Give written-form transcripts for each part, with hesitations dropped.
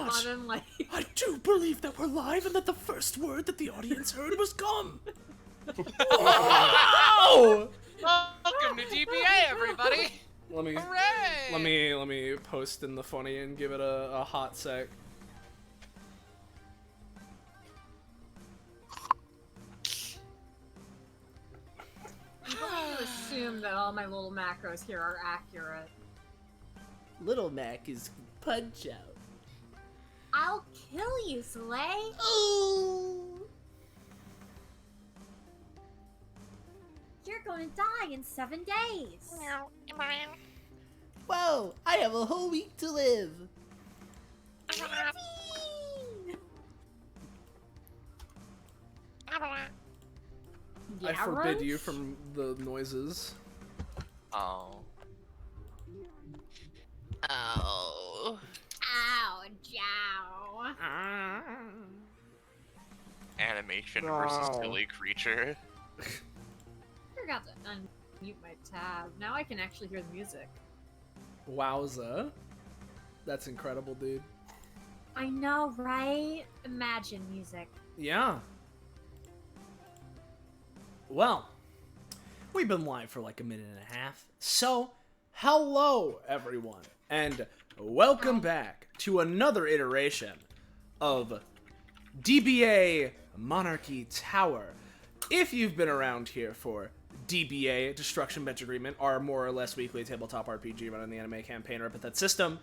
not? on and like... I do believe that we're live and that the first word that the audience heard was "come." Wow! Welcome to DBA, everybody! Let me Hooray! let me post in the funny and give it a hot sec. I'm going to assume that all my little macros here are accurate. Little Mac is Punch Out. I'll kill you, Slay! Oh! You're going to die in 7 days! Whoa! I have a whole week to live! I forbid you from the noises. Oh. Oh. Ow, jow. Animation versus silly creature. Forgot to unmute my tab. Now I can actually hear the music. Wowza. That's incredible, dude. I know, right? Imagine music. Yeah. Well, we've been live for like a minute and a half, so hello everyone, and welcome back to another iteration of DBA Monarchy Tower. If you've been around here for DBA, Destruction Bench Agreement, our more or less weekly tabletop RPG run on the anime campaign or Epithet System,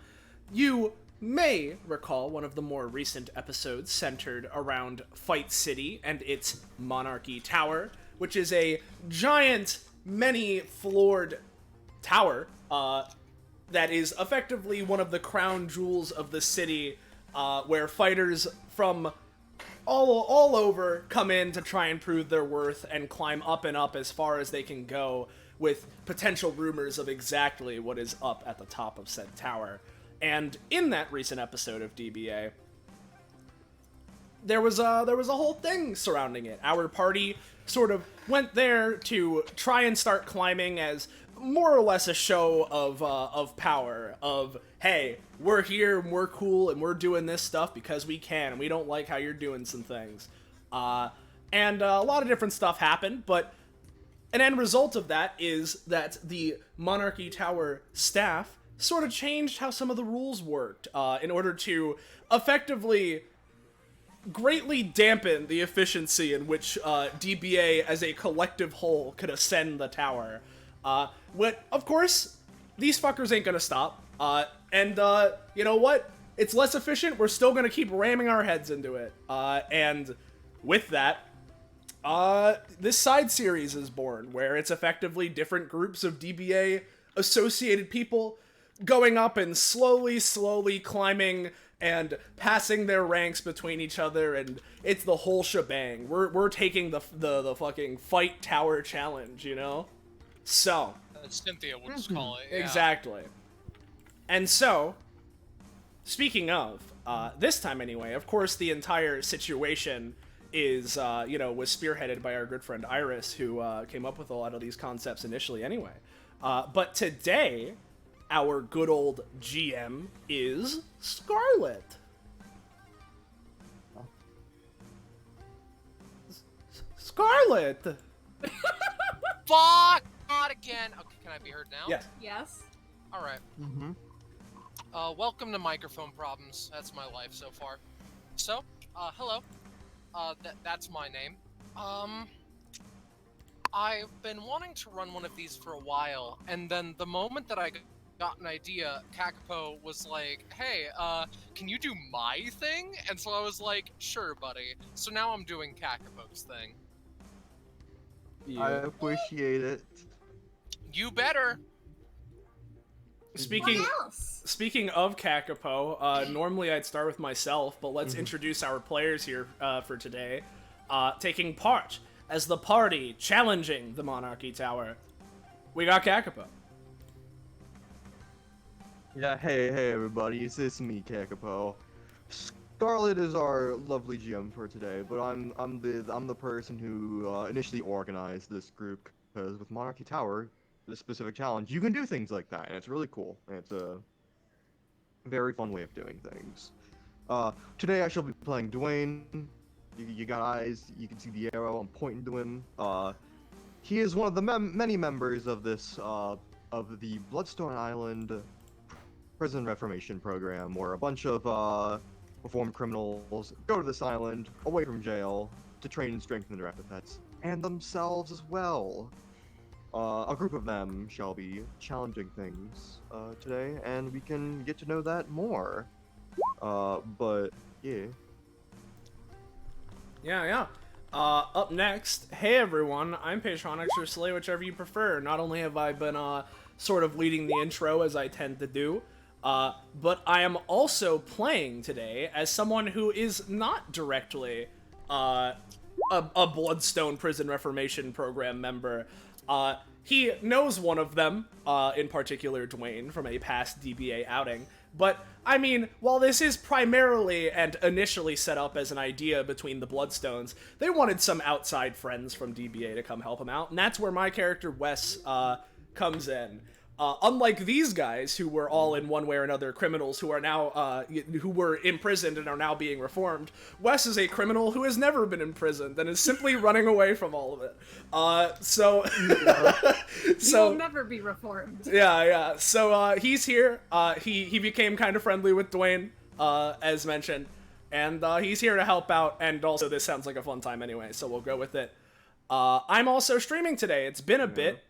you may recall one of the more recent episodes centered around Fight City and its Monarchy Tower, which is a giant, many-floored tower that is effectively one of the crown jewels of the city, where fighters from all over come in to try and prove their worth and climb up and up as far as they can go with potential rumors of exactly what is up at the top of said tower. And in that recent episode of DBA, there was a whole thing surrounding it. Our party sort of went there to try and start climbing as more or less a show of power, of, hey, we're here and we're cool and we're doing this stuff because we can and we don't like how you're doing some things. And a lot of different stuff happened, but an end result of that is that the Monarchy Tower staff sort of changed how some of the rules worked in order to effectively greatly dampen the efficiency in which DBA as a collective whole could ascend the tower. But, of course, these fuckers ain't gonna stop. And you know what? It's less efficient, we're still gonna keep ramming our heads into it. And with that, this side series is born, where it's effectively different groups of DBA-associated people going up and slowly climbing and passing their ranks between each other, and it's the whole shebang. We're taking the fucking fight tower challenge, you know? So. Cynthia would just call it, yeah. Exactly. And so, speaking of, this time anyway, of course the entire situation is, was spearheaded by our good friend Iris, who came up with a lot of these concepts initially anyway. But today, our good old GM is Scarlet. Scarlet! Fuck! Not again! Okay, can I be heard now? Yes. Yes? Alright. Mm-hmm. Welcome to Microphone Problems. That's my life so far. So, hello. That's my name. I've been wanting to run one of these for a while, and then the moment that I got an idea, Kakapo was like, hey, can you do my thing? And so I was like, sure, buddy. So now I'm doing Kakapo's thing. Yeah. I appreciate it. You better. Speaking of Kakapo, normally I'd start with myself, but let's introduce our players here for today. Taking part as the party challenging the Monarchy Tower, we got Kakapo. Yeah, hey everybody, it's me, Kakapo. Scarlet is our lovely GM for today, but I'm the person who initially organized this group, because with Monarchy Tower, this specific challenge, you can do things like that, and it's really cool. And it's a very fun way of doing things. Today I shall be playing Dwayne. You got eyes, you can see the arrow, I'm pointing to him. He is one of the many members of this, of the Bloodstone Island Prison Reformation Program, where a bunch of, reformed criminals go to this island, away from jail, to train and strengthen their epithets, and themselves as well. A group of them shall be challenging things, today, and we can get to know that more. But, yeah. Yeah. Up next, hey everyone, I'm Patronix or Slay, whichever you prefer. Not only have I been, sort of leading the intro as I tend to do, but I am also playing today as someone who is not directly, a Bloodstone Prison Reformation Program member. He knows one of them, in particular Dwayne, from a past DBA outing. But, I mean, while this is primarily and initially set up as an idea between the Bloodstones, they wanted some outside friends from DBA to come help him out, and that's where my character, Wes, comes in. Unlike these guys, who were all in one way or another criminals who are now, who were imprisoned and are now being reformed, Wes is a criminal who has never been imprisoned and is simply running away from all of it. So You'll never be reformed. Yeah. So, he's here. He became kind of friendly with Dwayne, as mentioned, and, he's here to help out, and also this sounds like a fun time anyway, so we'll go with it. I'm also streaming today. It's been a bit.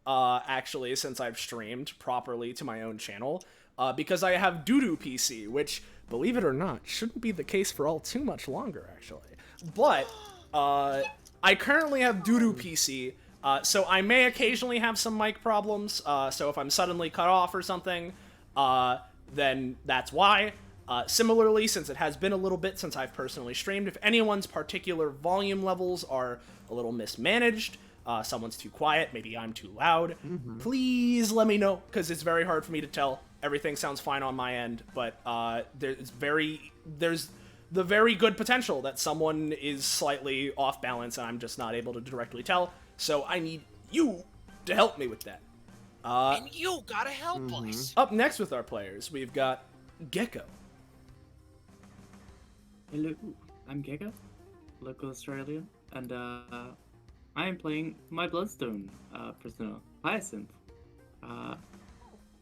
Actually, since I've streamed properly to my own channel, because I have doo-doo PC, which, believe it or not, shouldn't be the case for all too much longer, actually. But, I currently have doo-doo PC, so I may occasionally have some mic problems, so if I'm suddenly cut off or something, then that's why. Similarly, since it has been a little bit since I've personally streamed, if anyone's particular volume levels are a little mismanaged, someone's too quiet, maybe I'm too loud, please let me know, because it's very hard for me to tell. Everything sounds fine on my end, but there's the very good potential that someone is slightly off balance and I'm just not able to directly tell, so I need you to help me with that. And you gotta help us. Up next with our players, we've got Gecko. Hello, I'm Gecko, local Australian, and I am playing my Bloodstone prisoner, Hyacinth.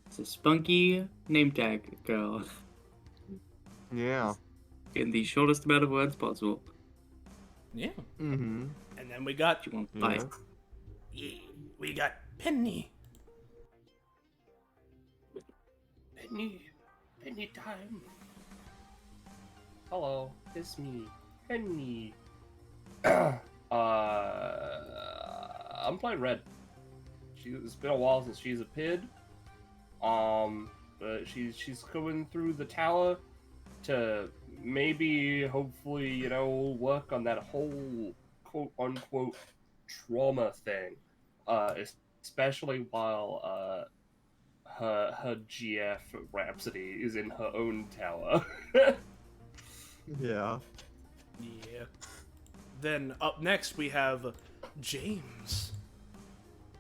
It's a spunky name tag girl. Yeah. In the shortest amount of words possible. Yeah. Mm-hmm. And then we got You want to fight? we got Penny. Penny time. Hello, it's me, Penny. I'm playing Red. It's been a while since she's appeared. But she's going through the tower to maybe, hopefully, work on that whole quote-unquote trauma thing. Especially while, her GF Rhapsody is in her own tower. Yeah. Yeah. Then up next we have James.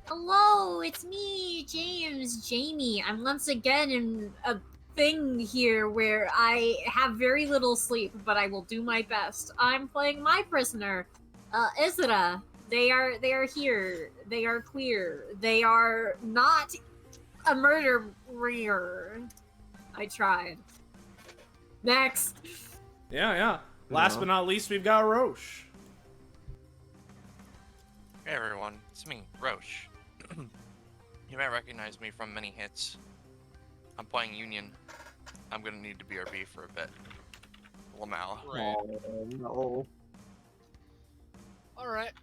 Hello, it's me, Jamie. I'm once again in a thing here where I have very little sleep, but I will do my best. I'm playing my prisoner, Isra. They are here. They are queer. They are not a murderer. I tried. Next. Yeah. Last but not least, we've got Roche. Hey everyone, it's me, Roche. You might recognize me from many hits. I'm playing Union. I'm gonna need to BRB for a bit. Lamal. Right. Oh, no. Alright,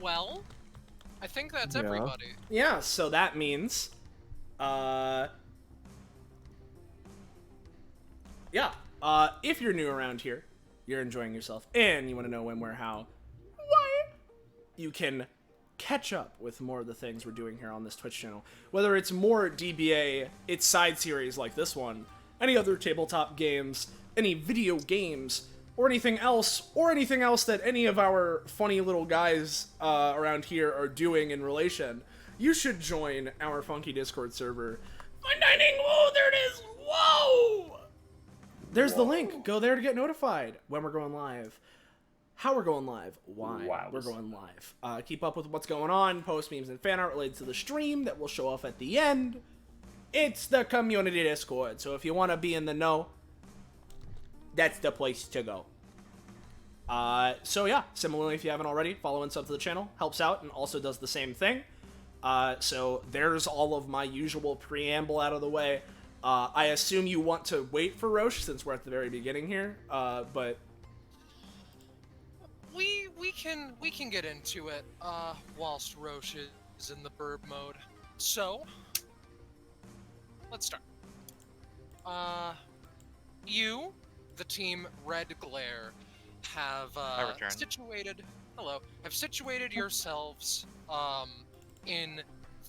well, I think that's Yeah. everybody. Yeah, so that means, if you're new around here, you're enjoying yourself, and you want to know when, where, how, why, you can catch up with more of the things we're doing here on this Twitch channel. Whether it's more DBA, its side series like this one, any other tabletop games, any video games, or anything else that any of our funny little guys around here are doing in relation, you should join our funky Discord server. Fine dining, oh, there it There's the link. Go there to get notified when we're going live. How we're going live, why we're going live. Keep up with what's going on, post memes and fan art related to the stream that will show off at the end. It's the community Discord, so if you want to be in the know, that's the place to go. So yeah, similarly, if you haven't already, follow and sub to the channel, helps out and also does the same thing. So there's all of my usual preamble out of the way. I assume you want to wait for Roche since we're at the very beginning here, but we can get into it whilst Roche is in the burb mode. So let's start. You, the team Red Glare, have situated yourselves in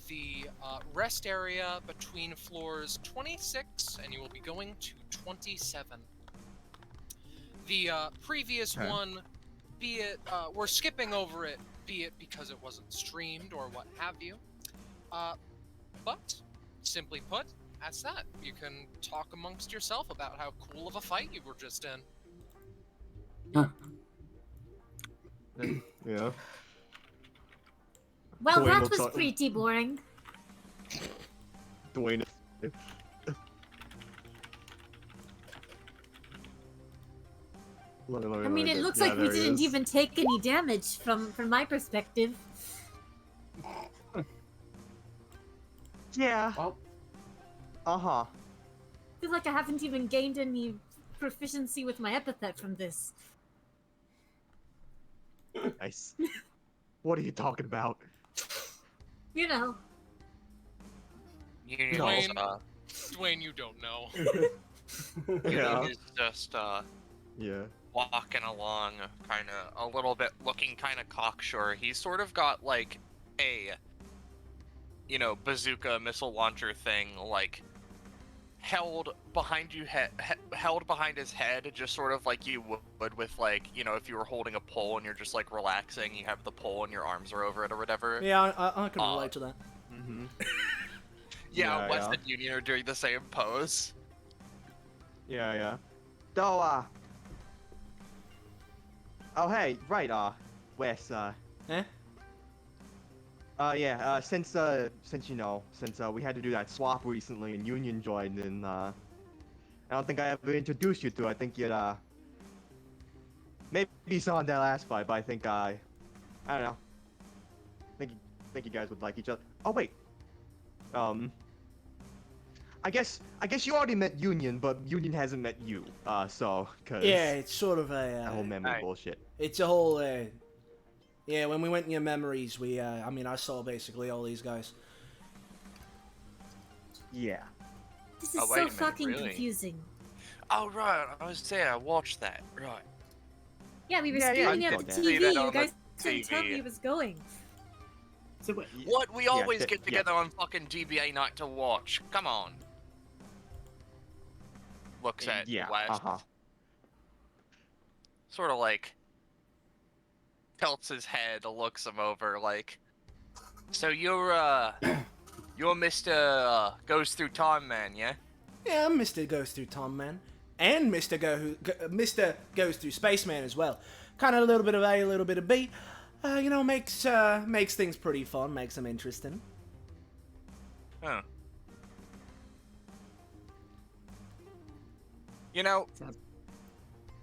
the rest area between floors 26, and you will be going to 27. The previous one, be it we're skipping over it, be it because it wasn't streamed or what have you, but simply put, that's that. You can talk amongst yourself about how cool of a fight you were just in. Yeah. Well, Dwayne that looks was like- pretty boring. Dwayne. I mean, it looks like we didn't even take any damage from my perspective. Yeah. Well, Uh-huh. I feel like I haven't even gained any proficiency with my epithet from this. Nice. What are you talking about? You know. Union No. is, Dwayne, you don't know. Yeah. Union is just Yeah. walking along, kind of a little bit looking kind of cocksure. He's sort of got like a, bazooka missile launcher thing, like held behind his head, just sort of like you would with like, if you were holding a pole and you're just like relaxing, you have the pole and your arms are over it or whatever. yeah, I can relate to that. Mm-hmm. Yeah, Yeah, West yeah. and Union are doing the same pose. Yeah. So, oh, hey, right, Wes, Eh? since we had to do that swap recently and Union joined, and, I don't think I ever introduced you to. I think you'd, maybe you saw in that last fight, but I think, I don't know. Think you guys would like each other. Oh, wait. I guess you already met Union, but Union hasn't met you, cause... Yeah, it's sort of That whole a, memory Alright. bullshit. it's a whole, yeah, when we went in your memories, I saw basically all these guys. Yeah. This is Oh, wait a so minute, fucking really? confusing. Oh right, I was there. I watched that. Right. Yeah, we were Yeah, screaming I at saw the that. TV. See that You on the guys didn't tell TV. me it was going. So wait, What? We always th- get together on fucking DBA night to watch. Come on. Looks at Yeah, West. uh-huh. Sort of like tilts his head, looks him over, like. So you're Mr. Goes Through Time Man, yeah? Yeah, I'm Mr. Goes Through Time Man. And Mr. Mr. Goes Through Spaceman as well. Kind of a little bit of A, a little bit of B. Makes things pretty fun, makes them interesting. Huh. You know, sounds-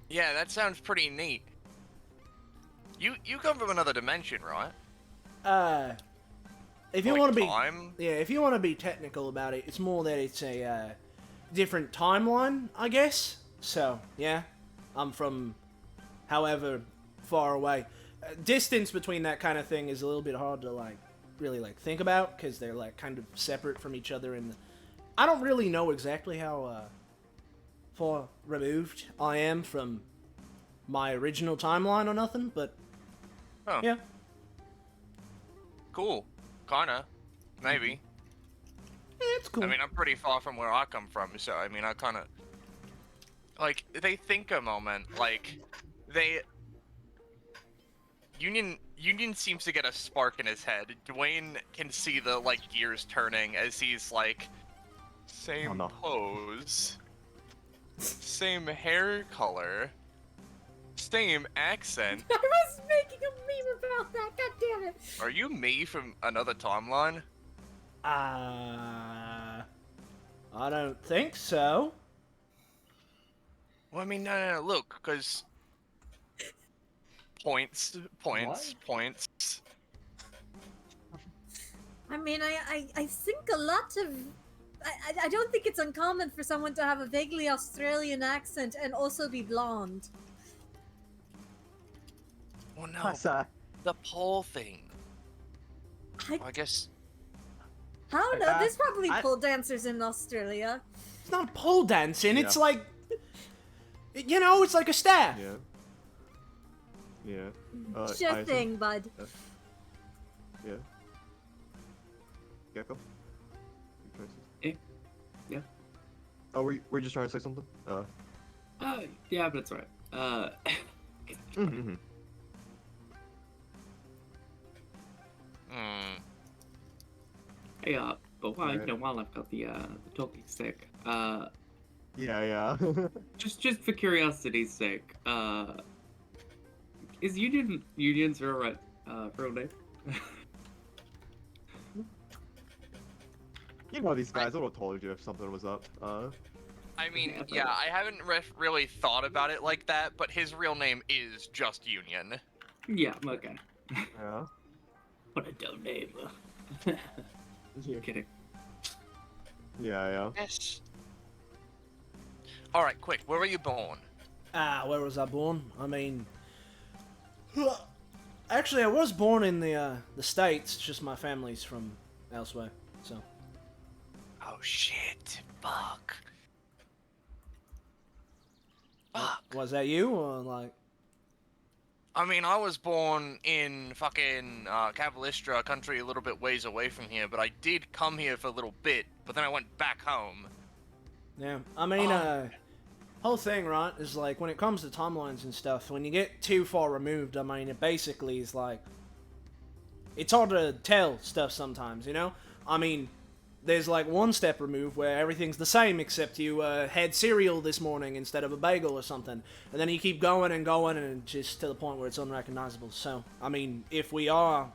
yeah, that sounds pretty neat. You come from another dimension, right? If you Like want to be, time? yeah, if you want to be technical about it, it's more that it's a different timeline, I guess. So yeah, I'm from however far away. Distance between that kind of thing is a little bit hard to really think about because they're kind of separate from each other, and I don't really know exactly how far removed I am from my original timeline or nothing, but Huh. yeah. Cool. Kinda. Maybe. It's cool. I mean, I'm pretty far from where I come from, so I mean, I kind of they think a moment, Union seems to get a spark in his head. Dwayne can see the gears turning as he's same Oh, no. pose. same hair color, same accent. I was making a meme about that. God damn it. Are you me from another timeline? I don't think so. Well, I mean, no, look, because points. I mean, I think a lot of. I don't think it's uncommon for someone to have a vaguely Australian accent and also be blonde. Well, no, Plus, the pole thing. I I guess. don't know. There's probably I- pole dancers in Australia. It's not pole dancing. Yeah. It's like, you know, it's like a staff. yeah. Yeah. Sure Hyacinth? thing, bud. Yeah. Gecko? Your choices. Yeah. Oh, we're just trying to say something? Yeah, but it's alright. Mhm. Hmm. Hey, but while Alright. while I've got the talking stick, Yeah. just for curiosity's sake, is Union's real name? You know these guys, I would have told you if something was up. I mean, Yeah, yeah, I haven't really thought about it like that, but his real name is just Union. Yeah, okay. Yeah. What a dumb name. Kidding. Yeah. Yes. Alright, quick, where were you born? Where was I born? I mean, actually, I was born in the States. It's just my family's from elsewhere. So. Oh shit, fuck. Was that you or like? I mean, I was born in fucking Cavalistra, a country a little bit ways away from here, but I did come here for a little bit, but then I went back home. Yeah, I mean, whole thing, right, is like when it comes to timelines and stuff, when you get too far removed, I mean, it basically is like, it's hard to tell stuff sometimes, you know? I mean, there's like one step removed where everything's the same except you had cereal this morning instead of a bagel or something, and then you keep going and just to the point where it's unrecognizable. So, I mean, if we were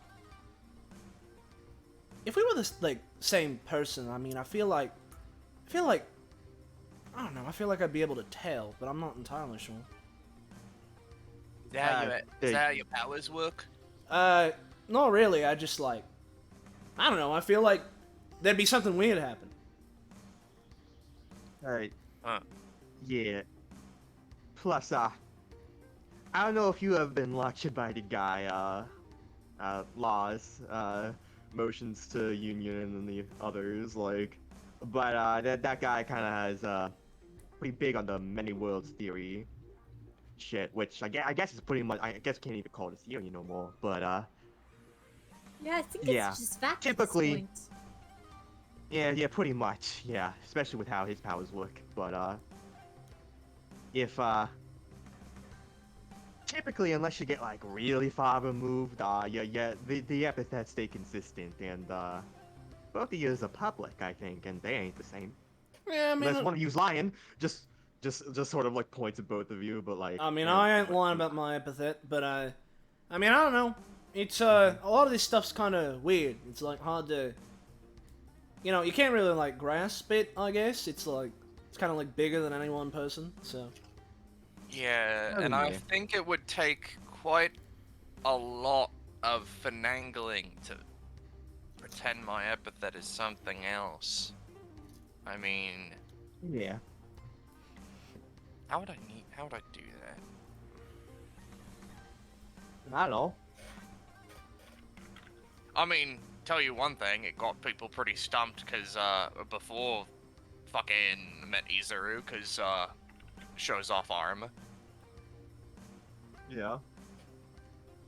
the like same person, I mean, I feel like I don't know. I feel like I'd be able to tell, but I'm not entirely sure. Is that, there how you- your powers work? Not really. I just like, I don't know. I feel like there'd be something weird happen. Alright. Huh. Yeah. Plus, I don't know if you have been lectured by the guy, Laws, motions to Union and the others, like, but, that guy kinda has, pretty big on the many worlds theory shit, which I guess is pretty much, I guess can't even call it a theory no more, but, Yeah, I think Yeah. it's just fact Typically- at this point. yeah, pretty much, yeah, especially with how his powers work, but, if, typically, unless you get, like, really far removed, yeah, the epithets stay consistent, and, both of you are public, I think, and they ain't the same. Yeah, I mean, Unless one of you's lying, just sort of, like, points at both of you, but, like... I mean, yeah, I ain't lying about my epithet, but I mean, I don't know. It's a lot of this stuff's kind of weird. It's like hard to, you know, you can't really like grasp it. I guess it's like it's kind of like bigger than any one person. So Yeah, Oh, and I yeah. think it would take quite a lot of finagling to pretend my epithet is something else. I mean, Yeah. how would I do that? I don't know. I mean, tell you one thing, it got people pretty stumped because before fucking met Izuru, because shows off arm. Yeah.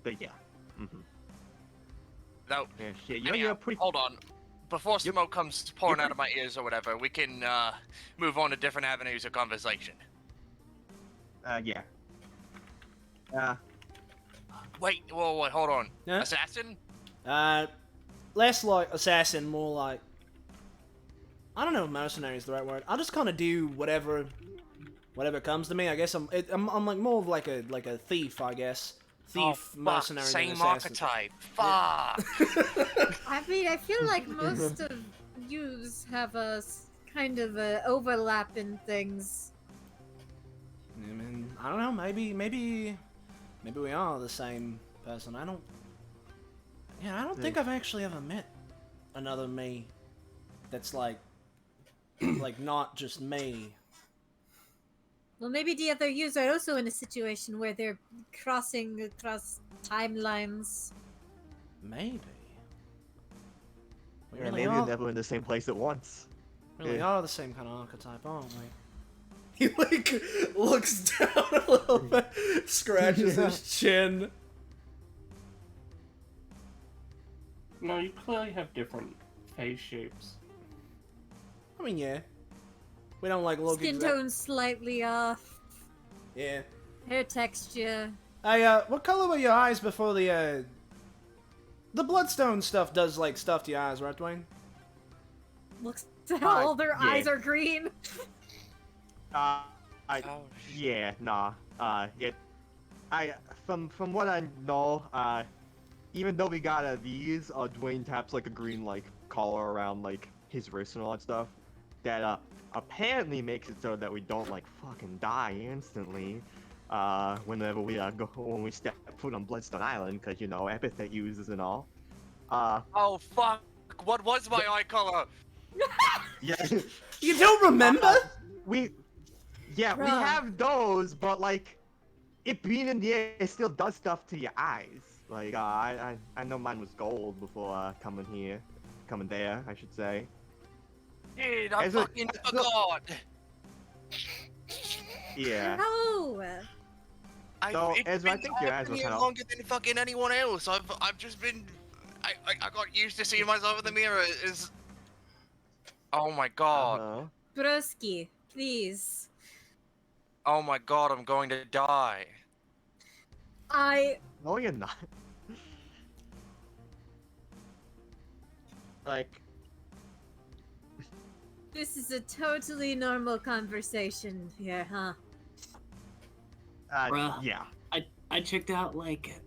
But yeah. Mm-hmm. No, Yeah, shit, anyhow, you're pretty... hold on. Before Yep. smoke comes pouring Yep. out of my ears or whatever, we can move on to different avenues of conversation. Yeah. Wait, whoa, hold on. Yeah? Assassin? less like assassin, more like I don't know if mercenary is the right word. I'll just kind of do whatever whatever comes to me. I guess I'm like more of like a thief, I guess. Oh, Thief, fuck, mercenary, and same assassin. archetype. Fuck. I mean, I feel like most of yous have kind of a overlap in things. I mean, I don't know. Maybe we are the same person. I don't think I've actually ever met another me that's like not just me. Well, maybe the other yous are also in a situation where they're crossing across timelines. Maybe. We Yeah, really maybe are, we're never in the same place at once. really yeah. are the same kind of archetype, aren't we? He like looks down a little bit, scratches his chin. No, you clearly have different face shapes. I mean, yeah. We don't like look Skin tone slightly off. Yeah. Hair texture. Hey, what color were your eyes before the bloodstone stuff does like stuff to your eyes, right, Dwayne? Looks how all their yeah. eyes are green. Yeah, nah. From what I know, even though we got these, Dwayne taps like a green like collar around like his wrist and all that stuff. That apparently makes it so that we don't like fucking die instantly. Whenever we when we step foot on Bloodstone Island, because you know epithet uses and all. Oh, fuck. What was my eye color? Yeah. You don't remember? We Bruh. have those, but like it being in the air, it still does stuff to your eyes. Like I know mine was gold before coming there, I should say. Dude, I As a- fucking forgot. Yeah. No. So, It's Ezra, I been think your eyes were happening kind of. longer than fucking anyone else. I've just been. I got used to seeing myself in the mirror. Oh my god. Uh-huh. Broski, please. Oh my god, I'm going to die. No, you're not. Like. This is a totally normal conversation here, huh? Bruh. Yeah. I checked out like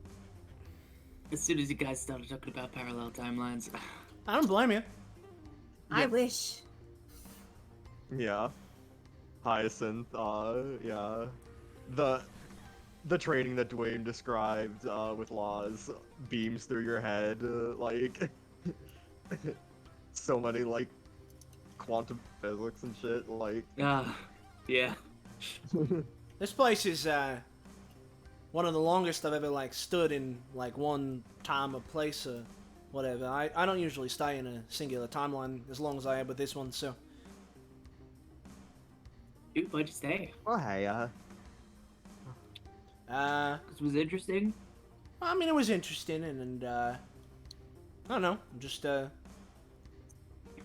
as soon as you guys started talking about parallel timelines. I don't blame you. I wish. Yeah. Hyacinth, yeah. The training that Dwayne described, with laws beams through your head, like so many like quantum physics and shit, like Yeah. This place is one of the longest I've ever like stood in like one time or place or whatever. I don't usually stay in a singular timeline as long as I have with this one, so. Dude, why'd you stay? well hey, This was interesting. I mean, it was interesting and I don't know, just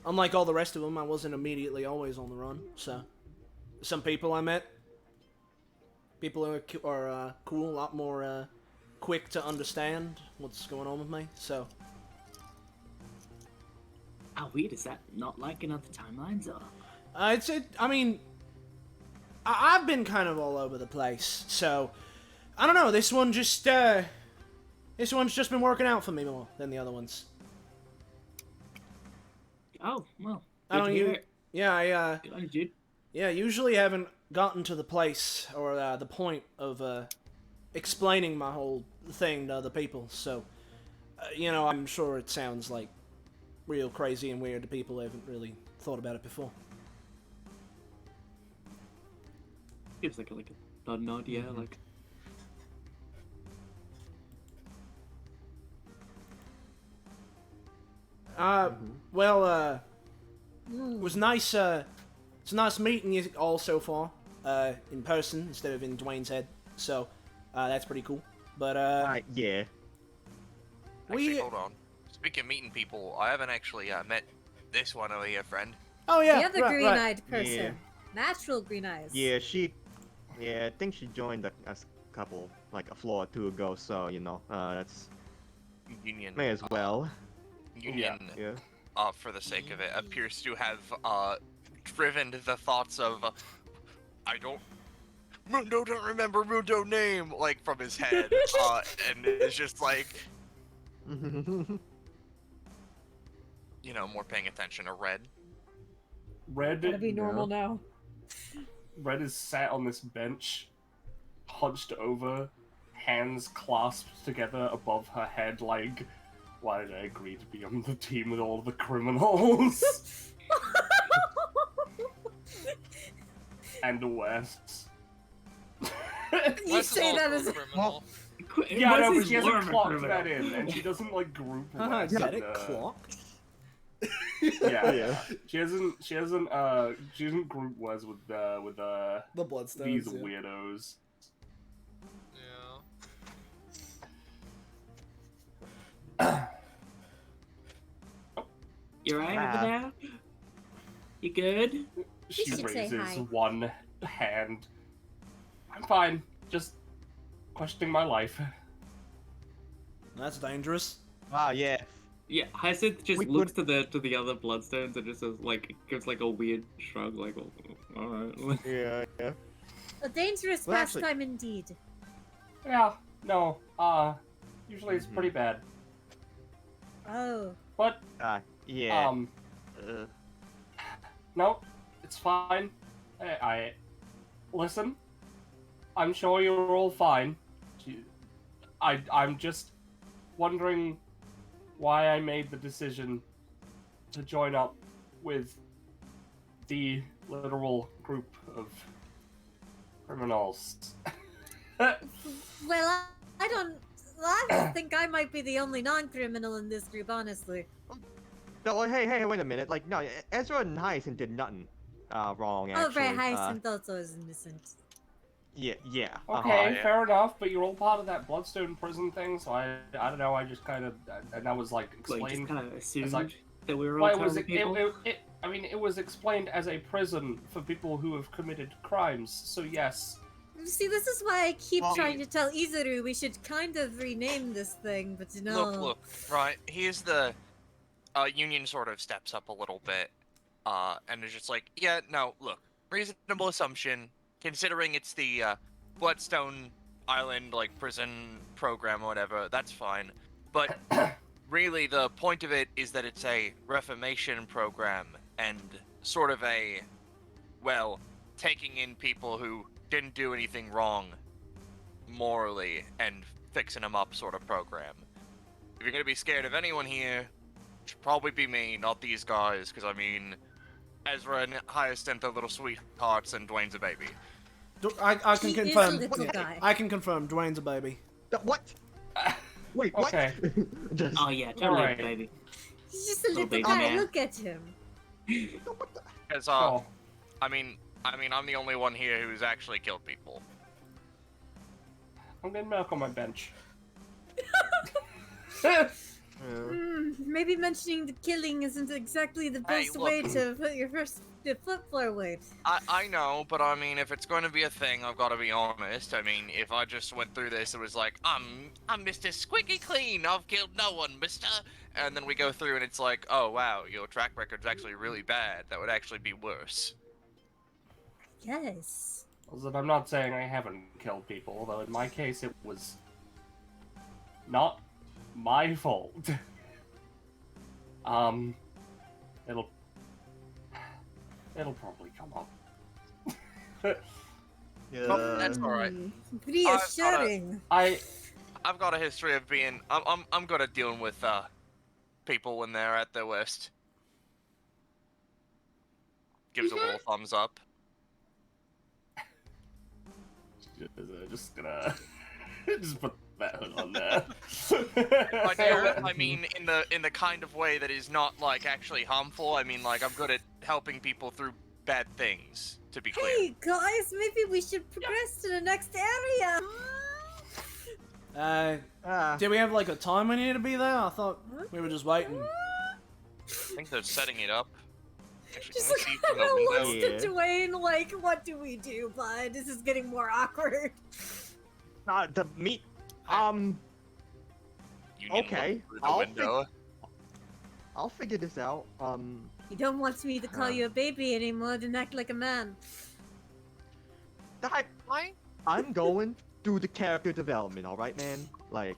unlike all the rest of them, I wasn't immediately always on the run, so. Some people I met, people are cool, a lot more quick to understand what's going on with me, so. How weird is that? Not like in other timelines, or? I mean, I've been kind of all over the place, so I don't know. This one's just been working out for me more than the other ones. Oh well. I don't hear even. it. Yeah, Good on you, dude. yeah. Usually haven't gotten to the place or the point of explaining my whole thing to other people. So, you know, I'm sure it sounds like real crazy and weird to people who haven't really thought about it before. Gives like a nod, yeah, like. Well, it was nice. It's nice meeting you all so far, in person instead of in Dwayne's head. So, that's pretty cool. But yeah. Actually, hold on. Speaking of meeting people, I haven't actually met this one over here, friend. Oh yeah, The other right, green-eyed right. person. Yeah. Natural green eyes. Yeah, I think she joined a couple, like a floor or two ago, so, you know, that's, Union. may as well. Union, Yeah. for the sake of it, appears to have driven the thoughts of, I don't Mundo don't remember Mundo name, like, from his head, and it's just like, you know, more paying attention to Red. Red. Gotta be normal now. Red is sat on this bench, hunched over, hands clasped together above her head, like, why did I agree to be on the team with all the criminals? And Wes. You Wes is say that also as a criminal. Yeah, no, but is she hasn't more of a clocked criminal. that in, and she doesn't, like, group Wes. Get and, it? Clocked? Yeah. She hasn't grouped Wes with The Bloodstones. these yeah. weirdos. Yeah. You right over there? You good? She should say raises hi. one hand. I'm fine. Just questioning my life. That's dangerous. Ah, yeah. Yeah, Hyacinth just We looks to the other bloodstones and just says, like, gives like a weird shrug, like, well, alright. Yeah, yeah. A dangerous Well, actually- pastime indeed. Yeah, no. Usually it's pretty bad. Oh. But, Yeah. no, it's fine. Listen, I'm sure you're all fine. I'm just wondering why I made the decision to join up with the literal group of criminals. Well, I think I might be the only non-criminal in this group, honestly. No, like, hey, wait a minute. Like, no, Ezra and Hyacinth did nothing wrong, actually. Oh, right, Hyacinth also is innocent. Yeah. Okay, yeah. fair enough, but you're all part of that Bloodstone prison thing, so I don't know, I just kind of, and that was, like, Like, just explained. kind of assumed like- that we were Well, all terrible people. it was explained as a prison for people who have committed crimes, so yes. See, this is why I keep Well- trying to tell Izuru we should kind of rename this thing, but you know... Look, right, here's the, Union sort of steps up a little bit, and is just like, yeah, no, look, reasonable assumption, considering it's the, Bloodstone Island, like, prison program or whatever, that's fine, but really the point of it is that it's a reformation program, and sort of a, well, taking in people who didn't do anything wrong morally and fixing them up sort of program. If you're gonna be scared of anyone here, it should probably be me, not these guys, because I mean, Ezra and Hyacinth are little sweethearts and Dwayne's a baby. I can He confirm. is a little guy. I can confirm. Dwayne's a baby. What? Wait, what? Okay. Just, Oh yeah, totally, Alright. baby. He's just a Little little baby guy, man. look at him. Because, Oh, I mean, I'm the only one here who's actually killed people. I'm getting milk on my bench. Maybe mentioning the killing isn't exactly the best look. way to put your first flip floor weight. I know, but I mean, if it's going to be a thing, I've got to be honest. I mean, if I just went through this, it was like, I'm Mr. Squeaky Clean, I've killed no one, mister. And then we go through and it's like, oh wow, your track record's actually really bad. That would actually be worse. Yes. Also, I'm not saying I haven't killed people, although in my case it was not my fault. It'll probably come up. That's alright. Reassuring. I've got a history of being. I'm good at dealing with people when they're at their worst. Gives a little thumbs up. Just gonna just put that hood on there. I deal with, I mean, in the kind of way that is not like actually harmful. I mean, like I'm good at helping people through bad things. To be clear. Hey guys, maybe we should progress to the next area. Did we have like a time we needed to be there? I thought we were just waiting. I think they're setting it up. Actually, Just let me look see at from the how window. looks to Dwayne like, what do we do, bud? This is getting more awkward. the meat. Union Okay, looked through the I'll window. I'll figure this out. You don't want me to call you a baby anymore, then act like a man. I'm going through the character development, alright, man? Like,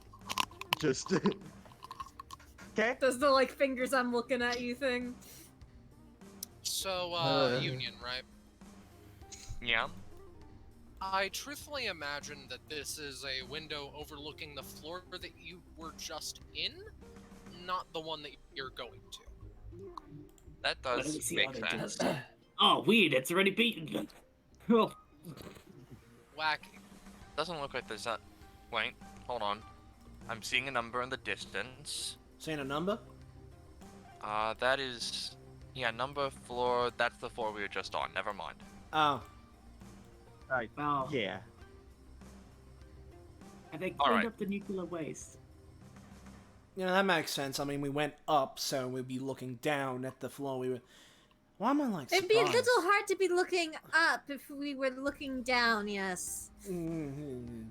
just... Okay? Does the like fingers I'm looking at you thing? So, Union, right? Yeah. I truthfully imagine that this is a window overlooking the floor that you were just in, not the one that you're going to. That Let me does see make how they do sense. it. Oh, weird, it's already beaten. Oh. Wacky. Doesn't look like there's that. Wait, hold on. I'm seeing a number in the distance. Seeing a number? That is... Yeah, number floor, that's the floor we were just on, never mind. Oh. Wow. Yeah. Have they cleaned Alright. up the nuclear waste? You know, that makes sense. I mean, we went up, so we'd be looking down at the floor. We were... Why am I, like, It'd be a surprised? little hard to be looking up if we were looking down, yes. Mhm.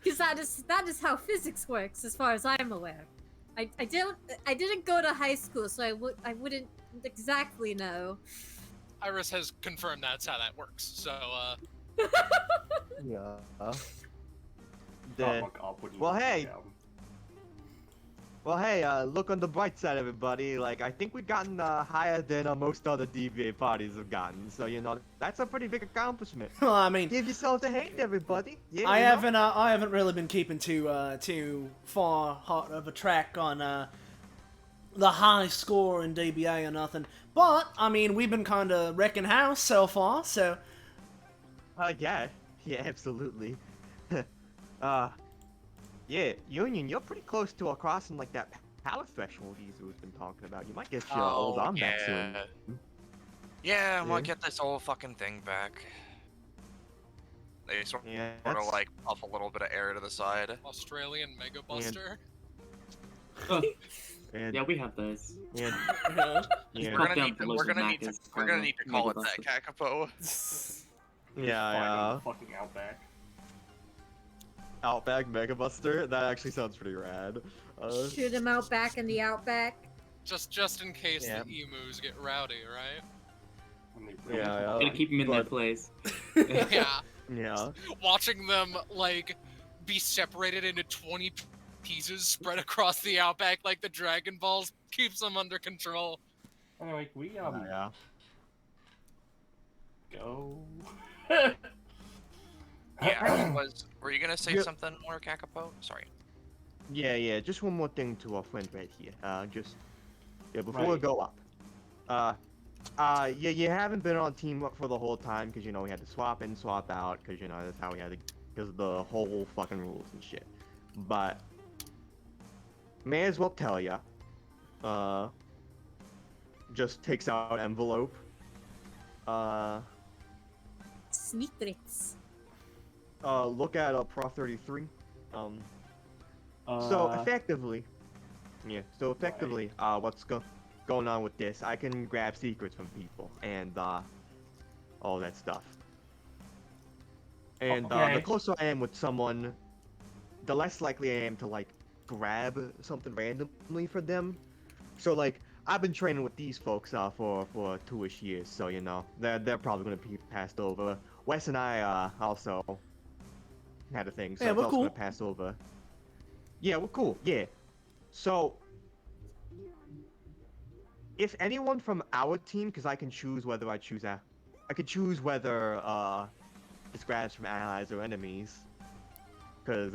Because that is how physics works, as far as I'm aware. I didn't go to high school, so I wouldn't exactly know. Iris has confirmed that's how that works, so, Yeah. Not look up when you Well, look hey. down. Well, hey, look on the bright side, everybody. Like, I think we've gotten higher than most other DBA parties have gotten. So, you know, that's a pretty big accomplishment. Well, I mean, Give yourself a hand, everybody. Yeah, I you know? haven't really been keeping too far hot of a track on the high score in DBA or nothing. But I mean, we've been kind of wrecking house so far. So Yeah, absolutely. Yeah, Union, you're pretty close to crossing like that power threshold Izu's been talking about. You might get your old arm back soon. Yeah, I want to Yeah. get this whole fucking thing back. They sort Yeah, of that's... like puff a little bit of air to the side. Australian Mega Buster. And, Yeah, we have those. yeah, yeah, We're Pop gonna down need to, below we're some gonna need to, Macca's, we're gonna need to call it Mega that, Buster. Kakapo. yeah, Fighting yeah. the fucking outback. Outback Megabuster? That actually sounds pretty rad. Shoot him out back in the outback. Just in case Yeah. the emus get rowdy, right? When they Yeah, really yeah. Gotta keep them in their But- place. Yeah. Yeah. Watching them, like, be separated into 20 pieces spread across the outback like the Dragon Balls keeps them under control. Anyway, we Yeah. go. Yeah, were you gonna say Yeah. something more, Kakapo? Sorry. Yeah, just one more thing to our friend right here. Before we Right. go up. Yeah, you haven't been on team up for the whole time because, you know, we had to swap in, swap out because, you know, that's how we had to, because of the whole fucking rules and shit. But, may as well tell ya, just takes out envelope. Secrets. Look at Prof 33. So effectively, what's going on with this? I can grab secrets from people and all that stuff. And Okay. the closer I am with someone, the less likely I am to like grab something randomly for them. So like, I've been training with these folks for 2-ish years, so you know they're probably gonna be passed over. Wes and I also had a thing, so Yeah, it's we're also cool. gonna pass over. Yeah, we're cool. Yeah. So, if anyone from our team, because I can choose whether I could choose whether this grabs from allies or enemies, because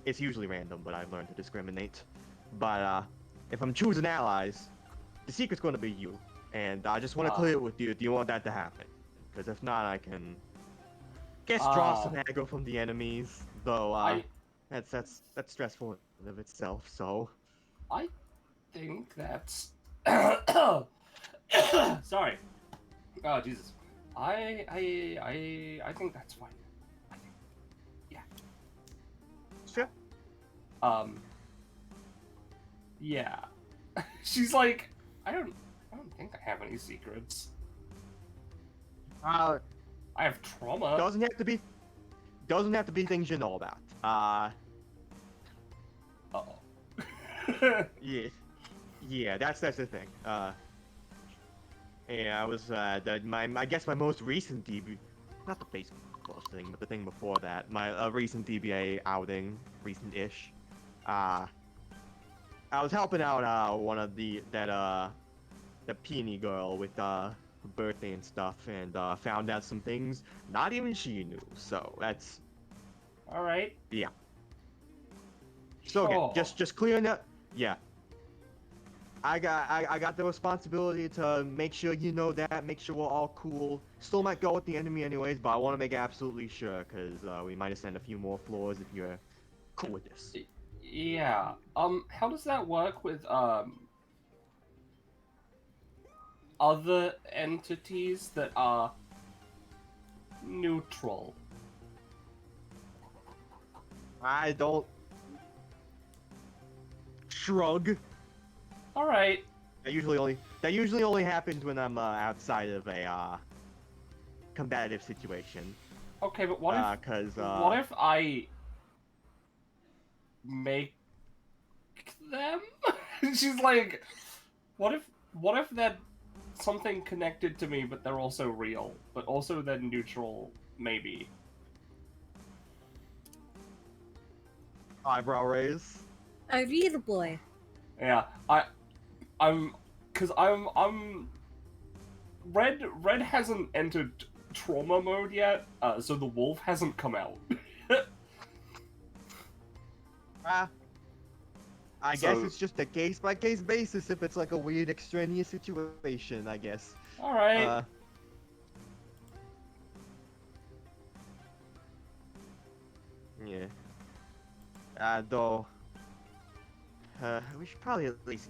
it's usually random, but I've learned to discriminate. But if I'm choosing allies, the secret's going to be you, and I just want to clear it with you. Do you want that to happen? Because if not, I can guess draw some aggro from the enemies. Though that's stressful in of itself. So I think that's. Sorry. Oh Jesus. I think that's fine. I think, yeah. sure. Yeah. She's like, I don't think I have any secrets. I have trauma. Doesn't have to be things you know about. Uh-oh. Yeah, that's the thing. Yeah, I was I guess my most recent DB, not the baseball thing, but the thing before that, my recent DBA outing, recent-ish. I was helping out one of the peony girl with her birthday and stuff, and found out some things not even she knew. So that's All right. yeah. So again, Sure. just clearing up. Yeah. I got the responsibility to make sure you know that, make sure we're all cool. Still might go with the enemy anyways, but I want to make absolutely sure, because we might ascend a few more floors if you're cool with this. Yeah. How does that work with other entities that are neutral? I don't... Shrug. All right. That usually only happens when I'm outside of a combative situation. Okay, but what if what if I make them? She's like, what if they're something connected to me, but they're also real, but also they're neutral, maybe. Eyebrow raise. A real boy. Yeah, I'm Red hasn't entered trauma mode yet, so the wolf hasn't come out. I guess it's just a case-by-case basis if it's like a weird extraneous situation, I guess. Alright. Yeah. Though... we should probably at least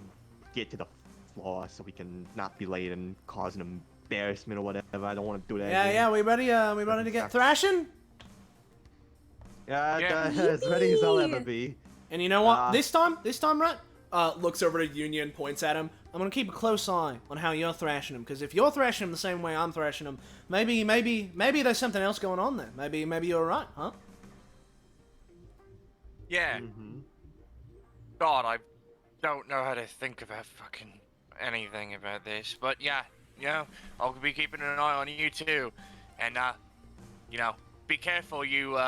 get to the floor so we can not be late and cause an embarrassment or whatever. I don't want to do that again. Yeah, we ready to get thrashing? Yeah, as ready as I'll ever be. And you know what? This time, right? Looks over to Union, points at him. I'm gonna keep a close eye on how you're thrashing him, because if you're thrashing him the same way I'm thrashing him, maybe there's something else going on there. Maybe you're right, huh? Yeah. God, I don't know how to think about fucking anything about this, but yeah, I'll be keeping an eye on you too, and be careful. You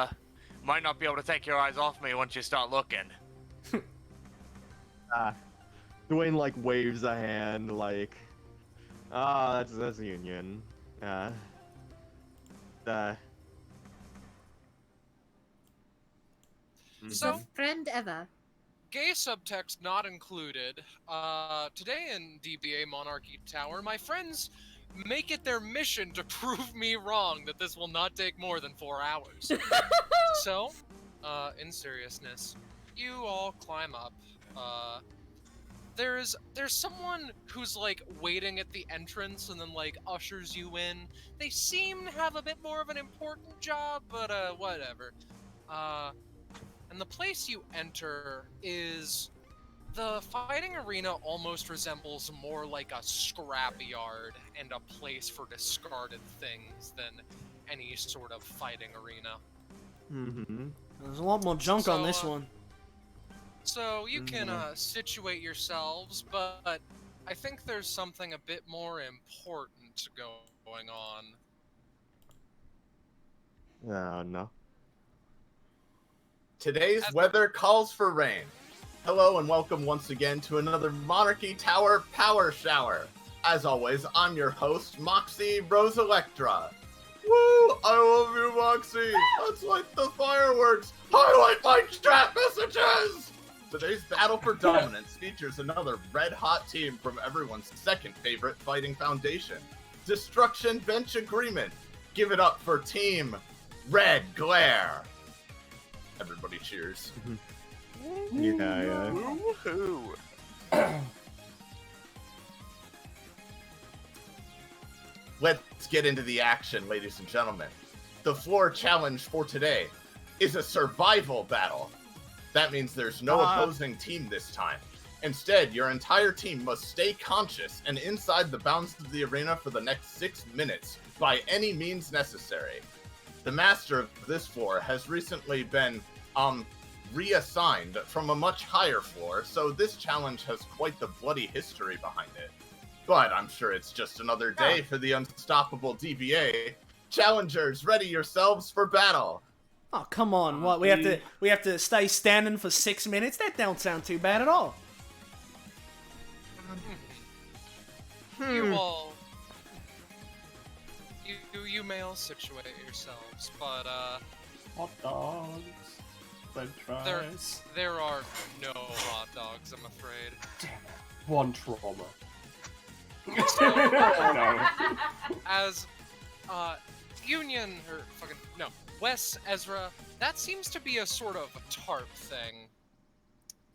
might not be able to take your eyes off me once you start looking. Dwayne like waves a hand like, that's Union. So, Friend ever. gay subtext not included. Today in DBA Monarchy Tower, my friends make it their mission to prove me wrong that this will not take more than 4 hours. So, in seriousness, you all climb up. There's someone who's like waiting at the entrance and then like ushers you in. They seem to have a bit more of an important job, but whatever. And the place you enter is the fighting arena almost resembles more like a scrapyard and a place for discarded things than any sort of fighting arena. There's a lot more junk on this one. So you can situate yourselves, but I think there's something a bit more important going on. Oh no. Today's weather calls for rain. Hello and welcome once again to another Monarchy Tower Power Shower. As always, I'm your host, Moxie Rose Electra. Woo! I love you, Moxie! Let's light the fireworks! Highlight my chat messages! Today's battle for dominance features another red-hot team from everyone's second favorite fighting foundation, Destruction Bench Agreement. Give it up for Team Red Glare. Everybody cheers. Yeah. Woohoo! Let's get into the action, ladies and gentlemen. The floor challenge for today is a survival battle. That means there's no opposing team this time. Instead, your entire team must stay conscious and inside the bounds of the arena for the next 6 minutes by any means necessary. The master of this floor has recently been reassigned from a much higher floor, so this challenge has quite the bloody history behind it. But I'm sure it's just another day for the unstoppable DBA. Challengers, ready yourselves for battle. Oh, come on. What? We have to stay standing for 6 minutes? That don't sound too bad at all. You all... You may all situate yourselves, but, Hot dogs. French fries. there are no hot dogs, I'm afraid. Damn it. One trauma. So, as, Union, or fucking, no, Wes, Ezra, that seems to be a sort of a tarp thing.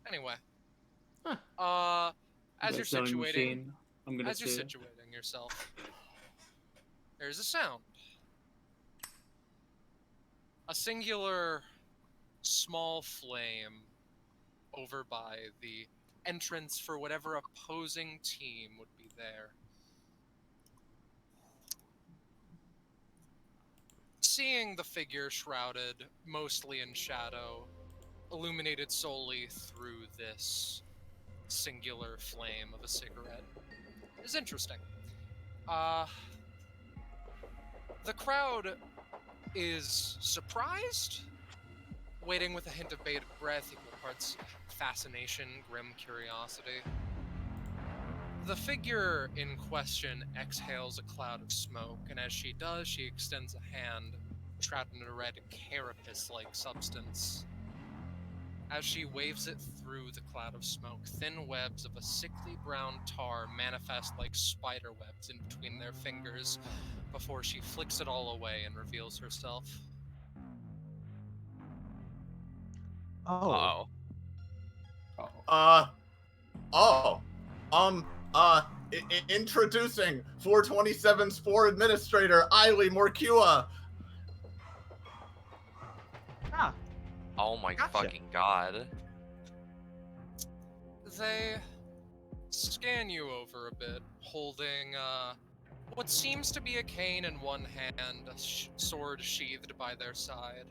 Anyway. As you're Sewing situating... machine, I'm gonna As you're say. situating yourself, there's a sound. A singular small flame over by the entrance for whatever opposing team would be there. Seeing the figure shrouded mostly in shadow, illuminated solely through this singular flame of a cigarette, is interesting. The crowd is surprised, waiting with a hint of bated breath, equal parts fascination, grim curiosity. The figure in question exhales a cloud of smoke, and as she does, she extends a hand, trapped in a red carapace-like substance. As she waves it through the cloud of smoke, thin webs of a sickly brown tar manifest like spider webs in between their fingers before she flicks it all away and reveals herself. Oh. Introducing 427 Spore Administrator Eiley Morcua. Oh my Gotcha. fucking god. They scan you over a bit, holding what seems to be a cane in one hand, a sword sheathed by their side.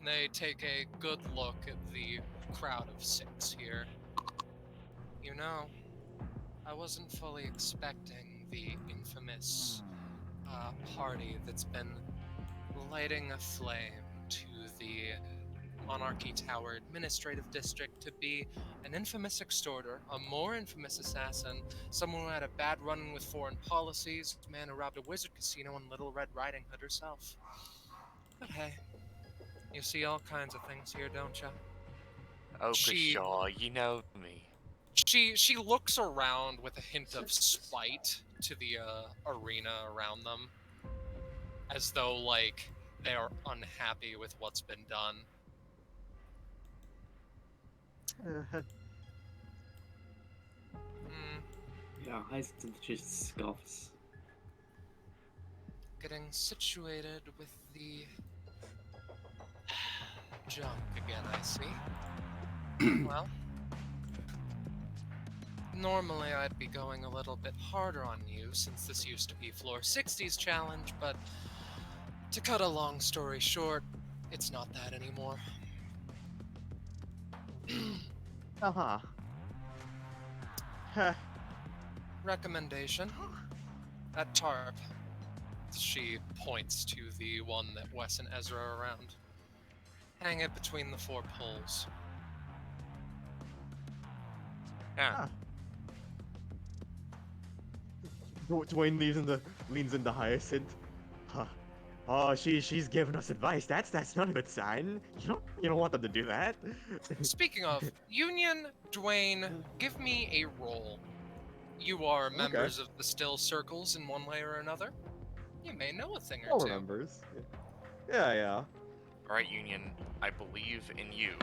They take a good look at the crowd of 6 here. You know, I wasn't fully expecting the infamous party that's been lighting a flame to the Monarchy Tower Administrative District to be an infamous extorter, a more infamous assassin, someone who had a bad run-in with foreign policies, a man who robbed a wizard casino, and Little Red Riding Hood herself. But hey, you see all kinds of things here, don't ya? Oh, for sure, you know me. She looks around with a hint of spite to the arena around them, as though, like, they are unhappy with what's been done. Yeah, Hyacinth just scoffs. Getting situated with the junk again, I see. Well, normally I'd be going a little bit harder on you since this used to be Floor 60's challenge, but to cut a long story short, it's not that anymore. Uh-huh. Recommendation. That tarp. She points to the one that Wes and Ezra are around. Hang it between the 4 poles. Yeah. Dwayne leans into Hyacinth. Huh. Oh, she's giving us advice. That's not a good sign. You don't want them to do that. Speaking of, Union, Dwayne, give me a roll. You are members of the Still Circles in one way or another. You may know a thing or two. Members. Yeah. Alright, Union, I believe in you.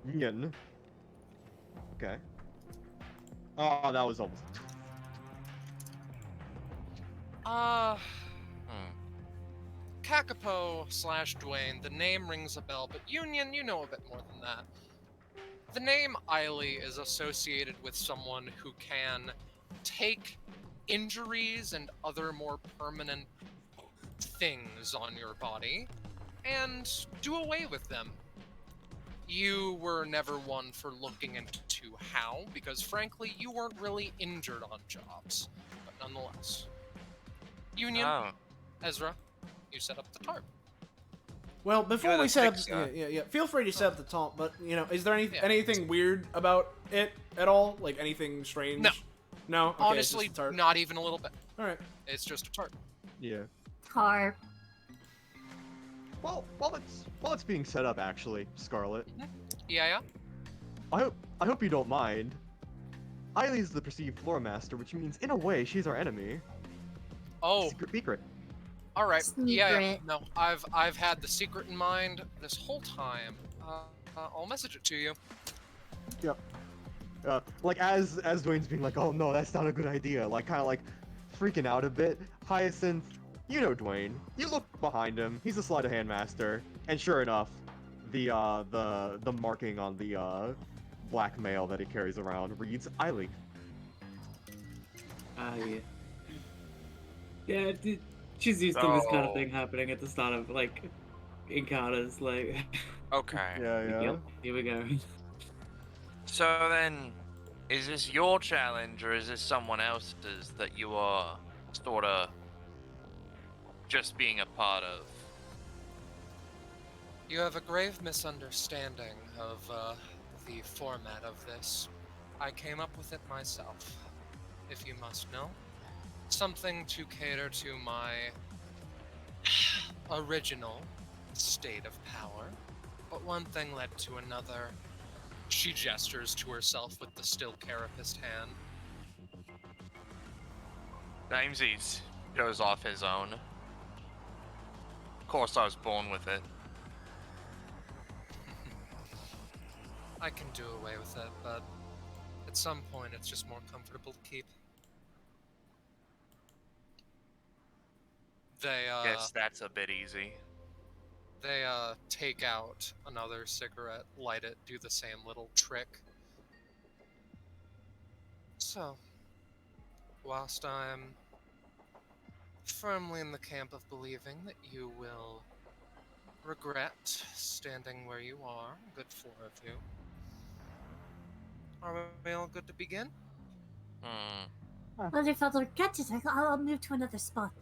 Union. Okay. Oh, that was almost. Kakapo / Dwayne, the name rings a bell, but Union, you know a bit more than that. The name Eiley is associated with someone who can take injuries and other more permanent things on your body and do away with them. you were never one for looking into how, because frankly, you weren't really injured on jobs. But nonetheless. Union, Oh. Ezra, you set up the tarp. Well, before Yeah, we that's set up, fixed, yeah, feel free to set up the top. But is there Yeah. anything weird about it at all? Like anything strange? No. No. Okay, Honestly, it's just a tarp. not even a little bit. All right. It's just a tarp. Yeah. Tarp. Well, while it's being set up, actually, Scarlet, Yeah. I hope you don't mind. Eileen's the perceived floor master, which means in a way she's our enemy. Oh, Secret. all right. Yeah. Secret. No, I've had the secret in mind this whole time. I'll message it to you. Yep. Like as Dwayne's being like, oh no, that's not a good idea. Like kind of like freaking out a bit. Hyacinth, you know Dwayne. You look behind him. He's a sleight of hand master, and sure enough, the marking on the blackmail that he carries around reads Eileen. Yeah. Yeah, she's used to this kind of Oh. thing happening at the start of, like, encounters, like... Okay. Yeah. Yep, here we go. So then, is this your challenge or is this someone else's that you are sort of just being a part of? You have a grave misunderstanding of the format of this. I came up with it myself, if you must know. Something to cater to my original state of power, but one thing led to another. She gestures to herself with the still carapace hand. Namesy goes off his own. Of course, I was born with it. I can do away with it, but at some point it's just more comfortable to keep. They, Guess that's a bit easy. They take out another cigarette, light it, do the same little trick. So, whilst I'm firmly in the camp of believing that you will regret standing where you are, good four of you, are we all good to begin? Well, if I'll regret it, I'll move to another spot.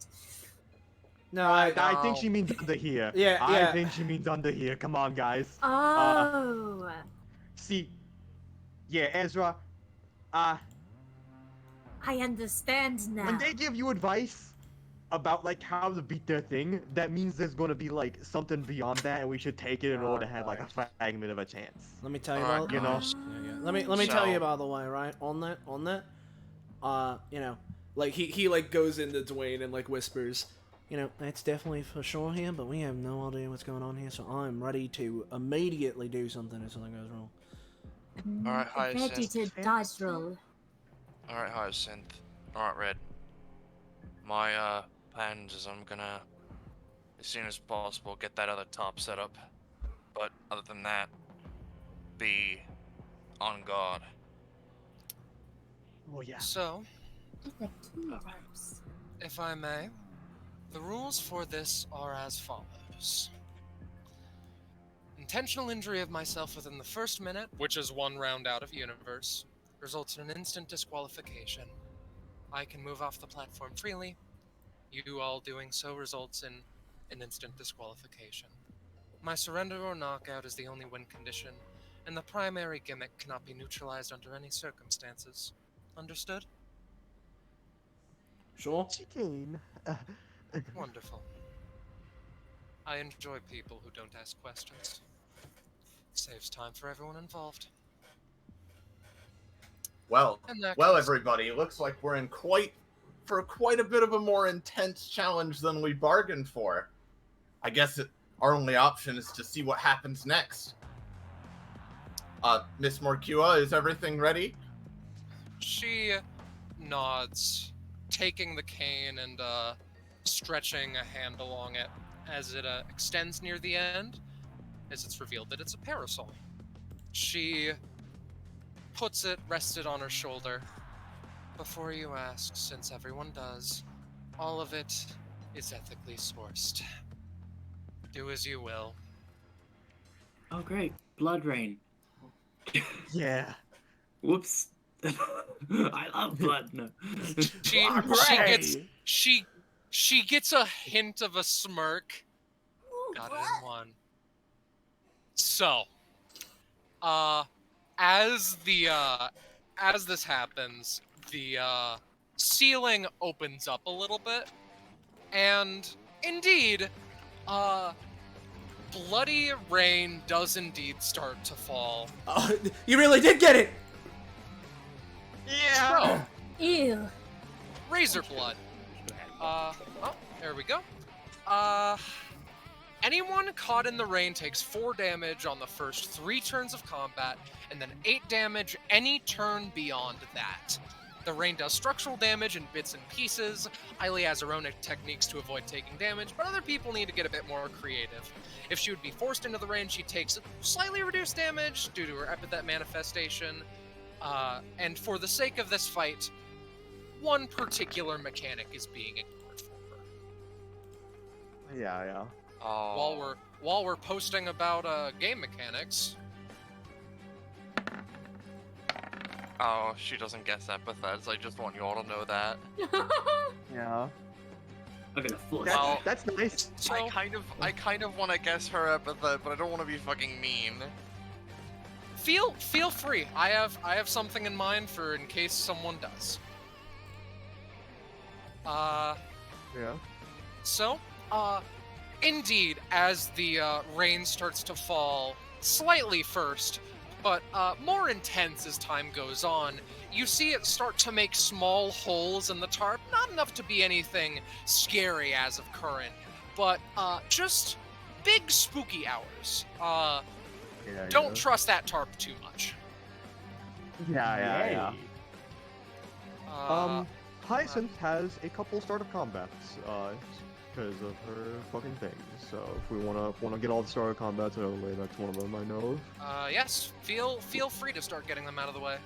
No, I think she means under here. Yeah. I think she means under here. Come on, guys. Oh. See, yeah, Ezra. I understand now. When they give you advice about like how to beat their thing, that means there's gonna be like something beyond that, and we should take it in order to have like a fragment of a chance. Let me tell you Alright, about you know. Let me tell you So- by the way, right? On that, like he like goes into Dwayne and like whispers, it's definitely for sure here, but we have no idea what's going on here, so I'm ready to immediately do something if something goes wrong. Alright, Ready Hyacinth. to dodge roll. Alright, Hyacinth. Alright, Red. My plans is I'm gonna, as soon as possible, get that other top set up. But other than that, be on guard. Oh yeah. So, The two ropes. if I may, the rules for this are as follows. Intentional injury of myself within the first minute, which is one round out of universe, results in an instant disqualification. I can move off the platform freely. You all doing so results in an instant disqualification. My surrender or knockout is the only win condition, and the primary gimmick cannot be neutralized under any circumstances. Understood? Sure. Chicane. Wonderful. I enjoy people who don't ask questions. Saves time for everyone involved. Well, In that well, case- everybody, it looks like we're in quite a bit of a more intense challenge than we bargained for. I guess our only option is to see what happens next. Miss Morcua, is everything ready? She nods, taking the cane and stretching a hand along it as it extends near the end, as it's revealed that it's a parasol. She puts it rested on her shoulder. Before you ask, since everyone does, all of it is ethically sourced. Do as you will. Oh, great. Blood Rain. Yeah. Whoops. I love blood. No. She gets a hint of a smirk. Ooh, Got it blood. in one. So, as this happens, the ceiling opens up a little bit, and indeed, bloody rain does indeed start to fall. Oh, you really did get it. Yeah. Ew. Razor blood. Oh, there we go. Anyone caught in the rain takes 4 damage on the first 3 turns of combat, and then 8 damage any turn beyond that. The rain does structural damage in bits and pieces. Ailey has her own techniques to avoid taking damage, but other people need to get a bit more creative. If she would be forced into the rain, she takes slightly reduced damage due to her epithet manifestation. And for the sake of this fight, one particular mechanic is being ignored for her. Yeah. Oh. While we're posting about game mechanics. Oh, she doesn't guess epithets. I just want you all to know that. Yeah. Okay, force. Well, That's nice. So I kind of want to guess her epithet, but I don't want to be fucking mean. feel free. I have something in mind for in case someone does. Yeah. So, indeed, as the rain starts to fall slightly first, but more intense as time goes on, you see it start to make small holes in the tarp. Not enough to be anything scary as of current, but just big spooky hours. Don't trust that tarp too much. Yeah. Uh, Hyacinth has a couple start of combats, because of her fucking things. So if we wanna get all the start of combats out of the way, that's one of them I know of. yes, feel free to start getting them out of the way.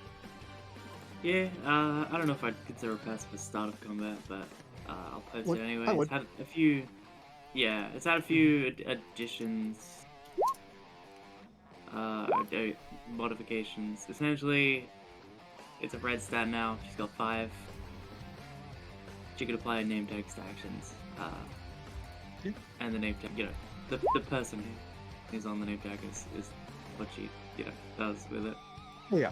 Yeah, I don't know if I'd consider a pass for start of combat, but I'll post Would- it anyway. I would. It's had a few, it's had a few additions, modifications. Essentially, it's a red stat now. She's got 5. She could apply name tags to actions, and the name tag, the person who's on the name tag is what she, does with it. Yeah.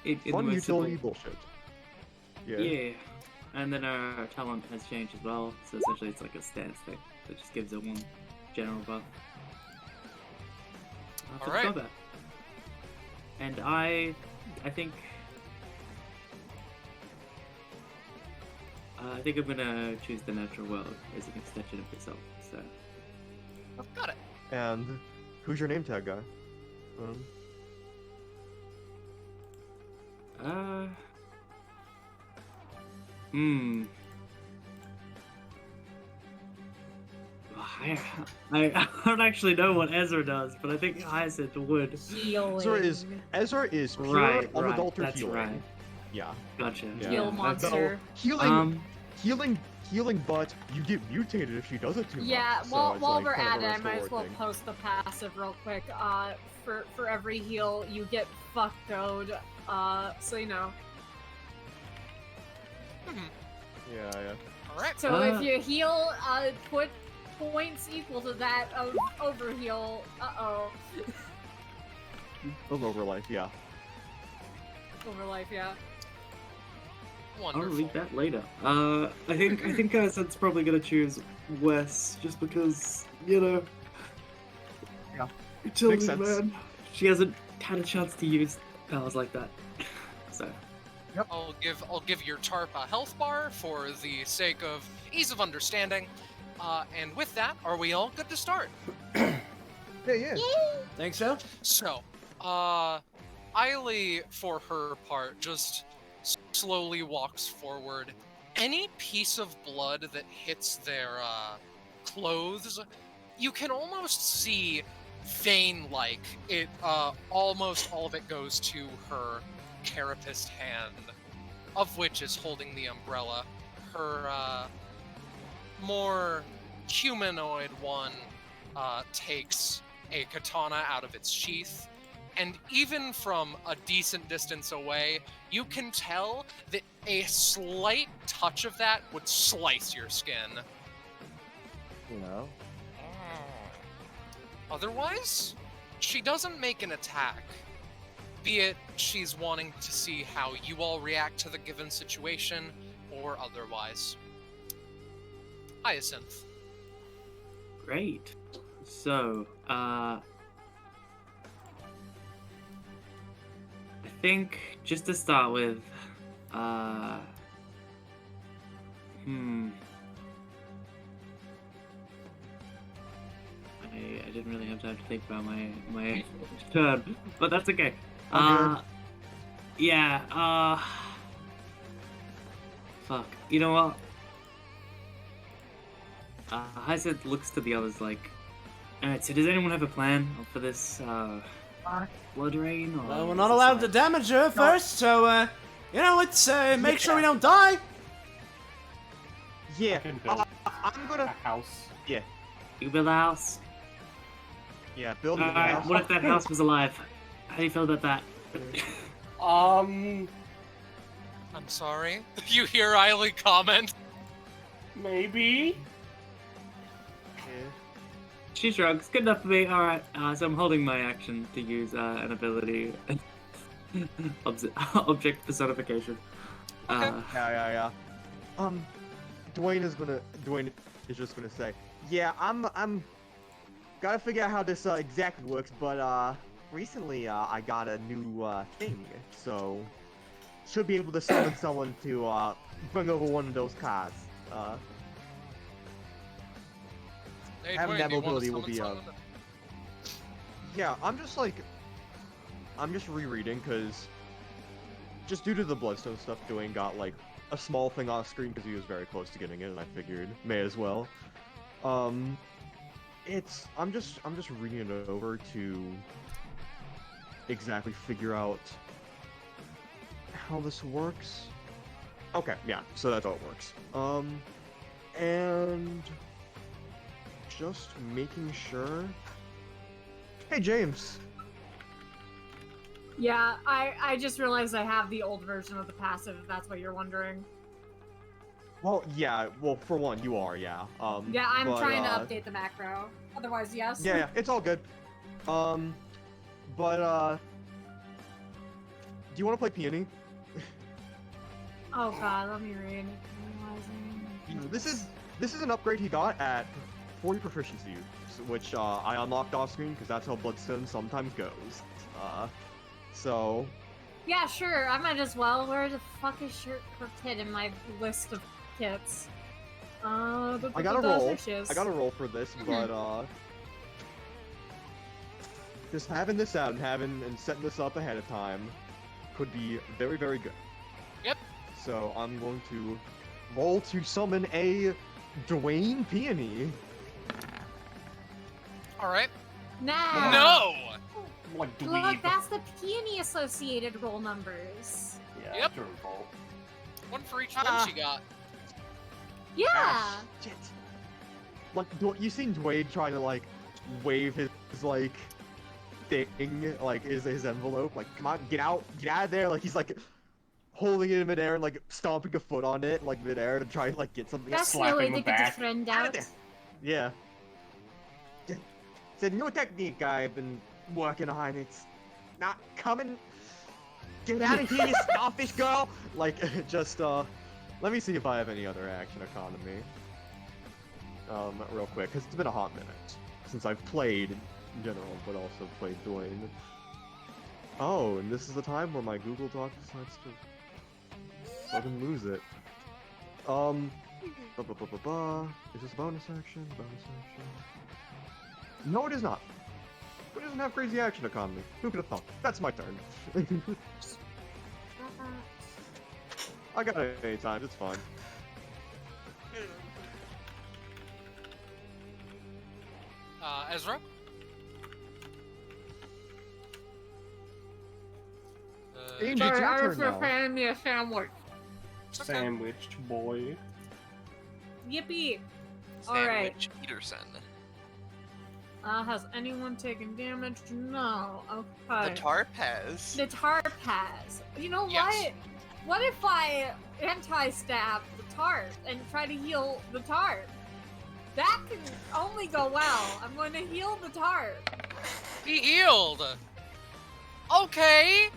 In the Fun most utility simple- bullshit. Yeah. And then her talent has changed as well, so essentially it's like a stance thing that just gives it 1 general buff. For the Alright. combat. And I think I'm gonna choose the natural world as an extension of itself. So Got it. And who's your name tag guy? I don't actually know what Ezra does, but I think Hyacinth would. Healing. Ezra is pure Right, unadulterated that's healing. right. Yeah. Gotcha. Yeah. Heal monster. Healing, but you get mutated if she does it too much. Yeah, So while it's while like we're kind at of it, a I might as risk-reward well thing. post the passive real quick. For every heal, you get fuck code. So you know. Yeah. Alright. So if you heal, put points equal to that of overheal. Of overlife, yeah. Overlife, yeah. I'll Wonderful. read that later. I think Hyacinth's probably gonna choose Wes just because Yeah. utility, Makes sense. man. She hasn't had a chance to use powers like that. So I'll give your tarp a health bar for the sake of ease of understanding. And with that, are we all good to start? Yeah. Think so? So, Ailey, for her part, just slowly walks forward. Any piece of blood that hits their clothes, you can almost see vein-like. It almost all of it goes to her carapaced hand, of which is holding the umbrella. Her more humanoid one takes a katana out of its sheath. And even from a decent distance away, you can tell that a slight touch of that would slice your skin. You know. Otherwise, she doesn't make an attack. Be it she's wanting to see how you all react to the given situation, or otherwise. Hyacinth. Great. So, I think just to start with, I didn't really have time to think about my turn, but that's okay. Yeah, fuck. You know what? Hyacinth looks to the others like, alright, so does anyone have a plan for this, blood rain? Or Well, we're not allowed to damage her first, so, let's make sure we don't die. I Yeah. can build I'm a gonna. house. You build a house? Yeah, building a Alright, house. what if that house was alive? How do you feel about that? I'm sorry. You hear Riley comment? Maybe. She shrugs. Good enough for me. Alright, so I'm holding my action to use an ability. Object personification. Yeah. Dwayne is just gonna say, yeah, I'm gotta figure out how this exactly works, but recently I got a new thing, so should be able to summon someone to bring over one of those cars. Hey, Having Dwayne, that do you want mobility to will be summon yeah, I'm just rereading because just due to the Bloodstone stuff, Dwayne got like a small thing off screen because he was very close to getting it, and I figured may as well. I'm just reading it over to exactly figure out how this works. Okay, yeah, so that's how it works. And just making sure. Hey, James. Yeah, I just realized I have the old version of the passive, if that's what you're wondering. Well, yeah. Well, for one, you are, yeah. Yeah, I'm but, trying to update the macro. Otherwise, yes. Yeah, it's all good. But do you want to play peony? Oh god, let me read. This is an upgrade he got at 40 proficiency, which I unlocked off screen because that's how Bloodstone sometimes goes. So. Yeah, sure. I might as well. Where the fuck is shirt per kit in my list of kits? I gotta roll. There she is. I gotta roll for this, but just having this out and setting this up ahead of time could be very, very good. Yep. So I'm going to roll to summon a Dwayne Peony. Alright. Nah. No! Like dweeb. Look, that's the peony associated roll numbers. Yeah, Yep. true roll. One for each one she got. Yeah. Ah, shit. Like, you seen Dwayne try to like wave his like thing, like his envelope, like come on, get out of there, like he's like holding it in midair and like stomping a foot on it like midair to try and like get something. That's the slapping way the to get your back. friend Out of out. there. Yeah. It's a new technique I've been working on. It's not coming. Get out of here, you starfish girl! Like, just, let me see if I have any other action economy. Real quick, because it's been a hot minute since I've played in general, but also played Dwayne. Oh, and this is the time where my Google Doc decides to fucking lose it. Is this a bonus action? Bonus action? No, it is not. It doesn't have crazy action economy. Who could have thought? That's my turn. I got it anytime, it's fine. Ezra? Angel, it's Sorry, your I was turn now. preparing me a sandwich. Sandwich boy. Yippee! Alright. Sandwich Peterson. Has anyone taken damage? No. Okay. The tarp has. The tarp has. You know Yes. what? What if I anti-stab the tarp and try to heal the tarp? That can only go well. I'm going to heal the tarp. He healed. Okay.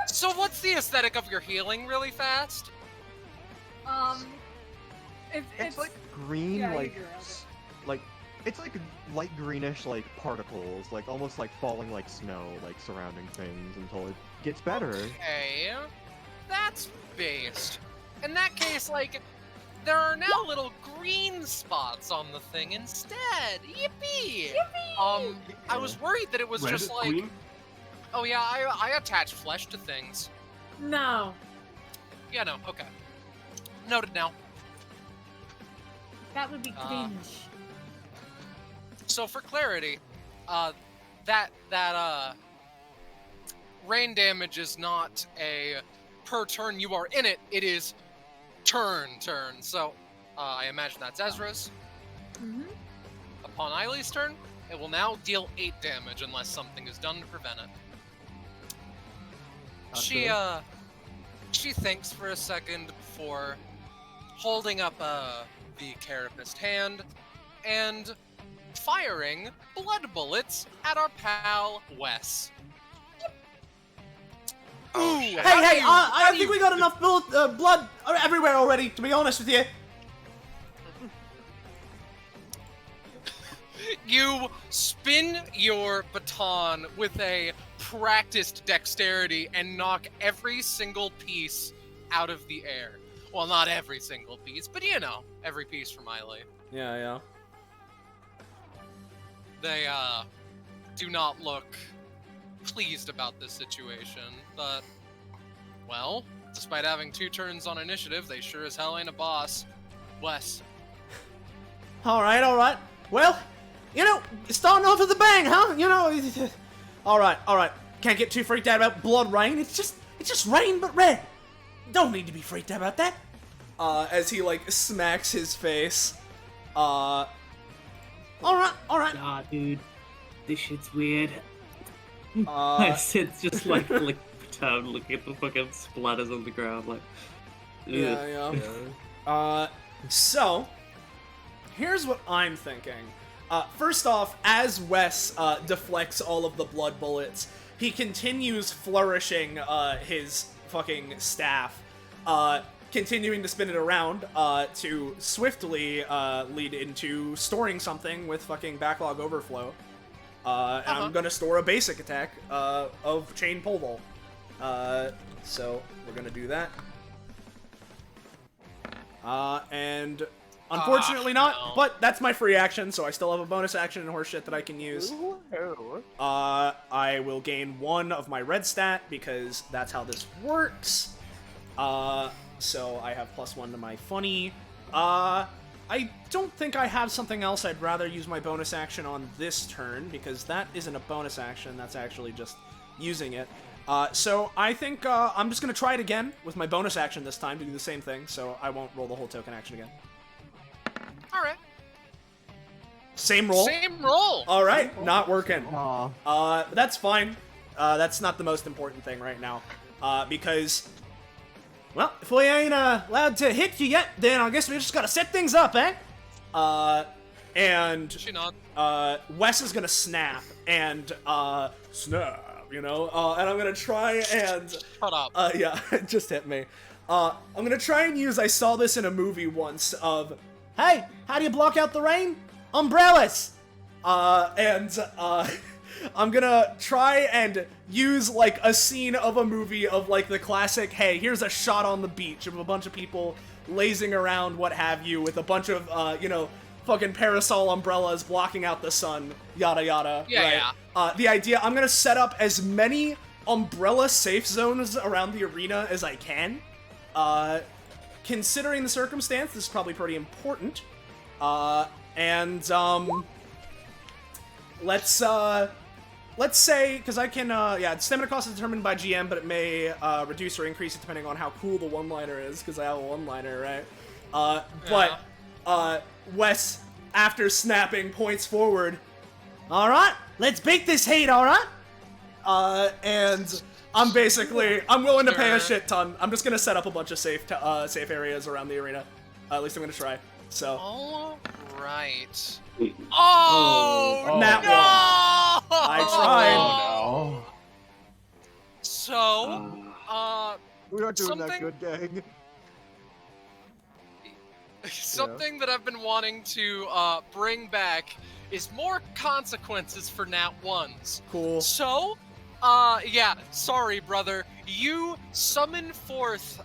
So what's the aesthetic of your healing really fast? It's like green, yeah, like, you're right. like, it's like light greenish, like, particles, like, almost like falling like snow, like, surrounding things until it gets better. Okay. That's based. In that case, like, there are now little green spots on the thing instead. Yippee! I was worried that it was Red, just like, green? oh yeah, I attach flesh to things. No. Yeah, no, okay. Noted now. That would be cringe. So for clarity, that rain damage is not a per turn you are in it. It is turn. So I imagine that's Ezra's. Mm-hmm. Upon Eileen's turn, it will now deal 8 damage unless something is done to prevent it. She thinks for a second before holding up the Carapist hand and firing blood bullets at our pal Wes. Ooh, Hey, I think we got enough blood everywhere already, to be honest with you. You spin your baton with a practiced dexterity and knock every single piece out of the air. Well, not every single piece, but you know, every piece from Eileen. Yeah. They, do not look pleased about this situation, but, well, despite having 2 turns on initiative, they sure as hell ain't a boss. Wes. Alright. Well, you know, starting off with a bang, huh? You know, alright. Can't get too freaked out about blood rain. It's just rain, but red. Don't need to be freaked out about that. As he, like, smacks his face. Alright. Ah, dude, this shit's weird. It's just like perturbed looking at the fucking splatters on the ground, like. Ugh. Yeah. So, here's what I'm thinking. First off, as Wes deflects all of the blood bullets, he continues flourishing his fucking staff, continuing to spin it around to swiftly lead into storing something with fucking backlog overflow. And I'm gonna store a basic attack of chain pole vault. So we're gonna do that. And unfortunately not, no. but that's my free action, so I still have a bonus action and horseshit that I can use. I will gain 1 of my red stat because that's how this works. So I have +1 to my funny. I don't think I have something else I'd rather use my bonus action on this turn, because that isn't a bonus action, that's actually just using it. So I think I'm just going to try it again with my bonus action this time to do the same thing, so I won't roll the whole token action again. Alright. Same roll? Same roll! Alright, not working. Aw. That's fine. That's not the most important thing right now. Because, well, if we ain't allowed to hit you yet, then I guess we just gotta set things up, eh? And She not. Wes is gonna snap, and, snap, you know? And I'm gonna try and... Shut up. Yeah, it just hit me. I'm gonna try and use, I saw this in a movie once, of, hey, how do you block out the rain? Umbrellas! I'm gonna try and use, like, a scene of a movie of, like, the classic, hey, here's a shot on the beach of a bunch of people lazing around, what have you, with a bunch of, you know, fucking parasol umbrellas blocking out the sun, yada yada. Yeah, right? The idea, I'm gonna set up as many umbrella safe zones around the arena as I can. Considering the circumstance, this is probably pretty important. Let's say, because I can, stamina cost is determined by GM, but it may reduce or increase it depending on how cool the one-liner is, because I have a one-liner, right? But Wes after snapping, points forward. All right, let's beat this heat, all right? And I'm willing to pay a shit ton. I'm just gonna set up a bunch of safe areas around the arena. At least I'm gonna try. So. All right. Oh, Nat no! I tried. Oh no. So, We are doing that Something- good, gang. something that I've been wanting to bring back is more consequences for Nat 1s. Cool. So, yeah, sorry, brother. You summon forth,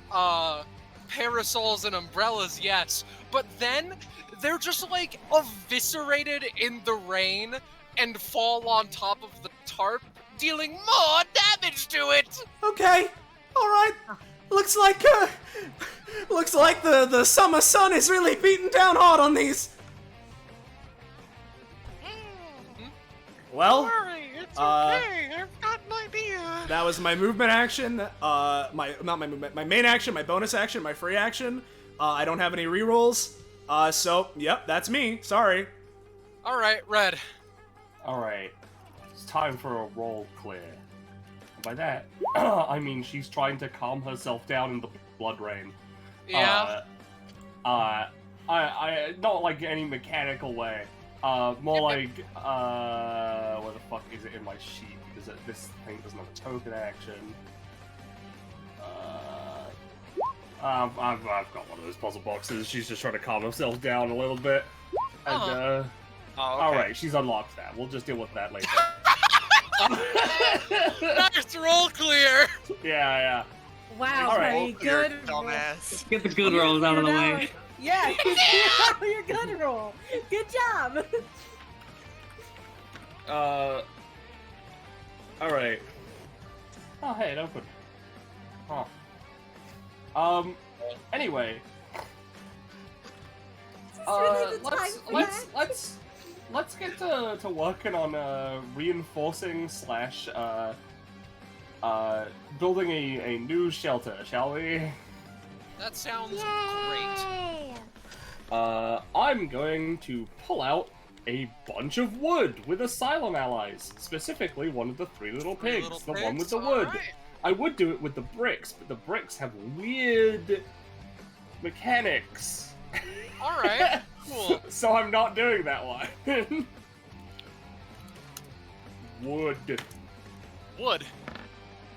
parasols and umbrellas, yes, but then they're just, like, eviscerated in the rain and fall on top of the tarp, dealing more damage to it! Okay. All right. Looks like the summer sun is really beating down hard on these. Well, It's okay, I've got an idea. that was my movement action. Not my movement. My main action, my bonus action, my free action. I don't have any rerolls. So yep, that's me. Sorry. All right, Red. Alright. It's time for a roll clear. And by that, I mean she's trying to calm herself down in the blood rain. Yeah. I not like any mechanical way. More like, where the fuck is it in my sheet? Because this thing doesn't have a token action. I've got one of those puzzle boxes. She's just trying to calm herself down a little bit. And, Oh, okay. alright, she's unlocked that. We'll just deal with that later. Nice roll clear. Yeah. Wow, All right. pretty good. Dumbass. Get the good rolls out of the way. Yeah, your good roll. Good job. Alright. Oh, hey, it opened. Huh. Anyway. Let's get to working on reinforcing slash building a new shelter, shall we? That sounds great. I'm going to pull out a bunch of wood with asylum allies, specifically one of the three little pigs, the one with the wood. Alright. I would do it with the bricks, but the bricks have weird mechanics. Alright, cool. So I'm not doing that one. Wood. Wood.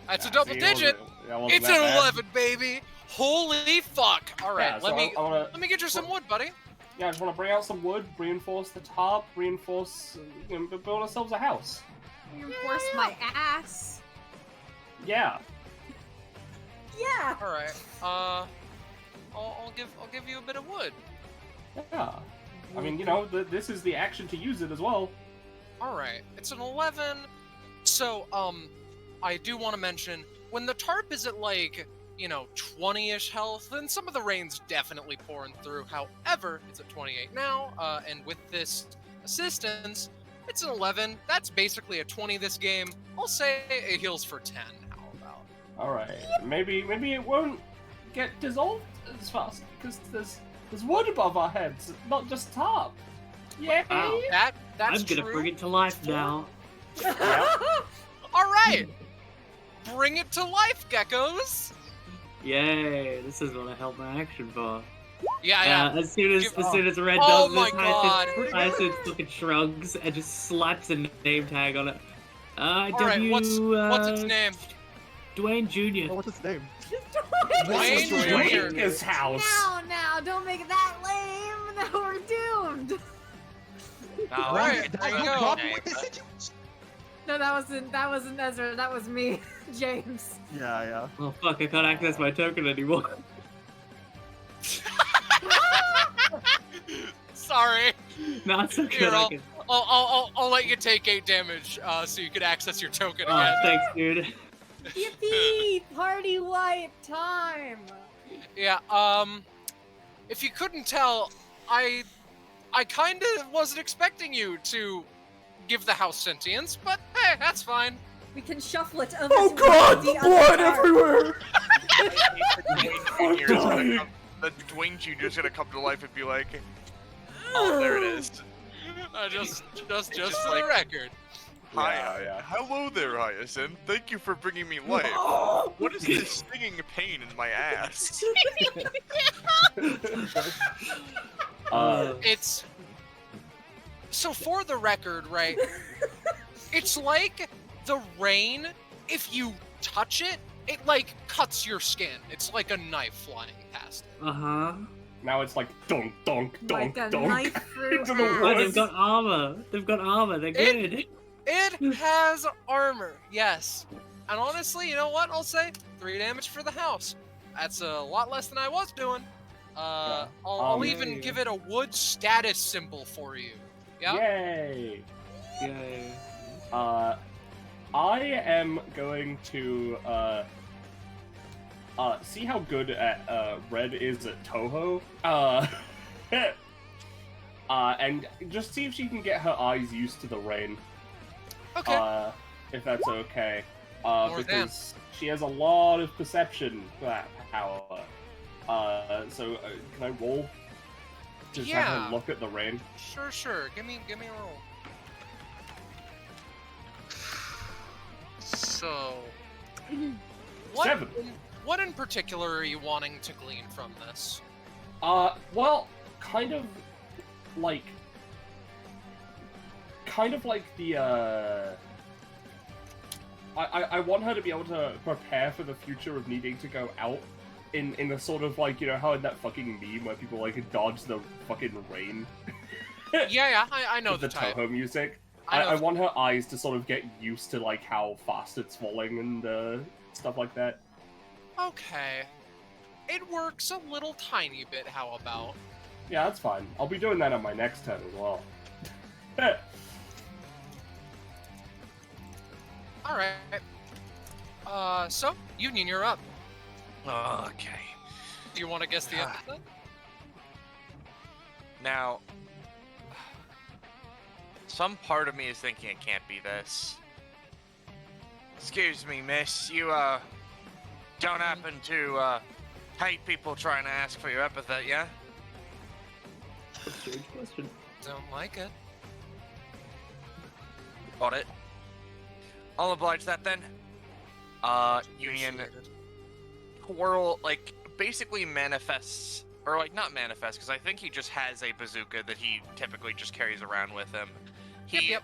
That's a Yeah, double see, digit. It's an 11, baby. Holy fuck. Alright, Yeah, so let me get you some wood, buddy. Yeah, I just want to bring out some wood, reinforce the top, reinforce, build ourselves a house. Reinforce my ass. Yeah. Yeah. Alright, I'll give you a bit of wood. Yeah. I mean, this is the action to use it as well. Alright, it's an 11. So, I do want to mention, when the tarp is at, like, 20-ish health, then some of the rain's definitely pouring through. However, it's at 28 now, and with this assistance, it's an 11. That's basically a 20 this game. I'll say it heals for 10. How about? Alright. Maybe it won't get dissolved as fast, because there's wood above our heads, not just tarp. Yeah. Wow. That's I'm gonna true. bring it to life now. Alright! Bring it to life, geckos! Yay! This is what I held my action for. Yeah. As soon as Red Oh does my this, God. Hyacinth fucking shrugs and just slaps a name tag on it. Alright, what's its name? Dwayne Jr. Oh, what's his name? Wayne Jr. His house. Now, don't make it that lame. Now we're doomed. Alright, there you go. No, that wasn't Ezra. That was me, James. Yeah. Oh fuck! I can't access my token anymore. Sorry. No, it's okay. Here, I can... I'll let you take 8 damage, so you can access your token Oh, again. thanks, dude. Yippee! Party wipe time. Yeah. If you couldn't tell, I kind of wasn't expecting you to give the house sentience, but hey, that's fine. We can shuffle it over Oh to god, the the other blood part. everywhere! The Dwayne Jr.'s gonna come to life and be like, Oh, there it is. Just for the record. Hi, hello there, Hyacinth. Thank you for bringing me life. What is this stinging pain in my ass? It's so for the record, right? It's like the rain. If you touch it, it like cuts your skin. It's like a knife flying past it. Now it's like donk, donk, donk, Like a donk. knife through Into the ass. Oh, they've woods. got armor. They've got armor. They're good. It has armor, yes. And honestly, you know what? I'll say 3 damage for the house. That's a lot less than I was doing. I'll even give it a wood status symbol for you. Yeah. Yay! Yay. I am going to see how good at Red is at Toho. And just see if she can get her eyes used to the rain. Okay. If that's okay. More Because she has a lot of perception power. So can I roll? Just have Yeah. her look at the rain. Sure. Give me a roll. So, Seven. What in particular are you wanting to glean from this? Well, kind of like the I want her to be able to prepare for the future of needing to go out in a sort of like, you know how in that fucking meme where people like dodge the fucking rain Yeah, I know with the the type. Toho music. I know I want her eyes to sort of get used to like how fast it's falling and stuff like that. Okay. It works a little tiny bit, how about? Yeah, that's fine. I'll be doing that on my next turn as well. Alright. So, Union, you're up. Okay. Do you want to guess the epithet? Now, some part of me is thinking it can't be this. Excuse me, miss. You, don't happen to, hate people trying to ask for your epithet, yeah? Strange question. Don't like it. Got it. I'll oblige that then. Union Twirl, like, basically manifests, or like, not manifests, because I think he just has a bazooka that he typically just carries around with him. He Yep.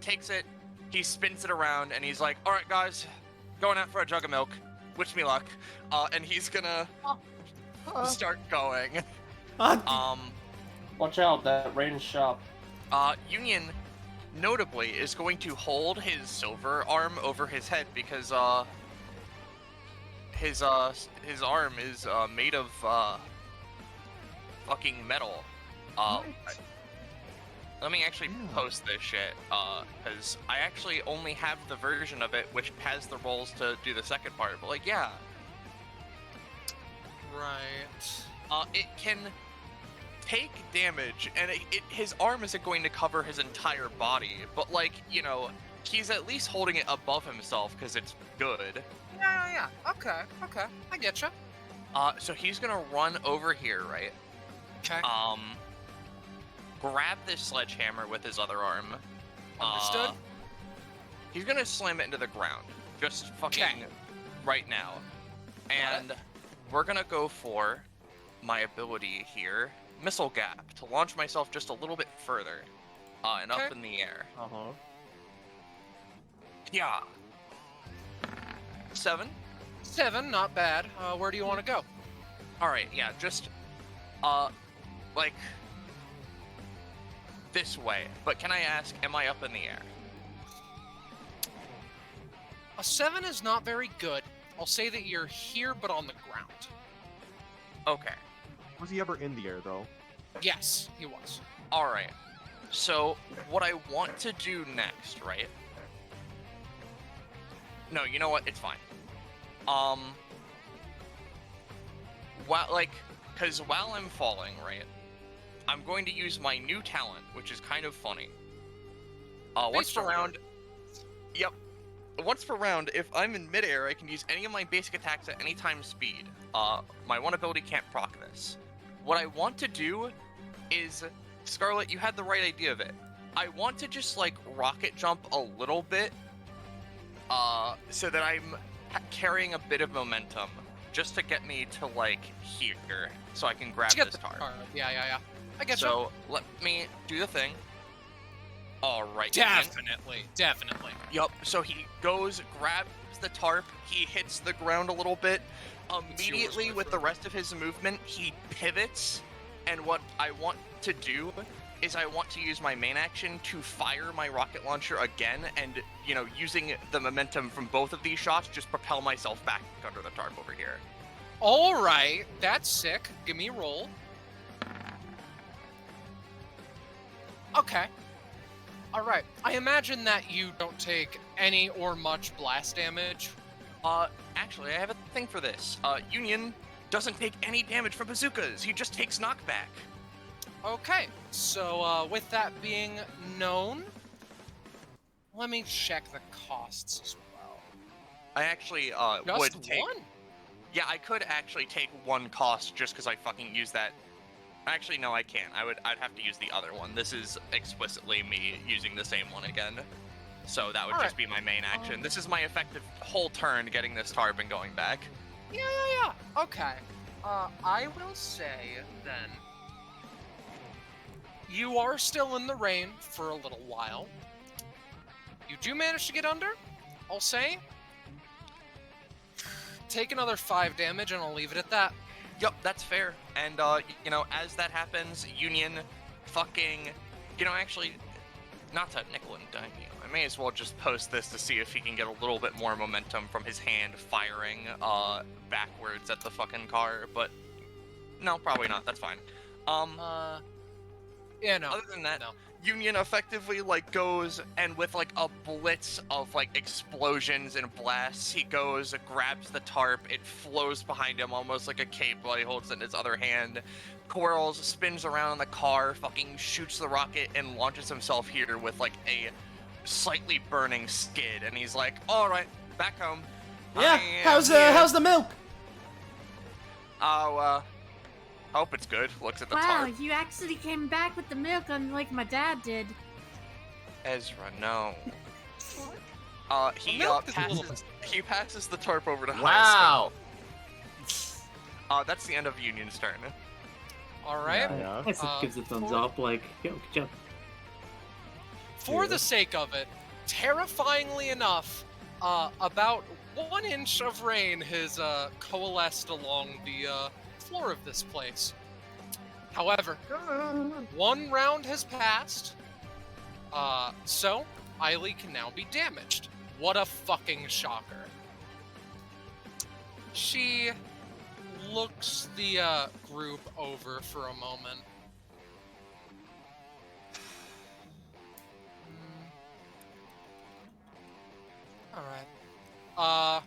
takes it, he spins it around, and he's like, alright guys, going out for a jug of milk. Wish me luck. And he's gonna start going. Watch out, that rain is sharp. Union, notably, is going to hold his silver arm over his head because, his arm is, made of, fucking metal. Let me actually post this shit, because I actually only have the version of it which has the rolls to do the second part, but like, yeah. Right. It can take damage, and his arm isn't going to cover his entire body, but like, you know, he's at least holding it above himself because it's good. Yeah. Okay. I getcha. So he's gonna run over here, right? Okay. Grab this sledgehammer with his other arm. Understood. He's gonna slam it into the ground. Just fucking right now. And we're gonna go for my ability here, Missile Gap, to launch myself just a little bit further. And up in the air. Yeah. 7. 7, not bad. Where do you want to go? Alright, yeah, just, like, this way. But can I ask, am I up in the air? A 7 is not very good. I'll say that you're here, but on the ground. Okay. Was he ever in the air, though? Yes, he was. Alright. So, what I want to do next, right? No, you know what? It's fine. While I'm falling, right? I'm going to use my new talent, which is kind of funny. Once per round... Yep. Once per round, if I'm in midair, I can use any of my basic attacks at any time speed. My one ability can't proc this. What I want to do is Scarlet, you had the right idea of it. I want to just like rocket jump a little bit, so that I'm carrying a bit of momentum, just to get me to like here, so I can grab To get this the tarp. tarp. Yeah. I get you. So let me do the thing. All right. Definitely. Yup. So he goes, grabs the tarp. He hits the ground a little bit. Immediately, with the rest of his movement, he pivots. And what I want to do is I want to use my main action to fire my rocket launcher again, and using the momentum from both of these shots, just propel myself back under the tarp over here. All right, that's sick. Give me a roll. Okay. All right. I imagine that you don't take any or much blast damage. Actually, I have a thing for this. Union doesn't take any damage from bazookas. He just takes knockback. Okay, so with that being known, let me check the costs as well. I actually Just would take. one? Yeah, I could actually take one cost just because I fucking use that. Actually, no, I can't. I'd have to use the other one. This is explicitly me using the same one again. So that would just be my main action. This is my effective whole turn getting this tarp and going back. Yeah. Okay. I will say then, you are still in the rain for a little while. You do manage to get under, I'll say. Take another 5 damage and I'll leave it at that. Yup, that's fair. And, as that happens, Union fucking, actually, not to nickel and dime you, I may as well just post this to see if he can get a little bit more momentum from his hand firing, backwards at the fucking car, but no, probably not, that's fine. Yeah, no. Other than that, no. Union effectively, goes, and with, a blitz of, explosions and blasts, he goes, grabs the tarp, it flows behind him almost like a cape while he holds it in his other hand, twirls, spins around the car, fucking shoots the rocket, and launches himself here with, a slightly burning skid, and he's like, alright, back home. Yeah, how's the milk? Hope it's good. Looks at the Wow, tarp. you actually came back with the milk unlike my dad did. Ezra, no. He milk is a little passes the tarp over to Wow. That's the end of Union's turn. All right. Yeah. I just gives a thumbs up, like, yo, good job. For the sake of it, terrifyingly enough, about 1 inch of rain has coalesced along the floor of this place. However, 1 round has passed, so Eiley can now be damaged. What a fucking shocker. She looks the group over for a moment. Alright.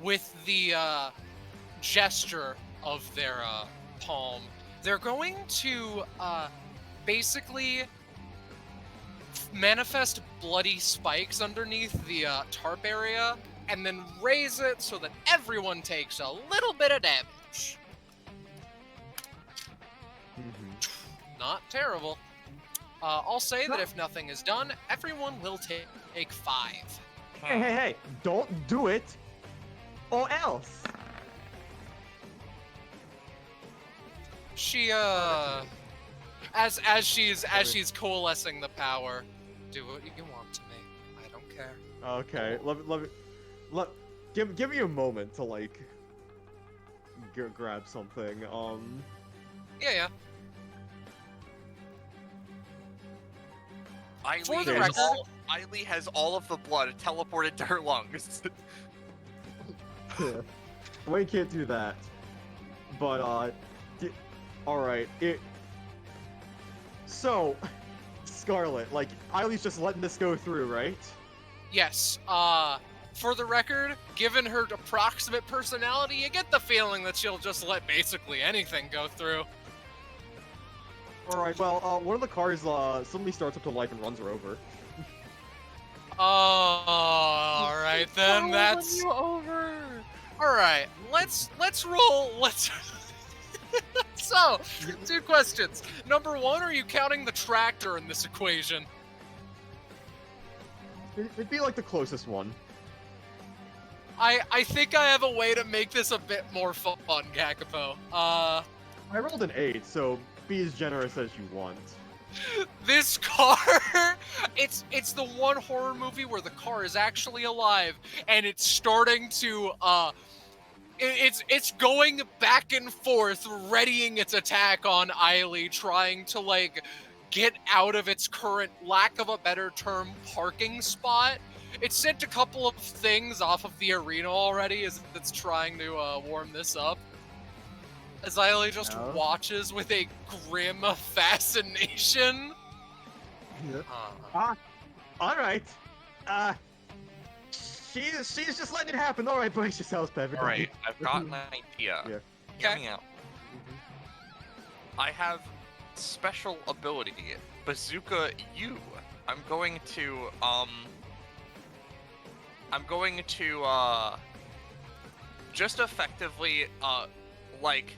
With the gesture of their palm, they're going to basically manifest bloody spikes underneath the tarp area and then raise it so that everyone takes a little bit of damage. Not terrible. I'll say that if nothing is done, everyone will take 5. Hey, don't do it, or else. She as she's coalescing the power, do what you want to me. I don't care. Okay, give me a moment to grab something. Yeah. For the record, Eiley has all of the blood teleported to her lungs. We can't do that. But alright, so, Scarlet, Eiley's just letting this go through, right? yes. For the record, given her approximate personality, you get the feeling that she'll just let basically anything go through. Alright, well, one of the cars suddenly starts up to life and runs her over. Oh, all right then. That's you over. all right. Let's roll. Let's So, 2 questions. Number 1, are you counting the tractor in this equation? It'd be like the closest one. I think I have a way to make this a bit more fun, Kakapo. I rolled an 8, so be as generous as you want. This car, it's the one horror movie where the car is actually alive, and it's starting to, it's going back and forth, readying its attack on Eiley, trying to, like, get out of its current, lack of a better term, parking spot. It's sent a couple of things off of the arena already as it's trying to warm this up. As Eiley just watches with a grim fascination. Alright. She's just letting it happen. Alright, brace yourselves, everybody. Alright, I've got an idea. Yeah. Hear me out. I have special ability, Bazooka U. I'm going to just effectively, like,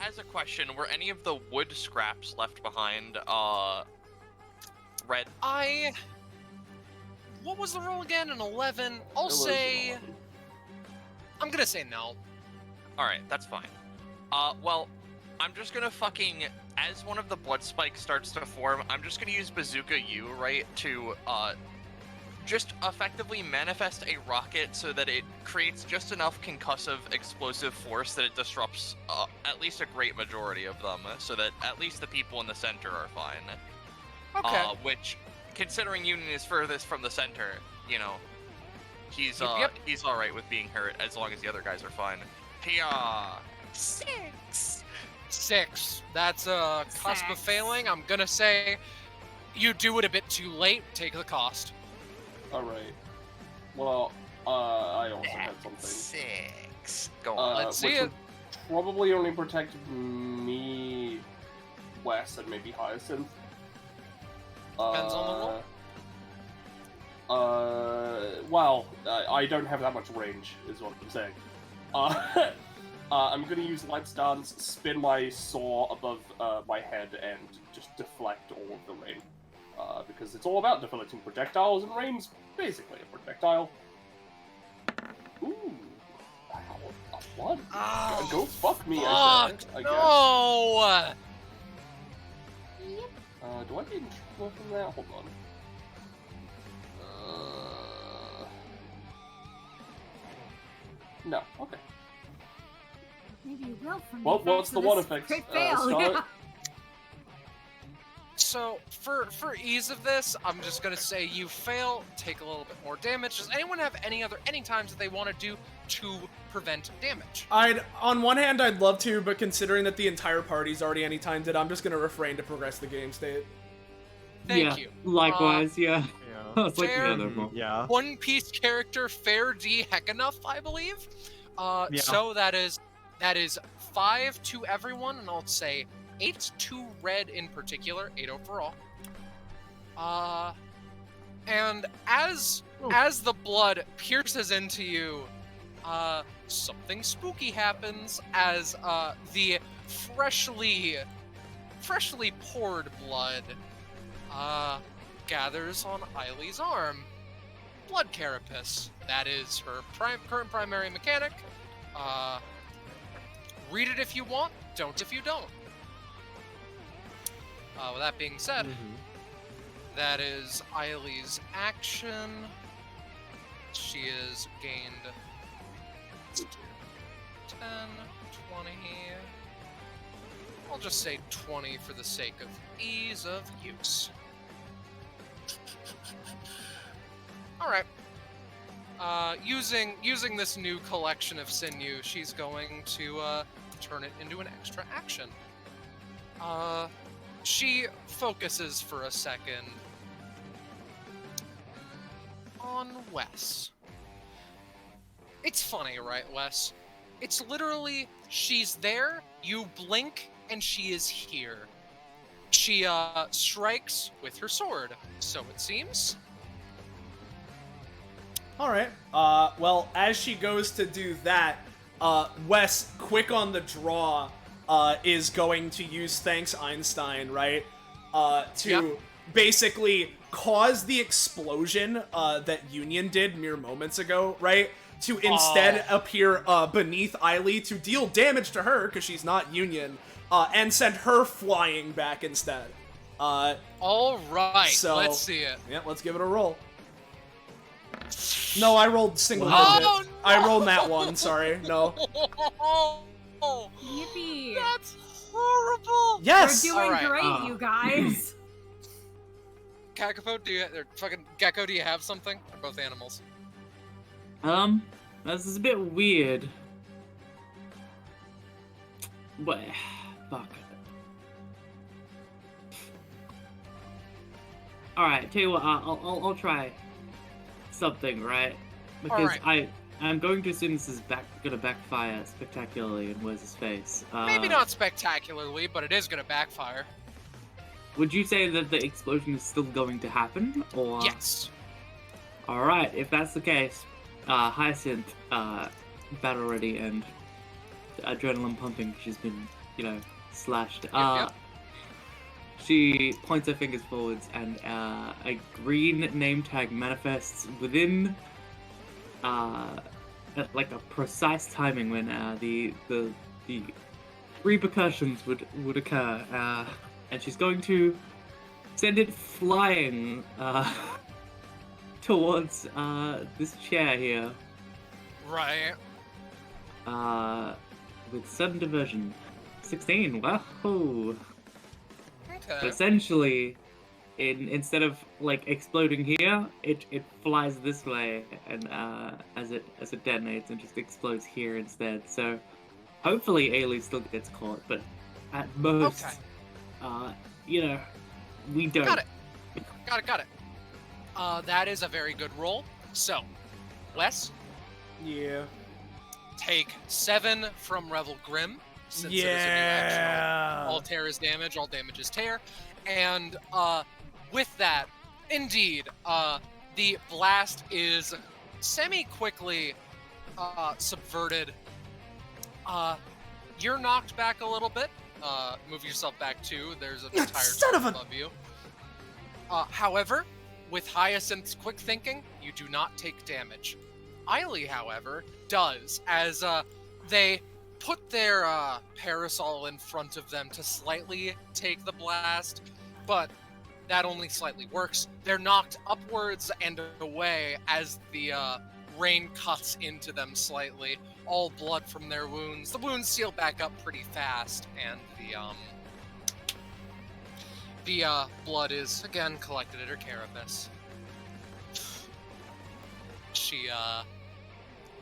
as a question, were any of the wood scraps left behind, red? What was the roll again? An 11? I'll say... I'm gonna say no. Alright, that's fine. Well, I'm just gonna fucking... As one of the blood spikes starts to form, I'm just gonna use Bazooka U, right, to, just effectively manifest a rocket so that it creates just enough concussive explosive force that it disrupts at least a great majority of them, so that at least the people in the center are fine. Okay. Which, considering Union is furthest from the center, you know, he's alright with being hurt as long as the other guys are fine. Hiya! 6. That's a cusp of failing. I'm gonna say you do it a bit too late. Take the cost. Alright. Well, I also had something. 6. Go on. Let's see which it. would probably only protect me, Wes, and maybe Hyacinth. Depends on the roll. Well, I don't have that much range, is what I'm saying. I'm gonna use Light Stance, spin my saw above my head, and just deflect all of the rain. Because it's all about deflecting projectiles, and rain's basically a projectile. Ooh. A flood? Oh, Go fuck me, fuck, I guess. no! Do I get in trouble from that? Hold on. No, okay. Maybe you will from Well, what's the one effect? Great fail, Scarlet? yeah. So, for ease of this, I'm just gonna say you fail, take a little bit more damage. Does anyone have any times that they want to do to prevent damage? On one hand, I'd love to, but considering that the entire party's already anytimed it, I'm just gonna refrain to progress the game state. Thank you. Likewise, yeah. I was like, fair. yeah, they're both. Yeah. One Piece character, fair D heck enough, I believe. Yeah. So that is 5 to everyone, and I'll say 8 to red in particular, 8 overall. And as the blood pierces into you, something spooky happens as the freshly poured blood gathers on Eiley's arm. Blood carapace. That is her current primary mechanic. Read it if you want, don't if you don't. With that being said, that is Eiley's action. She has gained 10, 20. I'll just say 20 for the sake of ease of use. Alright. Using this new collection of sinew, she's going to turn it into an extra action. She focuses for a second on Wes. It's funny, right, Wes? It's literally, she's there, you blink, and she is here. She strikes with her sword, so it seems. Alright, well, as she goes to do that, Wes, quick on the draw, is going to use Thanks Einstein, right? To basically cause the explosion that Union did mere moments ago, right? To instead appear beneath Eiley to deal damage to her, because she's not Union, and send her flying back instead. All right, so, let's see it. Yeah, let's give it a roll. No, I rolled single digit. Oh, no! I rolled that one, sorry. No. Yippee! That's horrible. Yes! We're doing Alright. great, you guys. Kakapo, Gecko, do you have something? Or both animals? This is a bit weird. But, fuck. Alright, tell you what, I'll try something, right? Because I'm going to assume this is gonna backfire spectacularly in Wes's face. Maybe not spectacularly, but it is gonna backfire. Would you say that the explosion is still going to happen, or? Yes. Alright, if that's the case, Hyacinth, battle ready and adrenaline pumping, she's been, slashed. Yep. She points her fingers forwards, and a green name tag manifests within, like a precise timing when the repercussions would occur, and she's going to send it flying towards this chair here. Right. With sudden diversion. 16. Wahoo! Okay. So essentially, instead of like exploding here, it flies this way, and as it detonates and just explodes here instead. So hopefully Ailey still gets caught, but at most, we don't. Got it. That is a very good roll. So, Wes, Yeah. take 7 from Revel Grim. Since it is a new action. All tear is damage, all damage is tear. And with that, indeed, the blast is semi-quickly subverted. You're knocked back a little bit. Move yourself back too. There's a tire above you. However, with Hyacinth's quick thinking, you do not take damage. Eiley, however, does, as they put their parasol in front of them to slightly take the blast, but that only slightly works. They're knocked upwards and away as the rain cuts into them slightly, all blood from their wounds. The wounds seal back up pretty fast, and the blood is again collected at her carapace. She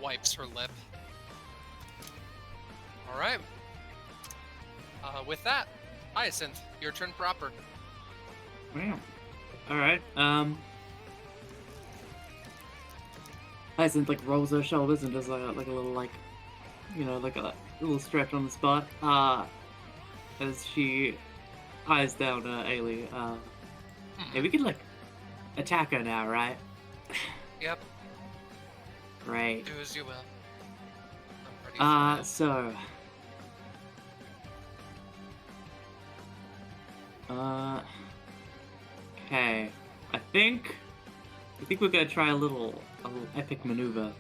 wipes her lip. All right. With that, Hyacinth, your turn proper. Wow. All right. Hyacinth like rolls her shoulders and does like a little like a little stretch on the spot. As she eyes down Ailey. Hey, we could like attack her now, right? Yep. Great. Do as you will. I'm ready for it. So. Okay. I think we're gonna try a little epic maneuver.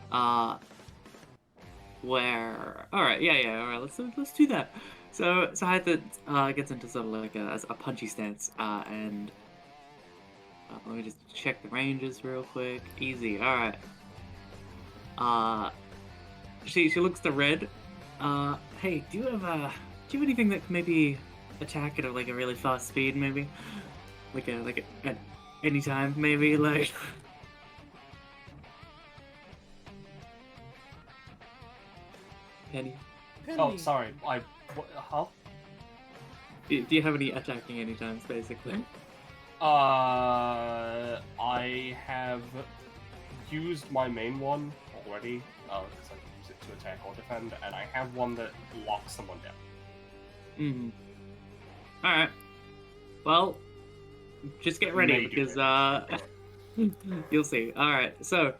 Where? All right, yeah. All right, let's do that. So Hyacinth gets into sort of like a punchy stance, and let me just check the ranges real quick. Easy. All right. She looks to Red. Hey, do you have anything that can maybe attack at like a really fast speed, maybe? Like at any time, maybe like. Penny. Oh, sorry. Huh? Do you have any attacking anytimes, basically? I have used my main one already, because I can use it to attack or defend, and I have one that locks someone down. Alright. Well, just get ready, because, you'll see. Alright, so,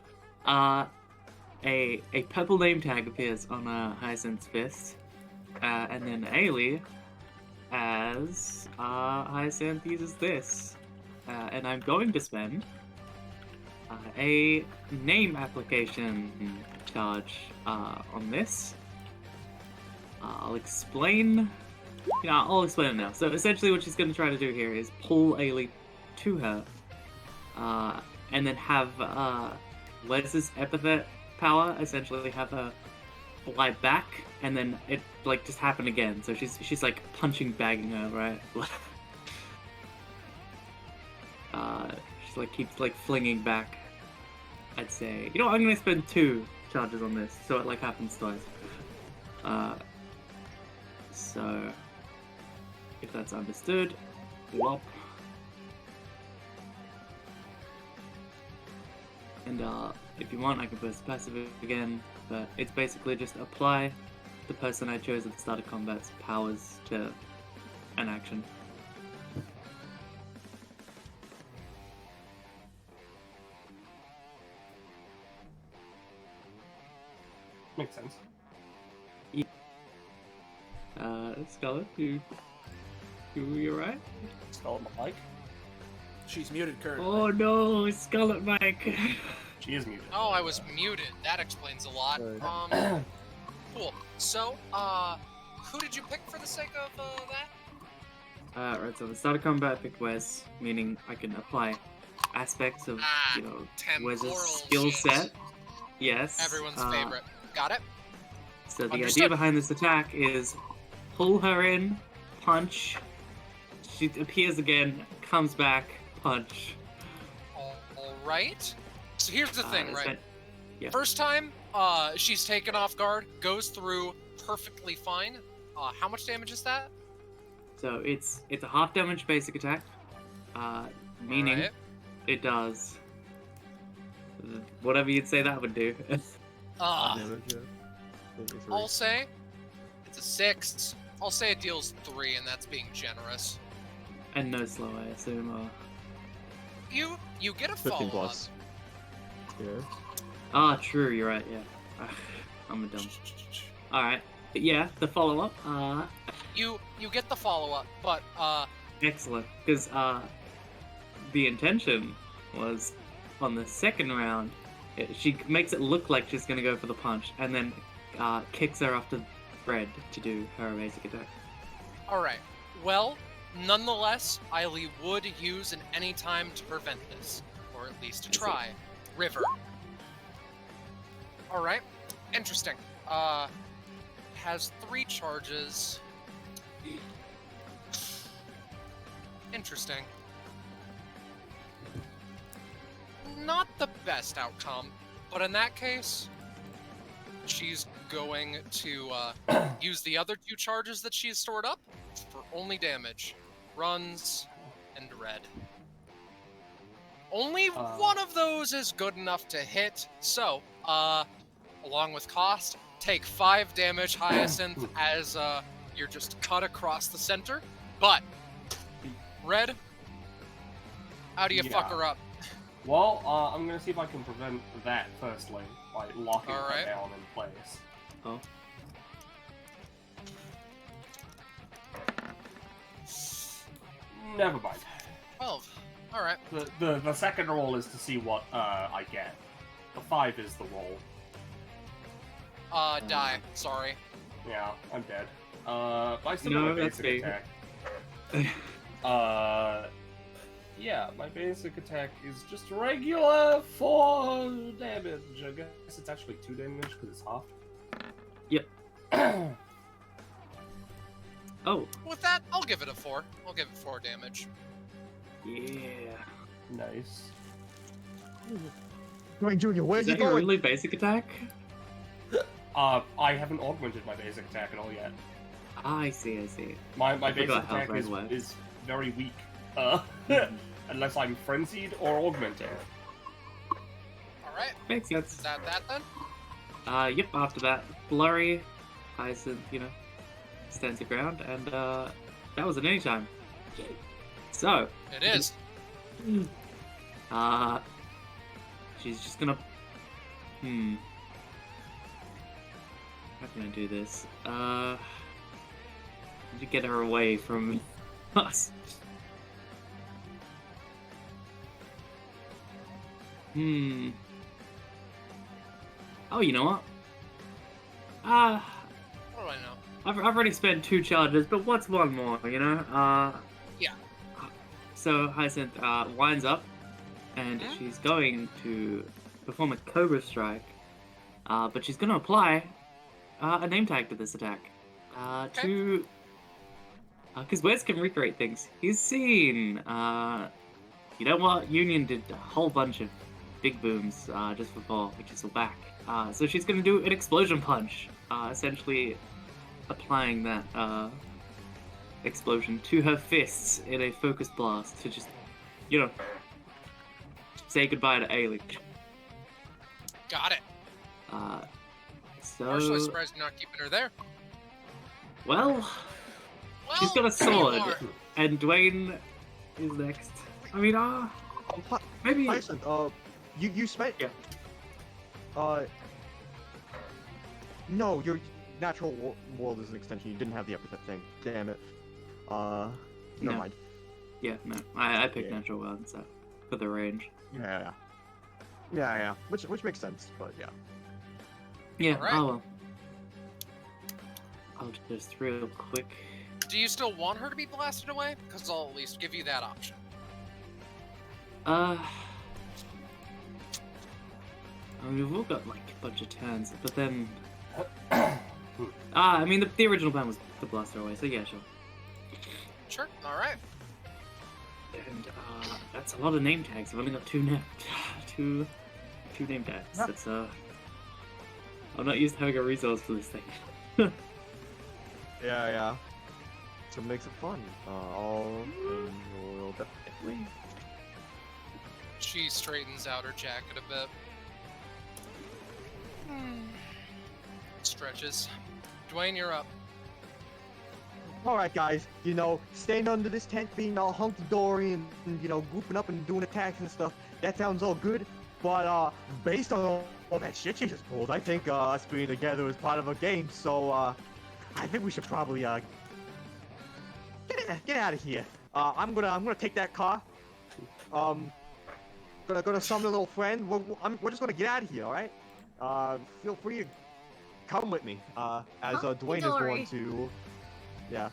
a purple name tag appears on Hyacinth's fist, and then Ailey, as Hyacinth uses this, and I'm going to spend a name application charge on this. I'll explain. I'll explain it now. So essentially, what she's going to try to do here is pull Ailey to her, and then have Wes's epithet power essentially have her fly back, and then it like just happen again. So she's like punching bagging her, right? She's like keeps like flinging back. I'd say, you know what, I'm gonna spend 2 charges on this, so it like happens twice. So if that's understood, whop. And if you want, I can press passive again, but it's basically just apply the person I chose at the start of combat's powers to an action. Makes sense. Yeah. Scarlet, you right? Scarlet Mike. She's muted currently. Oh no, Scarlet Mike. She is muted. Oh, I was muted. That explains a lot. Cool. So, who did you pick for the sake of that? Right, so at the start of combat, I picked Wes, meaning I can apply aspects of, Wes's temporal skill shit. set. Yes. Everyone's favorite. Got it? So the Understood. idea behind this attack is pull her in, punch, she appears again, comes back, punch. Alright. So here's the thing, right? Yeah. First time, she's taken off guard, goes through perfectly fine. How much damage is that? So it's a half damage basic attack, meaning Alright. it does whatever you'd say that would do. I'll say it's a 6. I'll say it deals 3, and that's being generous. And no slow, I assume. You get a 15 follow-up. plus. Ah, true, you're right, yeah. I'm a dumb. Alright, but yeah, the follow-up, You get the follow-up, but excellent, because, the intention was, on the second round, she makes it look like she's gonna go for the punch, and then, kicks her off the Fred to do her basic attack. alright. Well, nonetheless, Eiley would use an any time to prevent this. Or at least to try. River. Alright. Interesting. Has 3 charges. Interesting. Not the best outcome, but in that case, she's going to use the other 2 charges that she's stored up for only damage. Runs and red. Only one of those is good enough to hit, so, along with cost, take 5 damage, Hyacinth, as you're just cut across the center. But, red, how do you fuck her up? Well, I'm gonna see if I can prevent that firstly by locking her Alright. down in place. Oh. Never mind. 12. Alright. The second roll is to see what I get. The 5 is the roll. Die. Sorry. Yeah, I'm dead. But I still No, have a that's basic big. attack. Yeah, my basic attack is just regular 4 damage. I guess it's actually 2 damage because it's half. Yep. Oh, With that, I'll give it a 4. I'll give it 4 damage. yeah. Nice. Going, Junior, Is where's he that your going? really basic attack? I haven't augmented my basic attack at all yet. Ah, I see. My I basic forgot how attack red works. is very weak. Unless I'm frenzied or augmenting. Alright. Makes Is sense. that then? Yep, after that, Blurry, Hyacinth, stands her ground, and, that was an anytime. So, It is. she's just gonna, How can I do this? To get her away from us. Oh, you know what? What do I know? I've already spent 2 charges, but what's one more, you know? Yeah. So Hyacinth winds up, and she's going to perform a Cobra Strike, but she's going to apply a name tag to this attack. Because Wes can recreate things. He's seen, you know what? Union did a whole bunch of big booms just before, which is whack. So she's going to do an explosion punch, essentially applying that explosion to her fists in a focused blast to just, you know, say goodbye to Ailey. Got it. So... Partially surprised you're not keeping her there. Well, she's got a there you sword, are. and Dwayne is next. I mean, maybe... Hyacinth, you spent... Yeah. No, your natural world is an extension. You didn't have the epithet thing. Damn it. Never No. mind. Yeah, no, I picked Yeah. natural one, so, for the range. Yeah. Which makes sense, but yeah. Yeah, Alright. oh well. I'll just real quick. Do you still want her to be blasted away? Because I'll at least give you that option. I mean, we've all got, like, a bunch of turns, but then... I mean, the original plan was to blast her away, so yeah, sure. Sure. All right. And, that's a lot of name tags. I've only got 2 two name tags. Yeah. That's, I'm not used to having a resource for this thing. Yeah. So it makes it fun. All in your definitely. She straightens out her jacket a bit. Stretches. Dwayne, you're up. Alright guys, you know, staying under this tent, being all hunky-dory and, you know, grouping up and doing attacks and stuff, that sounds all good, but, based on all that shit you just pulled, I think, us being together is part of a game, so, I think we should probably, get out of here. I'm gonna take that car, gonna summon a little friend, we're just gonna get out of here, alright? Feel free to come with me, as, Dwayne is going to... Yeah.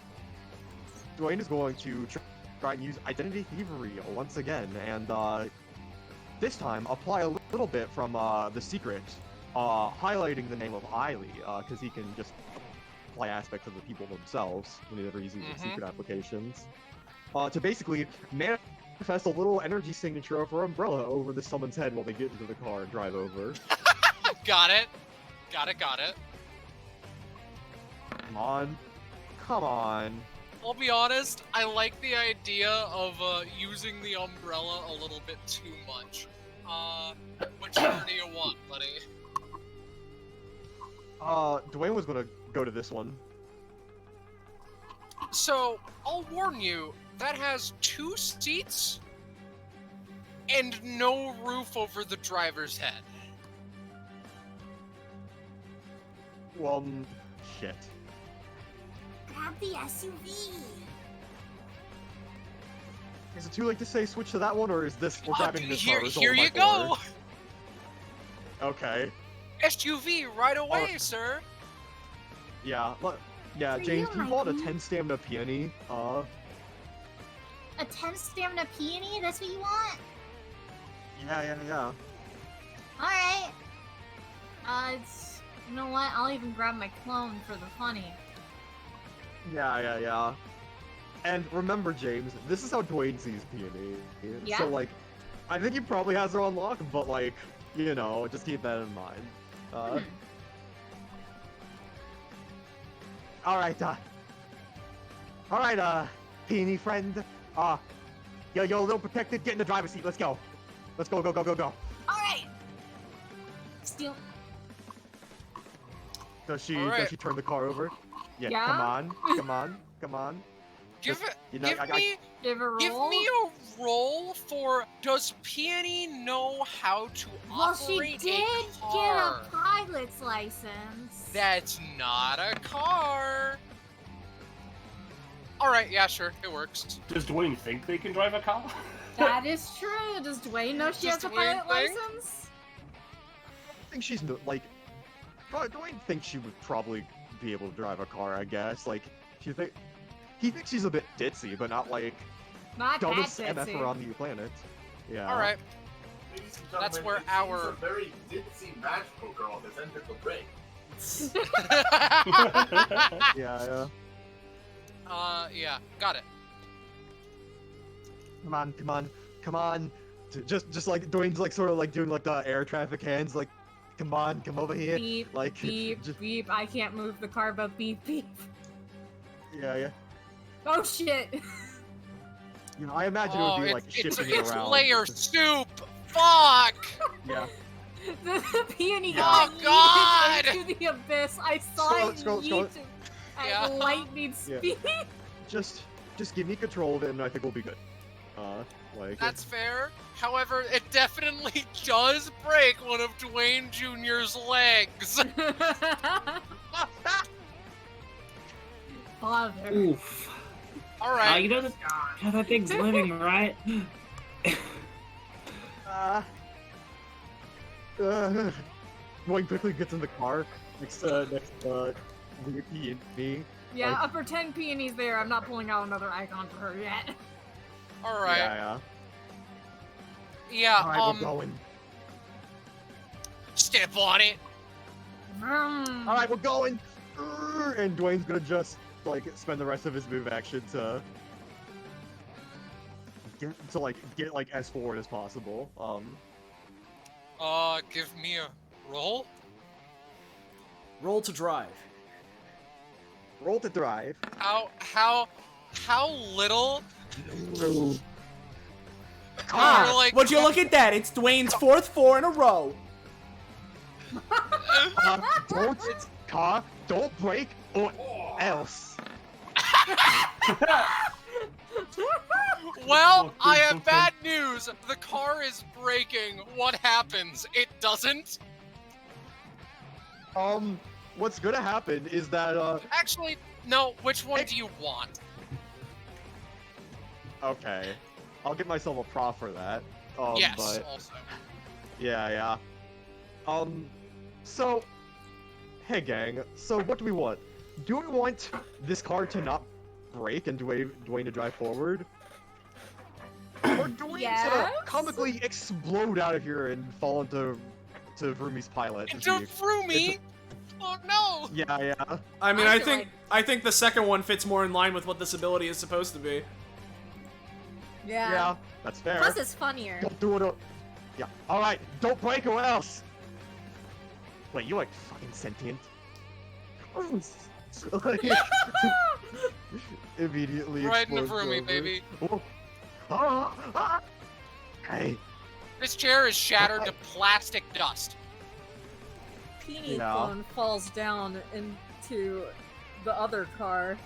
Dwayne is going to try and use identity thievery once again, and this time apply a little bit from the secret, highlighting the name of Eiley, because he can just apply aspects of the people themselves whenever he's using secret applications, to basically manifest a little energy signature of her umbrella over the someone's head while they get into the car and drive over. Got it. Got it. Come on. I'll be honest, I like the idea of using the umbrella a little bit too much. Whichever do you want, buddy? Dwayne was gonna go to this one. So, I'll warn you, that has 2 seats and no roof over the driver's head. Well, shit. Grab the SUV. Is it too late to say switch to that one, or is this we're grabbing this Here car? Is you all go! my board? Okay. SUV right away, sir! Yeah. Yeah, For James, you, can you call it a Mikey. 10 stamina peony? A 10 stamina peony? That's what you want? Yeah. Alright. You know what? I'll even grab my clone for the funny. Yeah. And remember, James, this is how Dwayne sees peony. Yeah. So, like, I think he probably has her on lock, but, like, you know, just keep that in mind. Alright, peony friend. You're a little protected. Get in the driver's seat. Let's go. Let's go. Alright! Steal. Does she Alright. turn the car over? Yeah. Yeah? Come on. Give Just, it. you know, Give I- me Give a roll. Give me a roll for does Peony know how to Well, she operate did a get car? a pilot's license. That's not a car. Alright, yeah, sure, it works. Does Dwayne think they can drive a car? That is true. Does Dwayne know she Does has a Dwayne pilot think? license? I think she's like. Dwayne thinks she would probably be able to drive a car. I guess. Like, he thinks she's a bit ditzy, but not like Not that dumbest MF ditzy. on the planet. Yeah. Alright, Ladies and That's gentlemen, where it our- seems a very ditzy magical girl has entered the ring. Yeah. yeah, got it. Come on. Just like Dwayne's like sort of like doing like the air traffic hands, like, come on, come over here. Beep, Like, beep, just- beep. I can't move the car, but beep, beep. Yeah. Oh shit! You know, I imagine it Oh, would be like it's shifting it around. layer soup! Fuck! Yeah. The peony Oh, got God! yeeted into the abyss. I saw Scroll- it scroll- yeet at Yeah. lightning Yeah. speed. Just give me control of it, and I think we'll be good. Like. That's fair. However, it definitely does break one of Dwayne Jr.'s legs. Father. Oof. Alright. You know that thing's living, right? Dwayne quickly gets in the car next VP and me. Yeah, Like- I'll pretend peony's there. I'm not pulling out another icon for her yet. Alright. Yeah. Yeah, Alright, we're going. step on it. Vroom. Alright, we're going. And Dwayne's gonna just like spend the rest of his move action to get like as forward as possible. Give me a roll. Roll to drive. Roll to drive. How little Ah, You're like- would you look at that? It's Dwayne's fourth 4 in a row. Don't break or else. Well, I have bad news. The car is braking. What happens? It doesn't? What's gonna happen is that Actually, no. Which one do you want? okay, I'll give myself a prop for that. Yes, But also. yeah. So, hey gang, so what do we want? Do we want this car to not break and Dwayne to drive forward? Or Dwayne Yes? to comically explode out of here and fall into Rumi's pilot? And don't through me! Oh no! Yeah. I mean, I I feel think I think the second one fits more in line with what this ability is supposed to be. Yeah, that's fair. Plus, it's funnier. Don't do it. Yeah. All right. Don't break or else. Wait, you like fucking sentient? Like, immediately. Right in the explodes Vroomy, over. baby. Oh. Hey. This chair is shattered to plastic dust. Peony Yeah. clone falls down into the other car.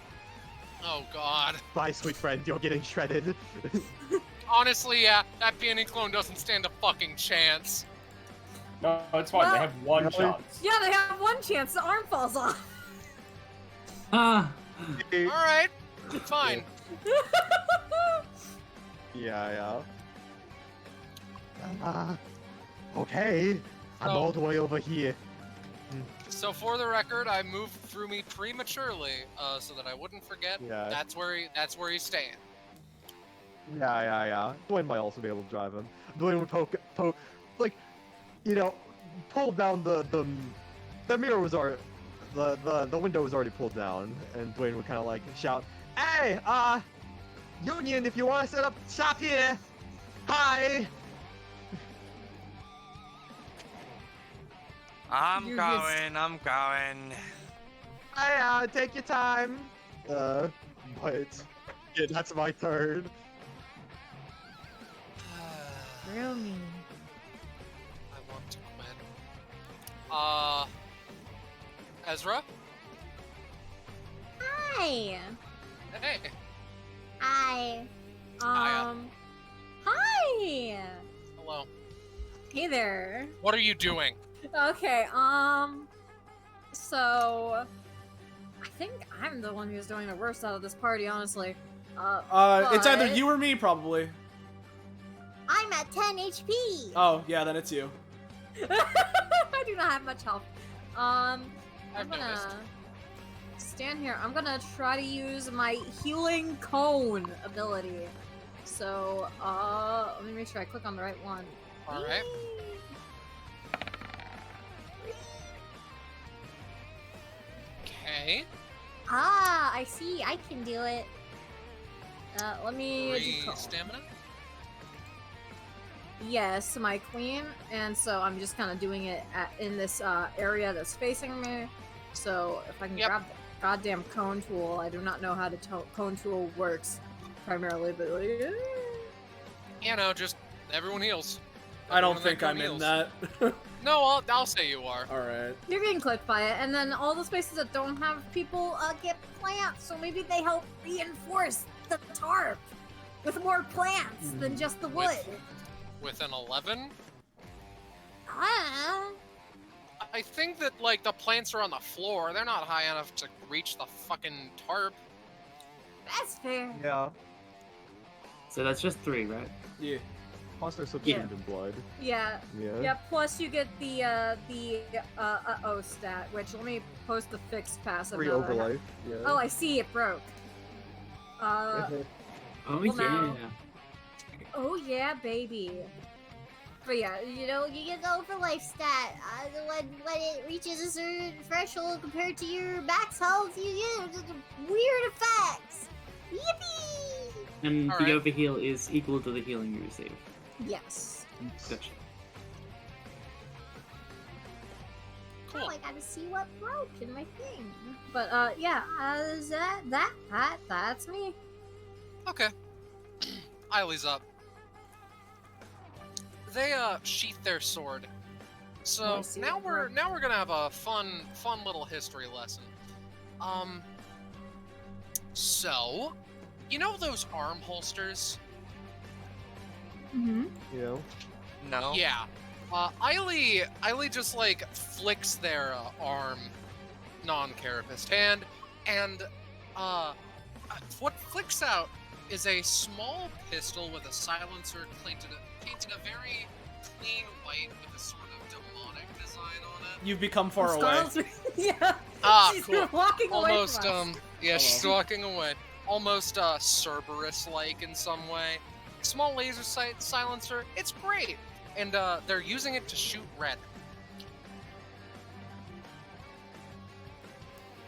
Oh god. Bye, sweet friend. You're getting shredded. Honestly, yeah, that peony clone doesn't stand a fucking chance. No, it's fine. They Well- have one Really? chance. Yeah, they have one chance. The arm falls off. Ah. Alright, fine. Yeah. Okay. I'm all the way over here. So for the record, I moved through me prematurely, so that I wouldn't forget. Yeah. That's where he's staying. Yeah. Dwayne might also be able to drive him. Dwayne would poke, like, you know, pull down the mirror was already, the window was already pulled down, and Dwayne would kind of like shout, "Hey, Union, if you want to set up shop here, hi." I'm You going. Hey, take your time. But yeah, that's my turn. Roomy. I want to quit. Ezra? Hi. Hey. Hi. Hiya. Hi. Hello. Hey there. What are you doing? Okay, so I think I'm the one who's doing the worst out of this party, honestly. It's either but- you or me, probably. I'm at 10 HP. Oh, yeah, then it's you. I do not have much health. I'm I've gonna noticed. stand here. I'm gonna try to use my healing cone ability. So, let me make sure I click on the right one. All right. Okay. Ah, I see. I can do it. Let me Three do cone. stamina. Yes, my queen, and so I'm just kind of doing it in this area that's facing me. So if I can Yep. grab the goddamn cone tool, I do not know how the cone tool works primarily, but You know, just everyone heals. I don't Everyone think that I'm in heals. that. No, I'll say you are. Alright. you're getting clipped by it. And then all the spaces that don't have people get plants, so maybe they help reinforce the tarp with more plants than just the wood. With an 11. Ah. I think that like the plants are on the floor. They're not high enough to reach the fucking tarp. That's fair. Yeah. So that's just 3, right? Yeah. Plus they're subsumed in blood. Yeah. Yeah. Yeah, plus you get the uh-oh stat, which let me post the fixed passive. 3 now that I have- overlife. Yeah. Oh, I see, it broke. Oh Well, yeah. now- Oh yeah, baby. But yeah, You know, you get the overlife stat. When it reaches a certain threshold compared to your max health, you get weird effects. Yippee! And All the right. overheal is equal to the healing you receive. yes. Gotcha. Cool. Oh, I gotta see what broke in my thing. But yeah, that's me. Okay. Eileen's up. They sheath their sword. Oh, I So see. now we're gonna have a fun little history lesson. So, you know those arm holsters? Mm-hmm. Yeah. No. Yeah. Eiley just like flicks their arm, non-carapaced hand, and what flicks out is a small pistol with a silencer painted a very clean white with a sort of demonic design on it. You've become far away. Yeah. Ah, She's cool. walking away Almost from us. yeah, she's Hello. walking away. Almost Cerberus-like in some way. Small laser silencer. It's great, and they're using it to shoot red.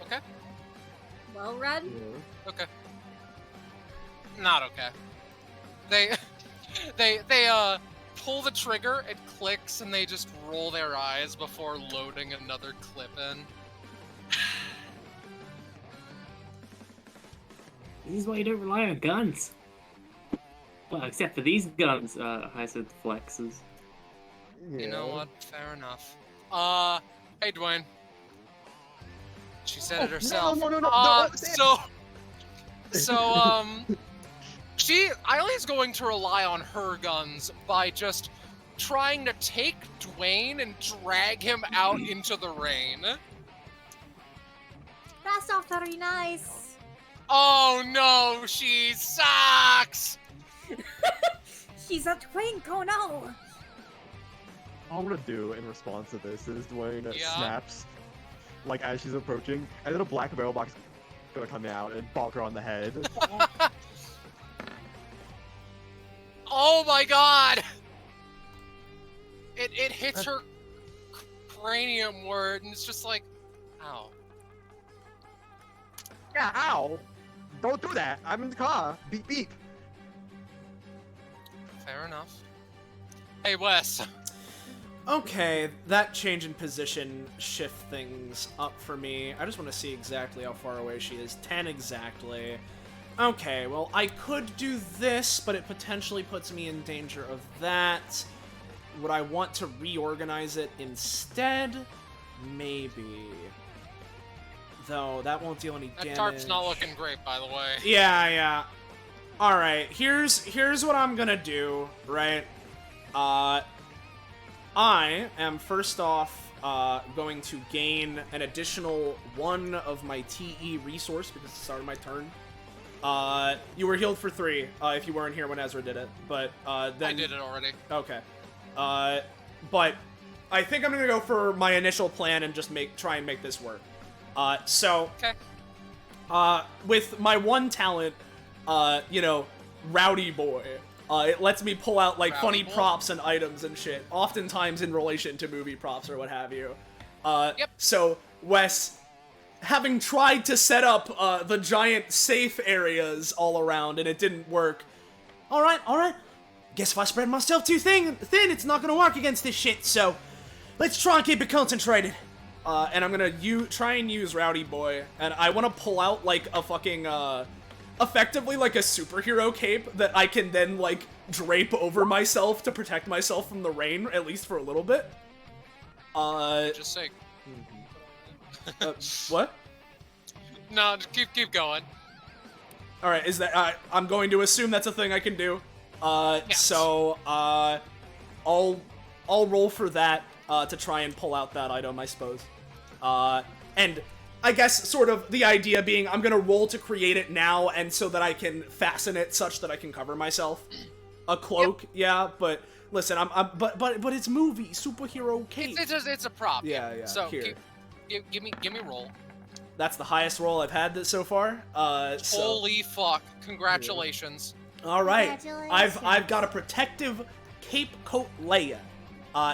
Okay. Well, Red. Yeah. Okay. Not okay. They pull the trigger, it clicks, and they just roll their eyes before loading another clip in. This is why you don't rely on guns. Well, except for these guns, Hyacinth flexes. You know Yeah. what? Fair enough. Hey Dwayne. She said it Oh, herself. no, no, Eileen's going to rely on her guns by just trying to take Dwayne and drag him out into the rain. That's not very nice. Oh no, she sucks! She's a twinkle, no. All I'm gonna do in response to this is Dwayne Yeah. snaps, like as she's approaching, and then a black barrel box is gonna come out and bonk her on the head. Oh my god! It hits her cranium word, and it's just like, ow. Yeah, ow! Don't do that! I'm in the car! Beep beep! Fair enough. Hey Wes. Okay, that change in position shift things up for me. I just want to see exactly how far away she is. 10 exactly. Okay, well, I could do this, but it potentially puts me in danger of that. Would I want to reorganize it instead? Maybe. Though, that won't deal any That damage. tarp's not looking great, by the way. Yeah. All right, here's what I'm gonna do, right? I am first off going to gain an additional 1 of my TE resource because it's the start of my turn. You were healed for 3 if you weren't here when Ezra did it, but then I did it already. Okay. But I think I'm gonna go for my initial plan and just try and make this work. So Okay. with my 1 talent, you know, Rowdy Boy, it lets me pull out like Rowdy funny boy? props and items and shit, oftentimes in relation to movie props or what have you. Yep. So Wes, having tried to set up the giant safe areas all around and it didn't work. All right. Guess if I spread myself too thin, it's not gonna work against this shit. So let's try and keep it concentrated. And I'm gonna try and use Rowdy Boy, and I want to pull out like a fucking effectively like a superhero cape that I can then like drape over myself to protect myself from the rain, at least for a little bit. Just say. What? No, just keep going. All right, is that I'm going to assume that's a thing I can do. Yes. So I'll roll for that to try and pull out that item, I suppose. And I guess sort of the idea being I'm gonna roll to create it now, and so that I can fasten it such that I can cover myself. A cloak, yeah, but listen, but it's movie superhero cape. It's a prop. Yeah. So Here. give me roll. That's the highest roll I've had so far. So Holy fuck! Congratulations. all right, Congratulations. I've got a protective cape coat layer.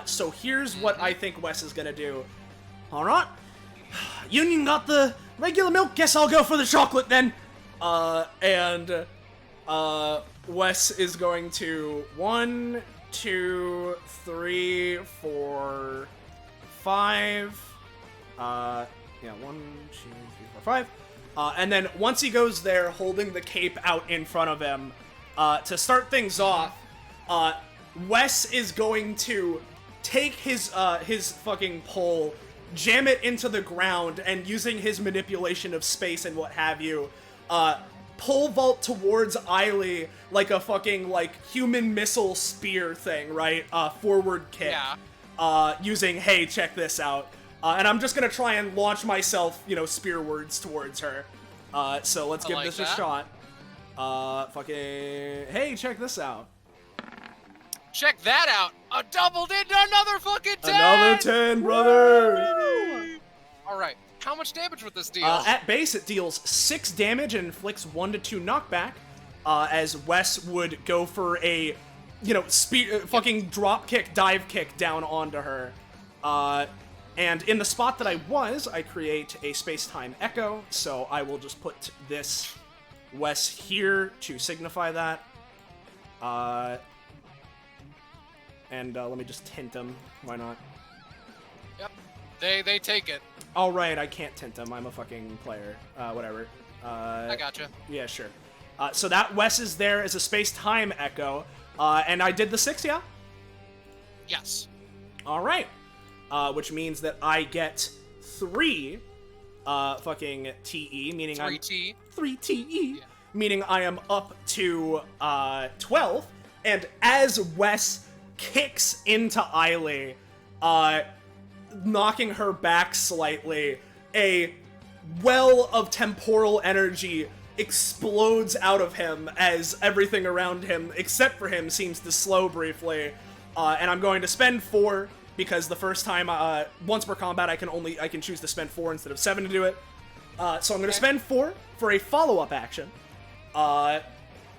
So here's what I think Wes is gonna do. All right, Union got the regular milk. Guess I'll go for the chocolate then. And Wes is going to 1, 2, 3, 4, 5. Yeah, 1, 2, 3, 4, 5. And then once he goes there, holding the cape out in front of him, to start things off, Wes is going to take his fucking pole, jam it into the ground, and using his manipulation of space and what have you, pole vault towards Eiley like a fucking like human missile spear thing, right? Forward kick. Yeah. Using, hey, check this out. And I'm just gonna try and launch myself, you know, spearwards towards her. So let's give like this a that. shot. Fucking, hey, check this out. Check that out! A doubled into another fucking 10! Another 10, brother! Alright, how much damage with this deal? At base, it deals 6 damage and inflicts 1 to 2 knockback, as Wes would go for a, you know, fucking drop kick, dive kick down onto her. And in the spot that I create a space-time echo, so I will just put this Wes here to signify that. And let me just tint them. Why not? Yep. They take it. All right, I can't tint them. I'm a fucking player. Whatever. I gotcha. Yeah, sure. So that Wes is there as a space-time echo, and I did the 6, yeah? Yes. All right. Which means that I get 3 fucking TE, meaning 3T. 3 TE, Yeah. meaning I am up to 12. And as Wes kicks into Eiley, knocking her back slightly, a well of temporal energy explodes out of him as everything around him, except for him, seems to slow briefly. And I'm going to spend 4, because the first time, once per combat, I can choose to spend 4 instead of 7 to do it. So I'm going to spend 4 for a follow-up action.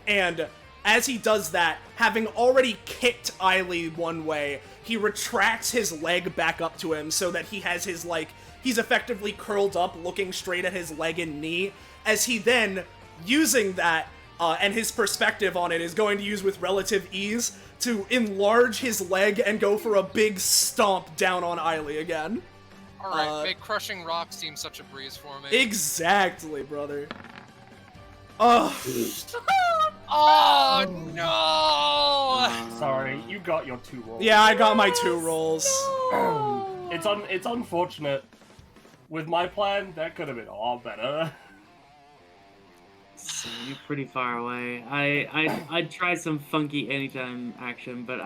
And as he does that, having already kicked Eiley one way, he retracts his leg back up to him so that he has his, like, he's effectively curled up, looking straight at his leg and knee, as he then, using that, and his perspective on it, is going to use with relative ease to enlarge his leg and go for a big stomp down on Eiley again. Alright, make crushing rock seem such a breeze for me. Exactly, brother. Ugh. Oh, no! Sorry, you got your 2 rolls. Yeah, I got my 2 rolls. It's unfortunate. With my plan, that could have been all better. You're pretty far away. I'd try some funky anytime action, but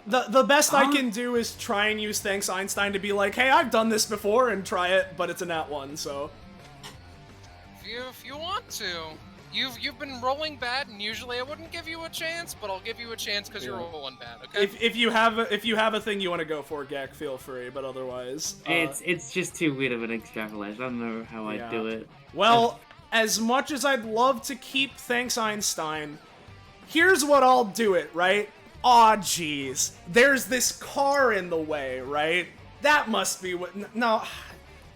The best I can do is try and use Thanks Einstein to be like, hey, I've done this before, and try it, but it's a nat 1, so. If you want to. You've been rolling bad, and usually I wouldn't give you a chance, but I'll give you a chance because you're rolling bad. Okay. If you have a thing you want to go for, Gek, feel free. But otherwise, it's just too weird of an extrapolation. I don't know how I'd do it. Well, as much as I'd love to keep Thanks Einstein, here's what I'll do it, right? Aw, jeez. There's this car in the way, right? That must be what... No...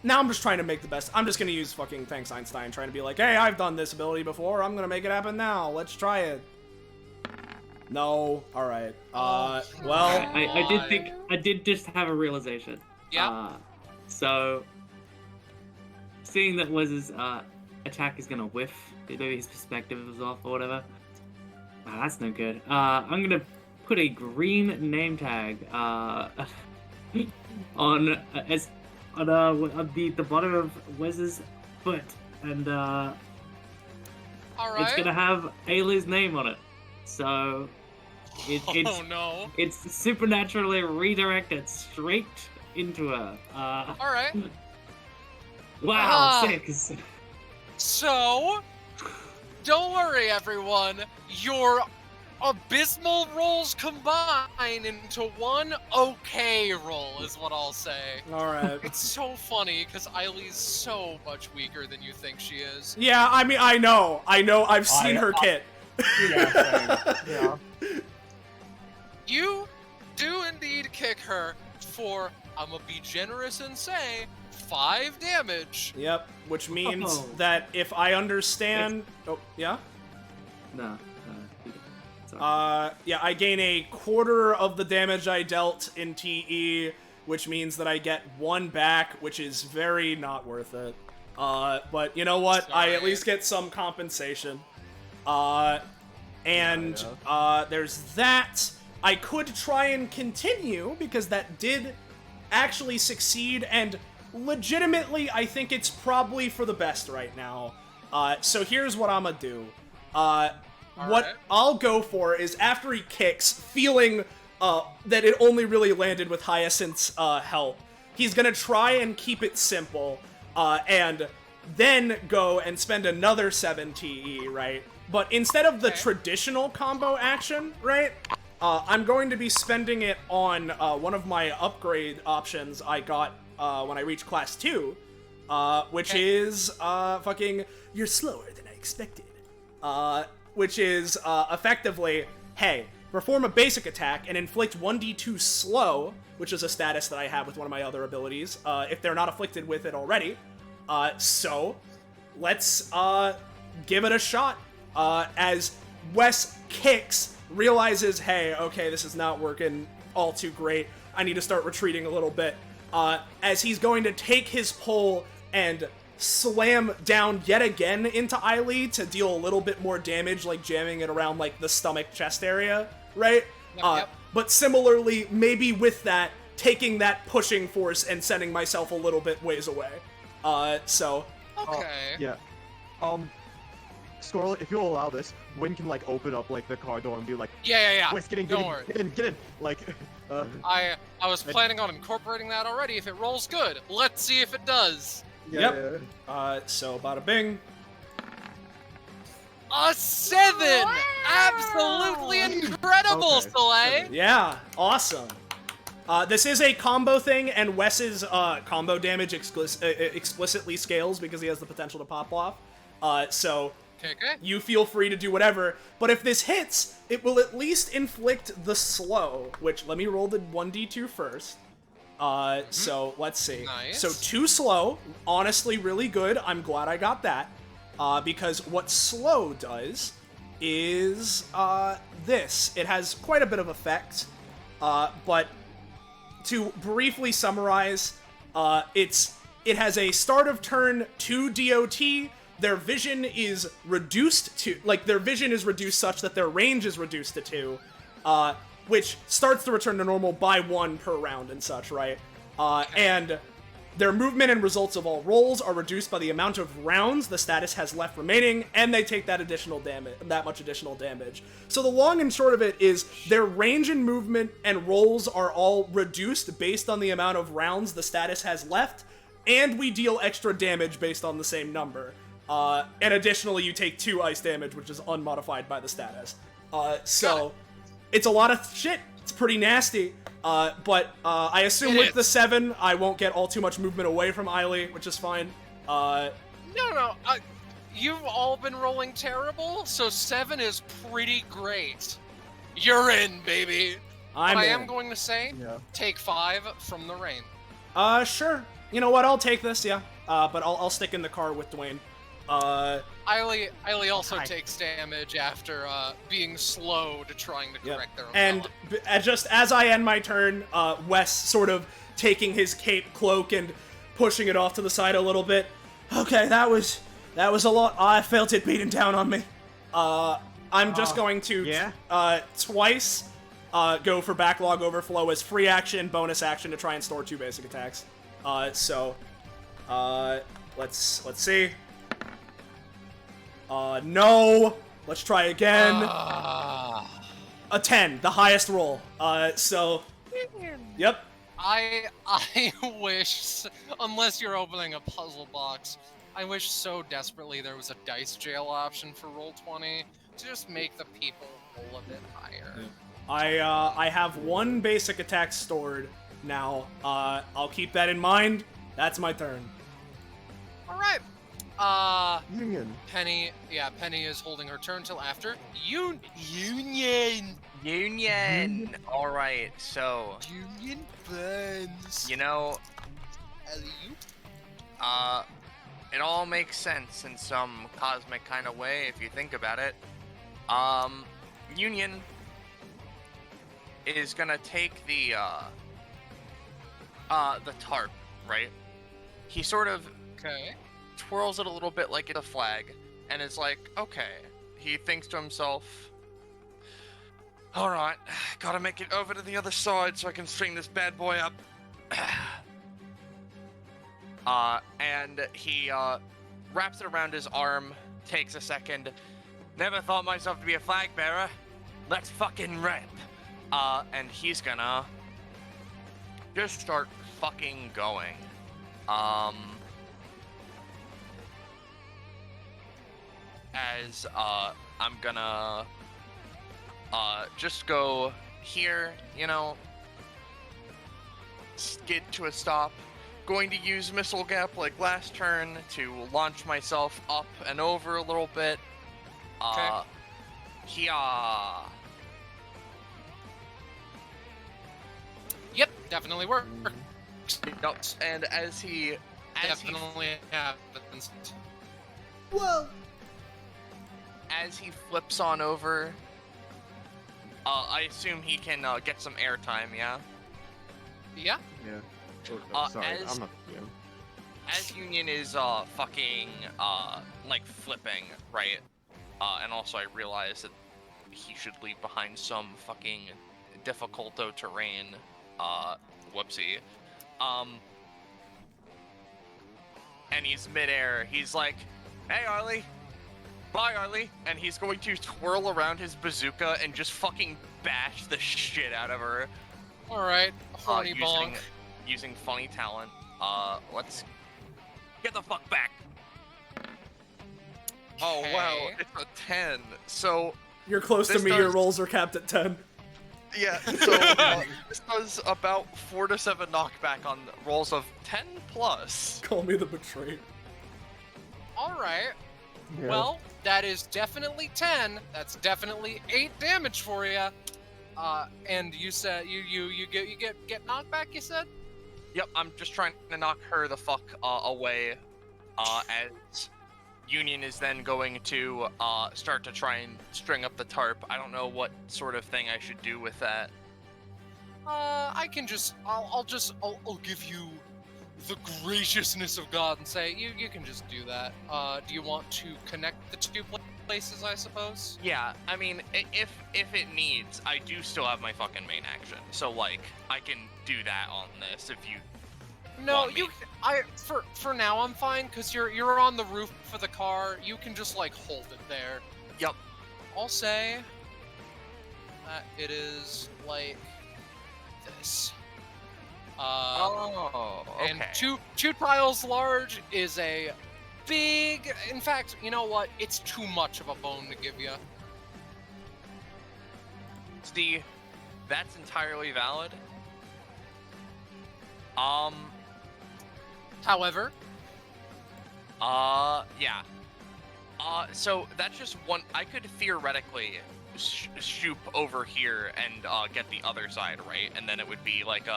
Now I'm just trying to make the best. I'm just gonna use fucking Thanks Einstein, trying to be like, hey, I've done this ability before. I'm gonna make it happen now. Let's try it. No. Alright. Well... I did just have a realization. Yeah. So... Seeing that Wes's attack is gonna whiff, maybe his perspective was off or whatever. That's no good. I'm gonna put a green name tag on the bottom of Wes's foot, and All right. it's gonna have Ayla's name on it. So Oh no. it's supernaturally redirected straight into her. All right. Wow, 6. So, don't worry, everyone. Your abysmal rolls combine into one okay roll, is what I'll say. Alright. It's so funny, because Eileen's so much weaker than you think she is. Yeah, I mean, I know. I've seen her kit. Yeah, same. Yeah. You do indeed kick her for, I'm gonna be generous and say, 5 damage. Yep, which means that if I understand... Oh, yeah? No. Yeah, I gain a quarter of the damage I dealt in TE, which means that I get 1 back, which is very not worth it. But you know what? I at least get some compensation. There's that. I could try and continue, because that did actually succeed, and legitimately, I think it's probably for the best right now. So here's what I'm gonna do. What I'll go for is, after he kicks, feeling that it only really landed with Hyacinth's help, he's gonna try and keep it simple, and then go and spend another 7 TE, right? But instead of the traditional combo action, right, I'm going to be spending it on one of my upgrade options I got when I reached Class 2, which is fucking, you're slower than I expected. Which is effectively, hey, perform a basic attack and inflict 1d2 slow, which is a status that I have with one of my other abilities, if they're not afflicted with it already. So, let's give it a shot. As Wes kicks, realizes, hey, okay, this is not working all too great. I need to start retreating a little bit. As he's going to take his pole and slam down yet again into Eiley to deal a little bit more damage, like jamming it around like the stomach chest area, right? Yep. But similarly, maybe with that, taking that pushing force and sending myself a little bit ways away. So... Okay. Yeah. Scarlet, if you'll allow this, Win can like open up like the car door and be like, Yeah. Wes, get in, Don't worry. get in. Like, I was planning on incorporating that already. If it rolls good, let's see if it does. Yep. So bada bing. A 7! Wow! Absolutely incredible, Okay. Soleil! Yeah, awesome. This is a combo thing, and Wes's combo damage explicitly scales because he has the potential to pop off. So Okay. you feel free to do whatever, but if this hits, it will at least inflict the slow, which, let me roll the 1d2 first. So let's see. Nice. So 2 slow, honestly really good. I'm glad I got that. Because what slow does is this. It has quite a bit of effect, but to briefly summarize, it has a start of turn 2 DOT. Their vision is reduced to, their vision is reduced such that their range is reduced to 2, which starts to return to normal by 1 per round and such, right? And Their movement and results of all rolls are reduced by the amount of rounds the status has left remaining, and they take that much additional damage. So the long and short of it is their range and movement and rolls are all reduced based on the amount of rounds the status has left, and we deal extra damage based on the same number. And additionally, you take 2 ice damage, which is unmodified by the status. So it's a lot of shit. It's pretty nasty. But I assume with the 7, I won't get all too much movement away from Eiley, which is fine. No, you've all been rolling terrible, so 7 is pretty great. You're in, baby. I am going to say, take 5 from the rain. Sure. You know what? I'll take this, yeah. But I'll stick in the car with Dwayne. Eiley also takes damage after being slow to trying to correct their own And talent. just as I end my turn, Wes sort of taking his cape cloak and pushing it off to the side a little bit. Okay, that was a lot. I felt it beating down on me. I'm just going to twice go for backlog overflow as free action, bonus action to try and store 2 basic attacks. Let's see. No. Let's try again. A 10, the highest roll. Yep. I wish, unless you're opening a puzzle box, I wish so desperately there was a dice jail option for Roll20 to just make the people roll a bit higher. I have 1 basic attack stored now. I'll keep that in mind. That's my turn. All right. Union. Penny is holding her turn till after Union. All right, so Union burns. you know, it all makes sense in some cosmic kind of way if you think about it. Union is gonna take the tarp, right? He sort of twirls it a little bit like it's a flag, and is like, okay. He thinks to himself, alright, gotta make it over to the other side so I can string this bad boy up. And he wraps it around his arm, takes a second. Never thought myself to be a flag bearer. Let's fucking rip. And he's gonna just start fucking going. As I'm gonna just go here, you know, skid to a stop. Going to use Missile Gap like last turn to launch myself up and over a little bit. Yep, definitely works. And as he Definitely happens. Whoa! As he flips on over, I assume he can get some airtime, yeah? Yeah. Sorry, as- I'm not the GM. As Union is fucking like flipping, right? And also I realize that he should leave behind some fucking difficulto terrain. Whoopsie. And he's midair. He's like, "Hey, Arlie. Bye, Arlie." And he's going to twirl around his bazooka and just fucking bash the shit out of her. All right, horny bonk. Using funny talent. Let's get the fuck back. Oh wow, it's a 10. So You're close to This me. Your does- rolls are capped at 10. yeah, so this does about 4 to 7 knockback on rolls of 10 plus. Call me the betrayed. All right. Yeah. Well, that is definitely 10. That's definitely 8 damage for you. And you said you get knocked back. You said. Yep, I'm just trying to knock her the fuck away. As Union is then going to start to try and string up the tarp. I don't know what sort of thing I should do with that. I can just I'll give you the graciousness of God and say you can just do that. Do you want to connect the two places? I suppose. Yeah, I mean, if it needs, I do still have my fucking main action. So like, I can do that on this if you No, want me. for now I'm fine because you're on the roof of the car. You can just like hold it there. Yup. I'll say that it is like this. Oh, okay. And two tiles large is a big. In fact, you know what? It's too much of a bone to give you. See, that's entirely valid. However, yeah. So that's just one. I could theoretically shoop over here and get the other side, right? And then it would be like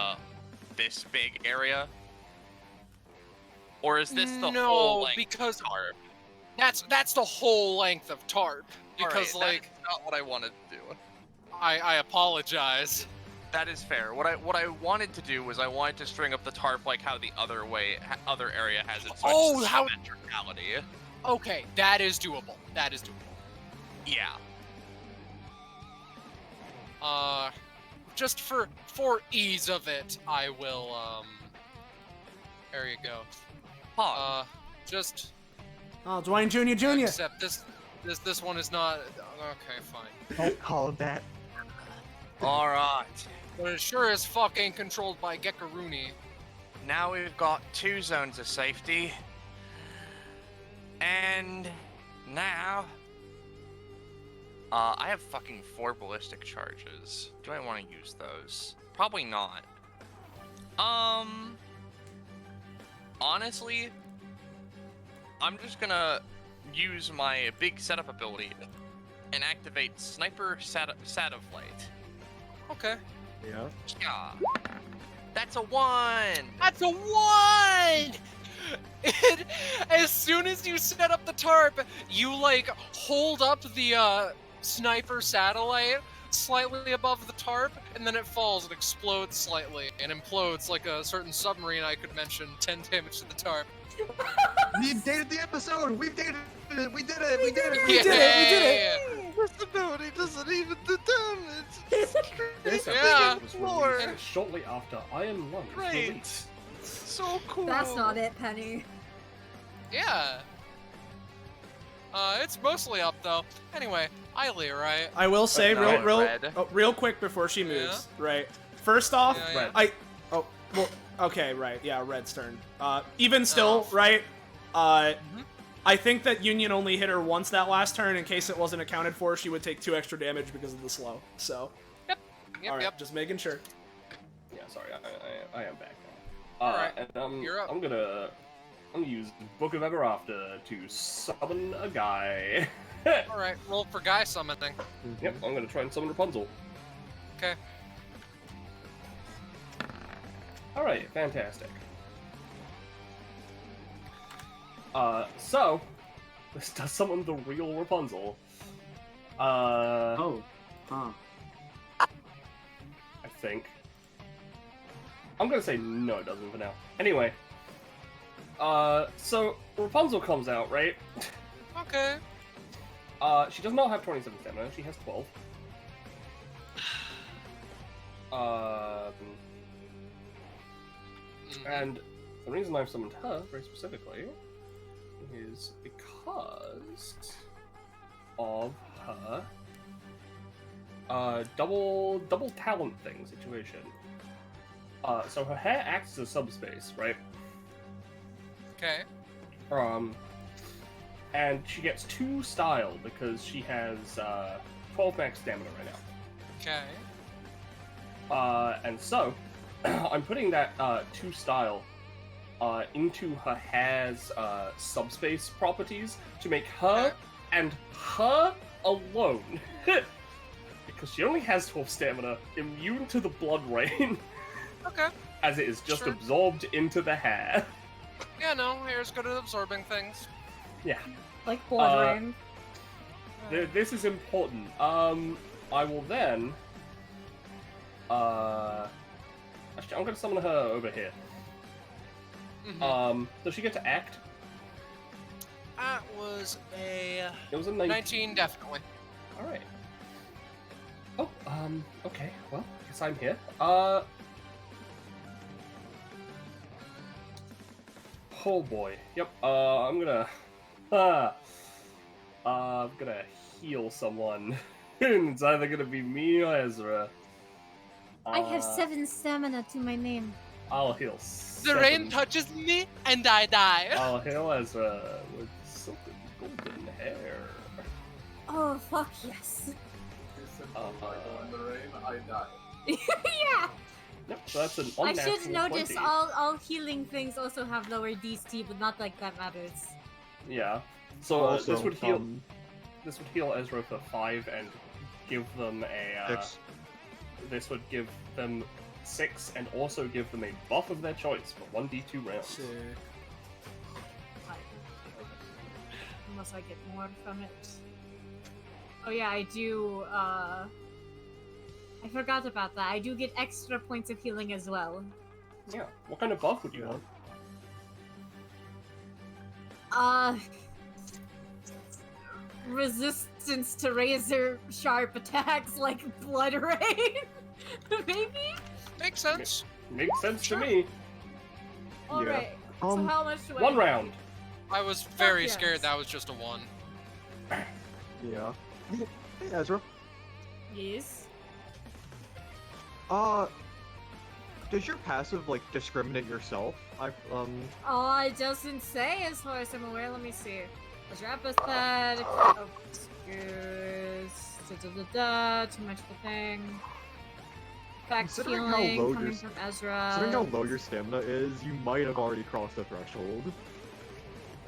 this big area. Or is this the no, whole length because of tarp? that's the whole length of tarp. Because Alright, like that's not what I wanted to do. I apologize. That is fair. What I wanted to do was I wanted to string up the tarp like how the other area has its symmetricality. Okay, that is doable. That is doable. Yeah. Just for ease of it, I will there you go. Just Oh, Dwayne Jr. except this one is not okay, fine. Don't call it that. All right. But it sure is fucking controlled by Gekaruni. Now we've got 2 zones of safety. And now I have fucking 4 ballistic charges. Do I want to use those? Probably not. Honestly, I'm just gonna use my big setup ability and activate Sniper Satellite. Okay. Yeah. Yeah. That's a 1! That's a 1! As soon as you set up the tarp, you like hold up the sniper satellite slightly above the tarp, and then it falls and explodes slightly and implodes like a certain submarine I could mention. 10 damage to the tarp. We dated the episode. We dated it. We did it. We did it. This ability doesn't even do damage. This Yeah. episode was released shortly after Iron Lung was Great. released. So cool. That's not it, Penny. Yeah. It's mostly up though. Anyway, Eiley, right? I will say No, real red. real quick before she moves, right? First off, Yeah, yeah. okay, right, yeah, Red's turn. Even still, right? I think that Union only hit her once that last turn. In case it wasn't accounted for, she would take 2 extra damage because of the slow. So, Yep, alright, yep. just making sure. Yeah, sorry, I am back now. Alright, and you're up. I'm gonna use Book of Ever After to summon a guy. Alright, roll for guy summoning. Yep, I'm gonna try and summon Rapunzel. Okay. Alright, fantastic. So, this does summon the real Rapunzel. Oh. Huh. I think. I'm gonna say no, it doesn't for now. Anyway. So, Rapunzel comes out, right? Okay. She does not have 27 stamina, she has 12. And the reason I've summoned her, very specifically, is because of her double talent thing situation. So her hair acts as a subspace, right? Okay. And she gets 2 style because she has 12 max stamina right now. Okay. And so I'm putting that 2 style into her hair's subspace properties to make her Okay. and her alone, because she only has 12 stamina, immune to the blood rain, Okay. as it is just Sure. absorbed into the hair. Yeah, no, hair's good at absorbing things. Yeah, Like blood rain. this is important. I will then. Actually, I'm gonna summon her over here. Mhm. Does she get to act? That was a It was a 19. 19, definitely. All right. Oh, okay. Well, I guess I'm here. Oh boy. Yep. I'm gonna heal someone. It's either gonna be me or Ezra. I have 7 stamina to my name. I'll heal. The rain touches me and I die. I'll heal Ezra with silken golden hair. Oh, fuck yes. In the rain, I die. Yeah! Yep, so that's an I unnatural should notice 20. all healing things also have lower DC, but not like that matters. Yeah. So Also, this would heal. This would heal Ezra for 5 and give them a. 6. This would give them 6 and also give them a buff of their choice for 1d2 rounds. Sick. Unless I get more from it. Oh yeah, I do, I forgot about that. I do get extra points of healing as well. Yeah. What kind of buff would you want? Resistance to razor sharp attacks like blood rain? Maybe? Makes sense. Makes sense to me. Alright. So how much do I 1 get? round. I was very yes. scared that was just a 1. Yeah. Hey, Ezra. Yes. Does your passive, like, discriminate yourself? Oh, it doesn't say as far as I'm aware. Let me see. Was your epithet? Oh, excuse. Too much of a thing. Fact Considering how healing low coming your- from Ezra. Considering how low your stamina is, you might have already crossed the threshold.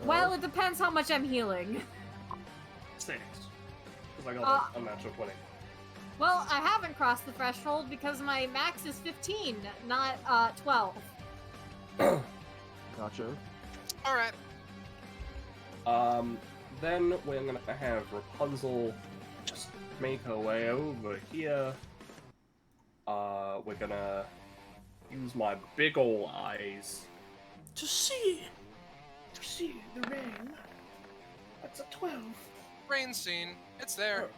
Well, it depends how much I'm healing. 6. Because I got a natural 20. Well, I haven't crossed the threshold because my max is 15, not 12. Gotcha. Alright. Then we're gonna have Rapunzel just make her way over here. We're gonna use my big ol' eyes To see the ring. That's a 12. Rain scene. It's there.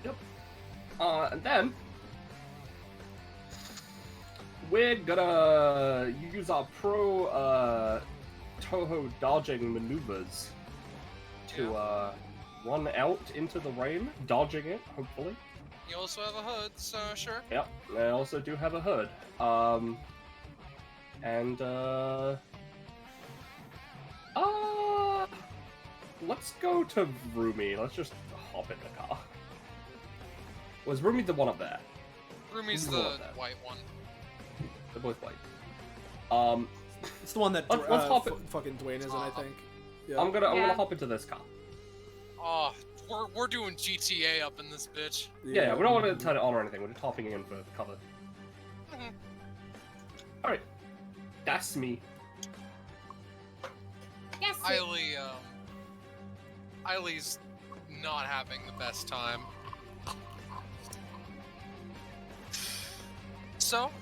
Yep. And then we're gonna use our pro Toho dodging maneuvers to run out into the rain, dodging it, hopefully. You also have a hood, so sure. Yep, I also do have a hood. Let's go to Rumi. Let's just hop in the car. Was Rumi the one up there? Rumi's Who's the more of that? white one. They're both white. It's the one that Let's hop it. fucking Dwayne is in, I think. Yeah. I'm gonna Yeah. hop into this car. Oh, we're doing GTA up in this bitch. Yeah, we don't want to turn it on or anything. We're just hopping in for cover. Mhm. All right, that's me. Yes. Eileen's not having the best time. So,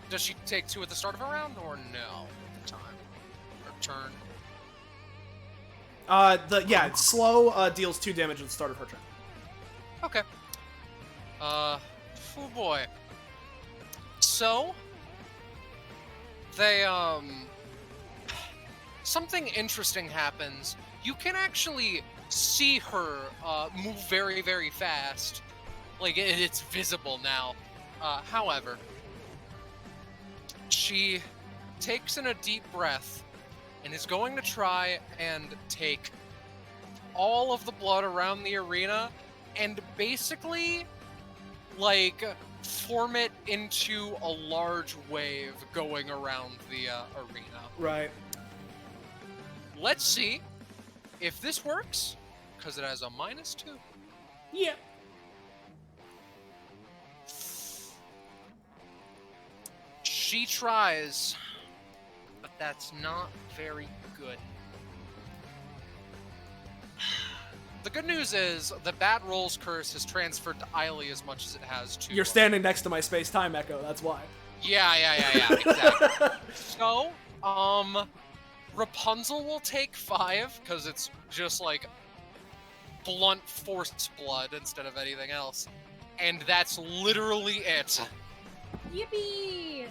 does she take 2 at the start of a round or no? At the time or turn. It's slow, deals 2 damage at the start of her turn. Okay. Oh boy. So, they, something interesting happens. You can actually see her, move very, very fast. Like, it's visible now. However, she takes in a deep breath and is going to try and take all of the blood around the arena and basically, like, form it into a large wave going around the arena. Right. Let's see if this works, because it has a -2. Yeah. She tries, but that's not very good. The good news is the Bad Rolls curse has transferred to Eiley as much as it has to... You're standing next to my space-time echo, that's why. Yeah, exactly. So, Rapunzel will take 5, because it's just, like, blunt force blood instead of anything else. And that's literally it. Yippee!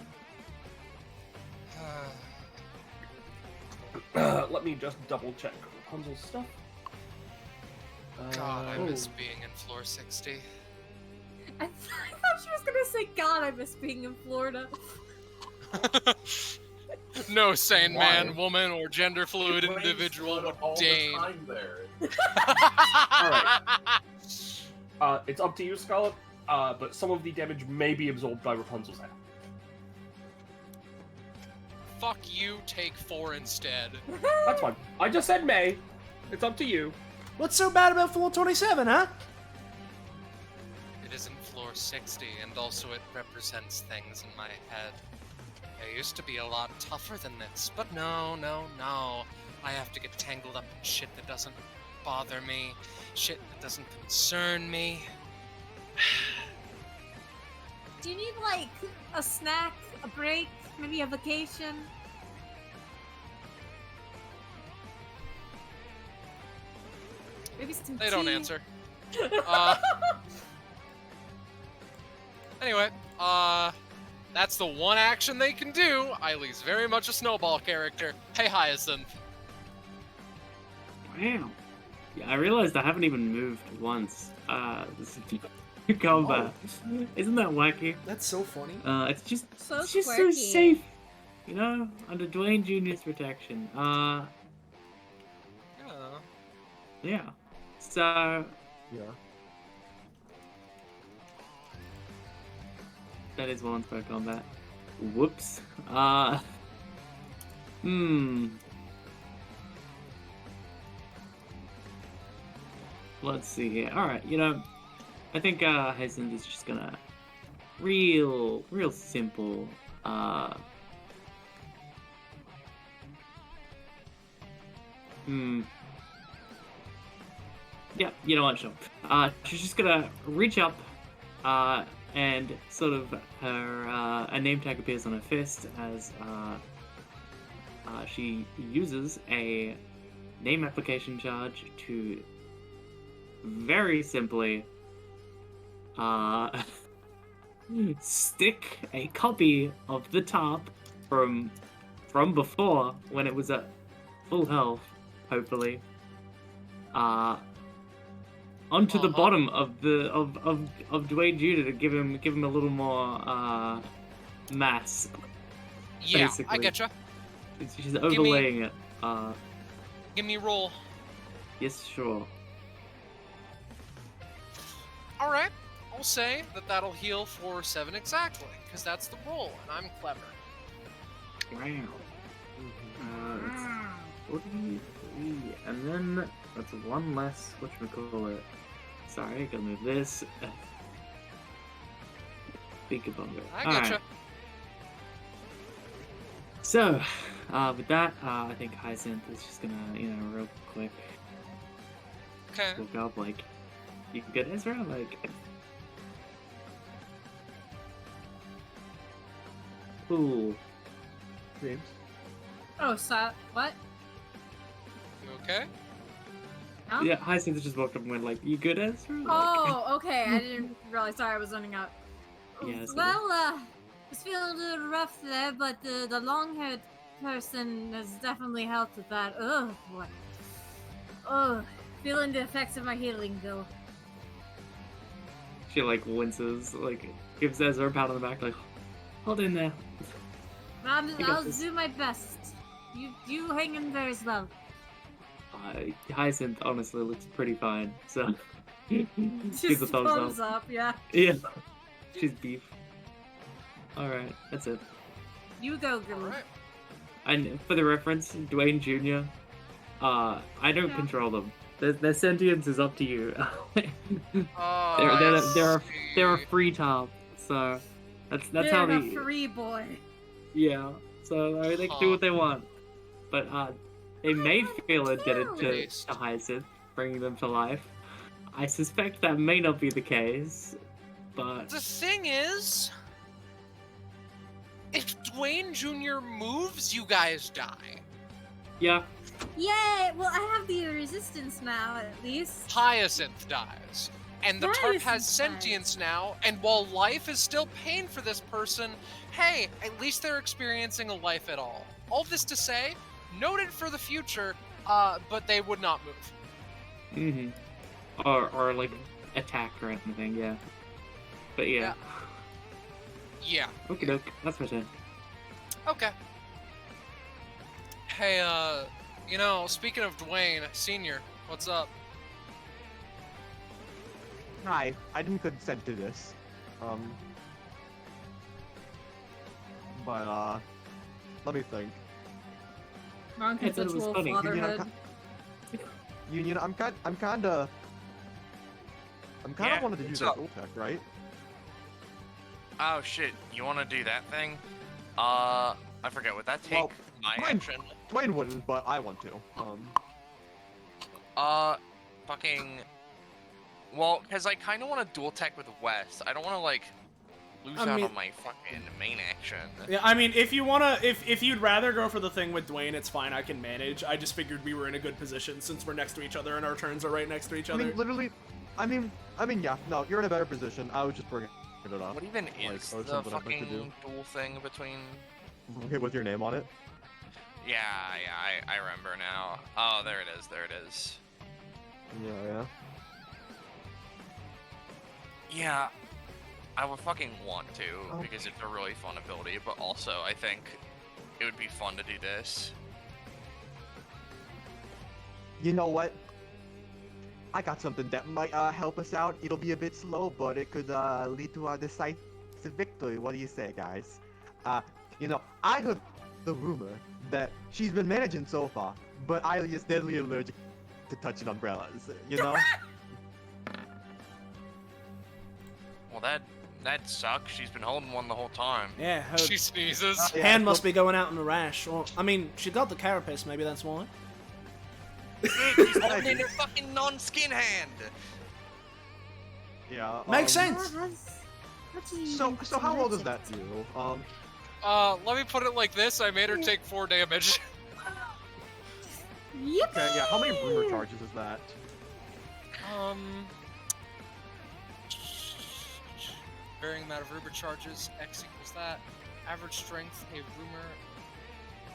let me just double check Rapunzel's stuff. God, I Oh. miss being in floor 60. I thought she was gonna say, God, I miss being in Florida. No sane Why? man, woman, or gender fluid It rains individual blood would all the deign. time there. Alright. It's up to you, Scarlet, but some of the damage may be absorbed by Rapunzel's hair. Fuck you, take 4 instead. That's fine. I just said may. It's up to you. What's so bad about floor 27, huh? It isn't floor 60, and also it represents things in my head. I used to be a lot tougher than this, but no. I have to get tangled up in shit that doesn't bother me, shit that doesn't concern me. Do you need, like, a snack, a break, maybe a vacation? Maybe some They don't tea? answer. Anyway, that's the one action they can do. Eileen's very much a snowball character. Hey, Hyacinth. Wow. Yeah, I realized I haven't even moved once. This is combat. Isn't that wacky? That's so funny. It's just So it's just so quirky. safe. You know, under Dwayne Jr.'s protection. Yeah. Yeah. So Yeah. that is one for combat. Whoops. Let's see here. Alright, you know, I think Hyacinth is just gonna real simple yeah, you know what, sure. She's just gonna reach up and sort of her a name tag appears on her fist as she uses a name application charge to very simply stick a copy of the tarp from before when it was at full health, hopefully, onto the bottom of the of Dwayne Jr. to give him a little more mass. Yeah, Basically. I getcha. She's overlaying it. Give me a roll. Yes, sure. Alright, I'll say that that'll heal for 7 exactly, because that's the roll, and I'm clever. Wow. It's 43, and then that's one less. Whatchamacallit? Sorry, I gotta move this. Think about it. I getcha. Alright. So, with that, I think Hyacinth is just gonna, you know, real quick Okay. look up, like, you can get Ezra, like... Cool. James. Oh, so, what? You okay? Huh? Yeah, Hyacinth just walked up and went like, you good, Ezra? Like, Oh, okay, I didn't realize. Sorry, I was zoning out. Yeah, it's Well, was feeling a little rough there, but the long-haired person has definitely helped with that. Oh, boy. Oh, feeling the effects of my healing, though. she, like, winces, like, gives Ezra a pat on the back, like, hold in there. got I'll this. do my best. You hang in there as well. Hyacinth honestly looks pretty fine, so Just gives a thumbs up. yeah. Yeah, she's beef. Alright, that's it. You go, girl. Alright. And for the reference, Dwayne Jr., I don't Yeah. control them. Their sentience is up to you. Oh, they're a free tarp, so that's They're how a the free boy. yeah. So I mean, they can do what they want, but they may feel indebted to Hyacinth, bringing them to life. I suspect that may not be the case, but The thing is, if Dwayne Jr. moves, you guys die. yeah, Yay! Well, I have the resistance now, at least. Hyacinth dies. And the tarp Hyacinth has dies. sentience now, and while life is still pain for this person, hey, at least they're experiencing a life at all. All this to say, noted for the future, but they would not move. Mm-hmm. Or like attack or anything, yeah. But yeah. Yeah. Okie doke, that's for sure. Okay. Hey, speaking of Dwayne, Senior, what's up? Hi, I didn't consent to this. But let me think. Non-consensual fatherhood. I'm kind of Yeah, wanted to use what's that up? dual tech, right? Oh shit, you want to do that thing? I forget. Would that take Well, my mine- action? Dwayne wouldn't, but I want to. Fucking. Well, because I kind of want to dual tech with West. I don't want to like lose out on my fucking main action. Yeah, I mean, if you wanna, if you'd rather go for the thing with Dwayne, it's fine. I can manage. I just figured we were in a good position since we're next to each other and our turns are right next to each I other. mean, literally. I mean, yeah. No, you're in a better position. I was just bringing it up. What even Like, is oh, the something I'd like to fucking do. dual thing between? Okay, with your name on it. Yeah, I remember now. Oh, there it is. There it is. Yeah. Yeah, I would fucking want to Oh. because it's a really fun ability, but also I think it would be fun to do this. You know what? I got something that might help us out. It'll be a bit slow, but it could lead to a decisive victory. What do you say, guys? I heard the rumor that she's been managing so far, but I is deadly allergic to touching umbrellas. You know? Well, that sucks. She's been holding one the whole time. Yeah, her She sneezes. Yeah, hand so- must be going out in a rash. Or, I mean, she got the carapace, maybe that's why. She's holding a fucking non-skin hand. Yeah. Makes sense. So how old is that to you? Let me put it like this. I made her take 4 damage. Okay, yeah. How many rumor charges is that? Varying amount of rumor charges. X equals that. Average strength, a rumor.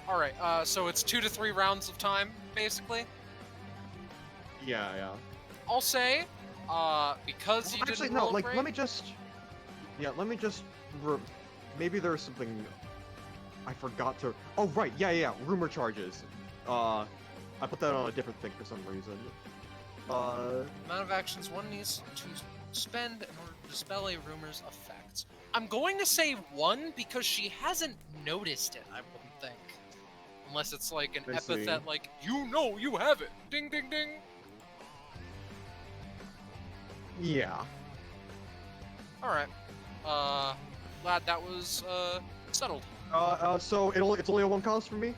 Alright, so it's 2 to 3 rounds of time, basically. Yeah. I'll say, because you Actually, didn't no. roll Like, great. let me just. Maybe there's something I forgot to. Oh right, yeah. Rumor charges. I put that on a different thing for some reason. Amount of actions one needs to spend in order to dispel a rumor's effects. I'm going to say 1 because she hasn't noticed it, I wouldn't think. Unless it's like an I see. epithet like, you know you have it! Ding ding ding! Yeah. Alright. Glad that was, settled. So it's only a 1 cost for me.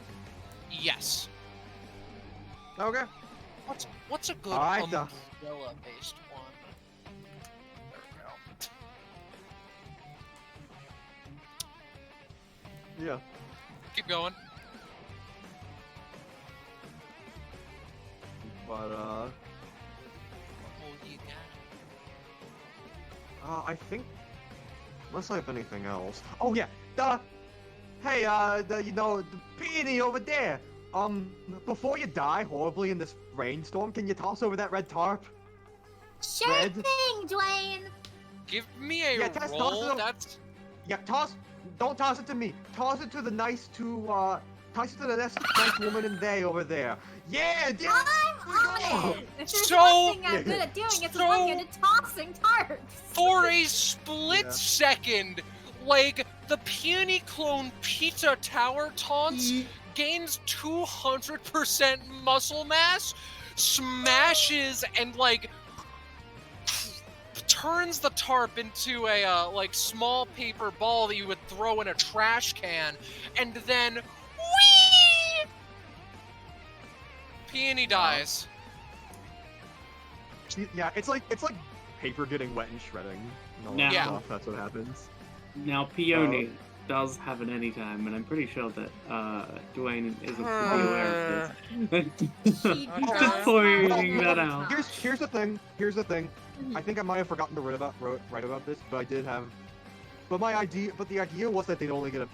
Yes. Okay. What's a good Alright, umbrella-based one? There we go. Yeah. Keep going. But Oh, you got I think unless I have anything else. Oh yeah. The peony over there. Before you die horribly in this rainstorm, can you toss over that red tarp? Sure Red. thing, Dwayne. Give me a Yeah, toss roll. it over. That's Yeah, don't toss it to me. Toss it to the nice woman in they over there. Yeah, dude. I'm on it. If there's So- one thing I'm good at doing, it's So- one good at tossing tarps. for a split Yeah. second, like the peony clone pizza tower taunts gains 200% muscle mass, smashes and like turns the tarp into a like small paper ball that you would throw in a trash can, and then whee! Peony dies. Yeah, it's like paper getting wet and shredding. And all Yeah. that stuff. That's what happens. Now, Peony does have an anytime, and I'm pretty sure that Dwayne isn't fully aware of this. She Just does pointing have that a out. Here's the thing. I think I might have forgotten to write about this, but I did have. But the idea was that they'd only get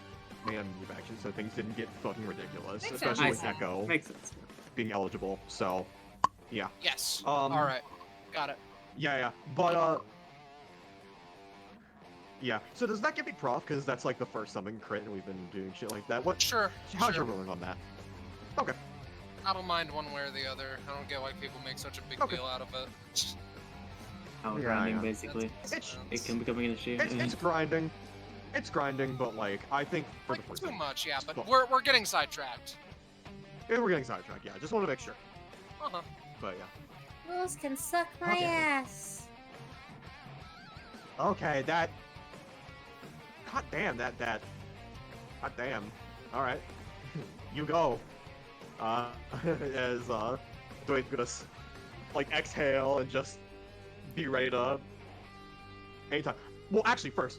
man move action, so things didn't get fucking ridiculous, Makes especially sense. with I see. Echo Makes sense. being eligible. So, yeah. Yes. Um, All right. Got it. Yeah, but yeah. So does that give me prof? Because that's like the first summon crit, and we've been doing shit like that. What? Sure. How's sure. your ruling on that? Okay. I don't mind one way or the other. I don't get why people make such a big Okay. deal out of it. Power Yeah, grinding, yeah. basically. It's It can become an issue. it's grinding. It's grinding, but like I think for the Like, first too time, much, yeah, but Cool. we're getting sidetracked. yeah, we're getting sidetracked. Yeah, just want to make sure. Uh-huh. But yeah. Rules can suck my Okay. ass. Okay, that. God damn, that. God damn. All right, you go. As Dwayne's gonna like exhale and just be ready to. Anytime. Well, actually, first,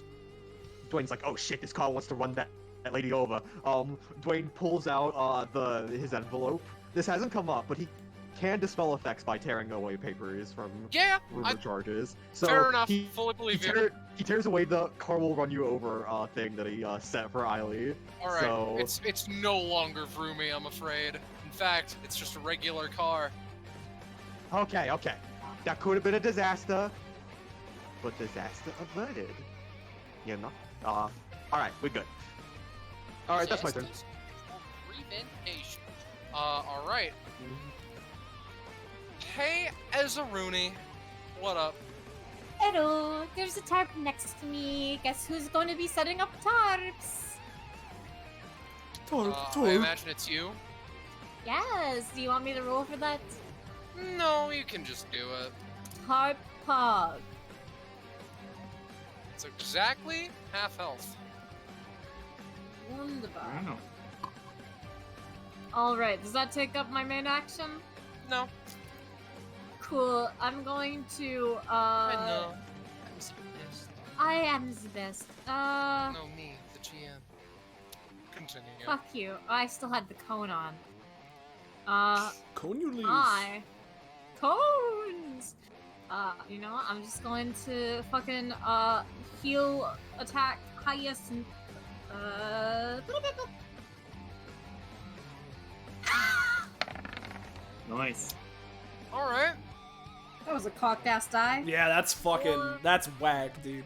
Dwayne's like, oh shit, this car wants to run that lady over. Dwayne pulls out his envelope. This hasn't come up, but he can dispel effects by tearing away papers from Yeah, rumor charges. So fair enough. He, Fully he, believe you. he tears away the car will run you over thing that he set for Eiley. All right, So it's no longer Vroomy, I'm afraid. In fact, it's just a regular car. okay, that could have been a disaster, but disaster averted. You know. All right, we're good. All right, that's my turn. Disasters or Reventation. All right. Hey, Ezaruni, what up? Hello, there's a tarp next to me. Guess who's going to be setting up tarps? I imagine it's you. Yes, do you want me to roll for that? No, you can just do it. Tarp pog. It's exactly half health. Wunderbar. Wow. Alright, does that take up my main action? No, Cool, I'm going to, I know. I'm so pissed. I am the best. No, me, the GM. Continue. Fuck you. I still had the cone on. Conules. Cones! You know what? I'm just going to fucking, heal, attack, highest, and, Nice. All right. That was a cocked ass die. Yeah, that's fucking. That's whack, dude.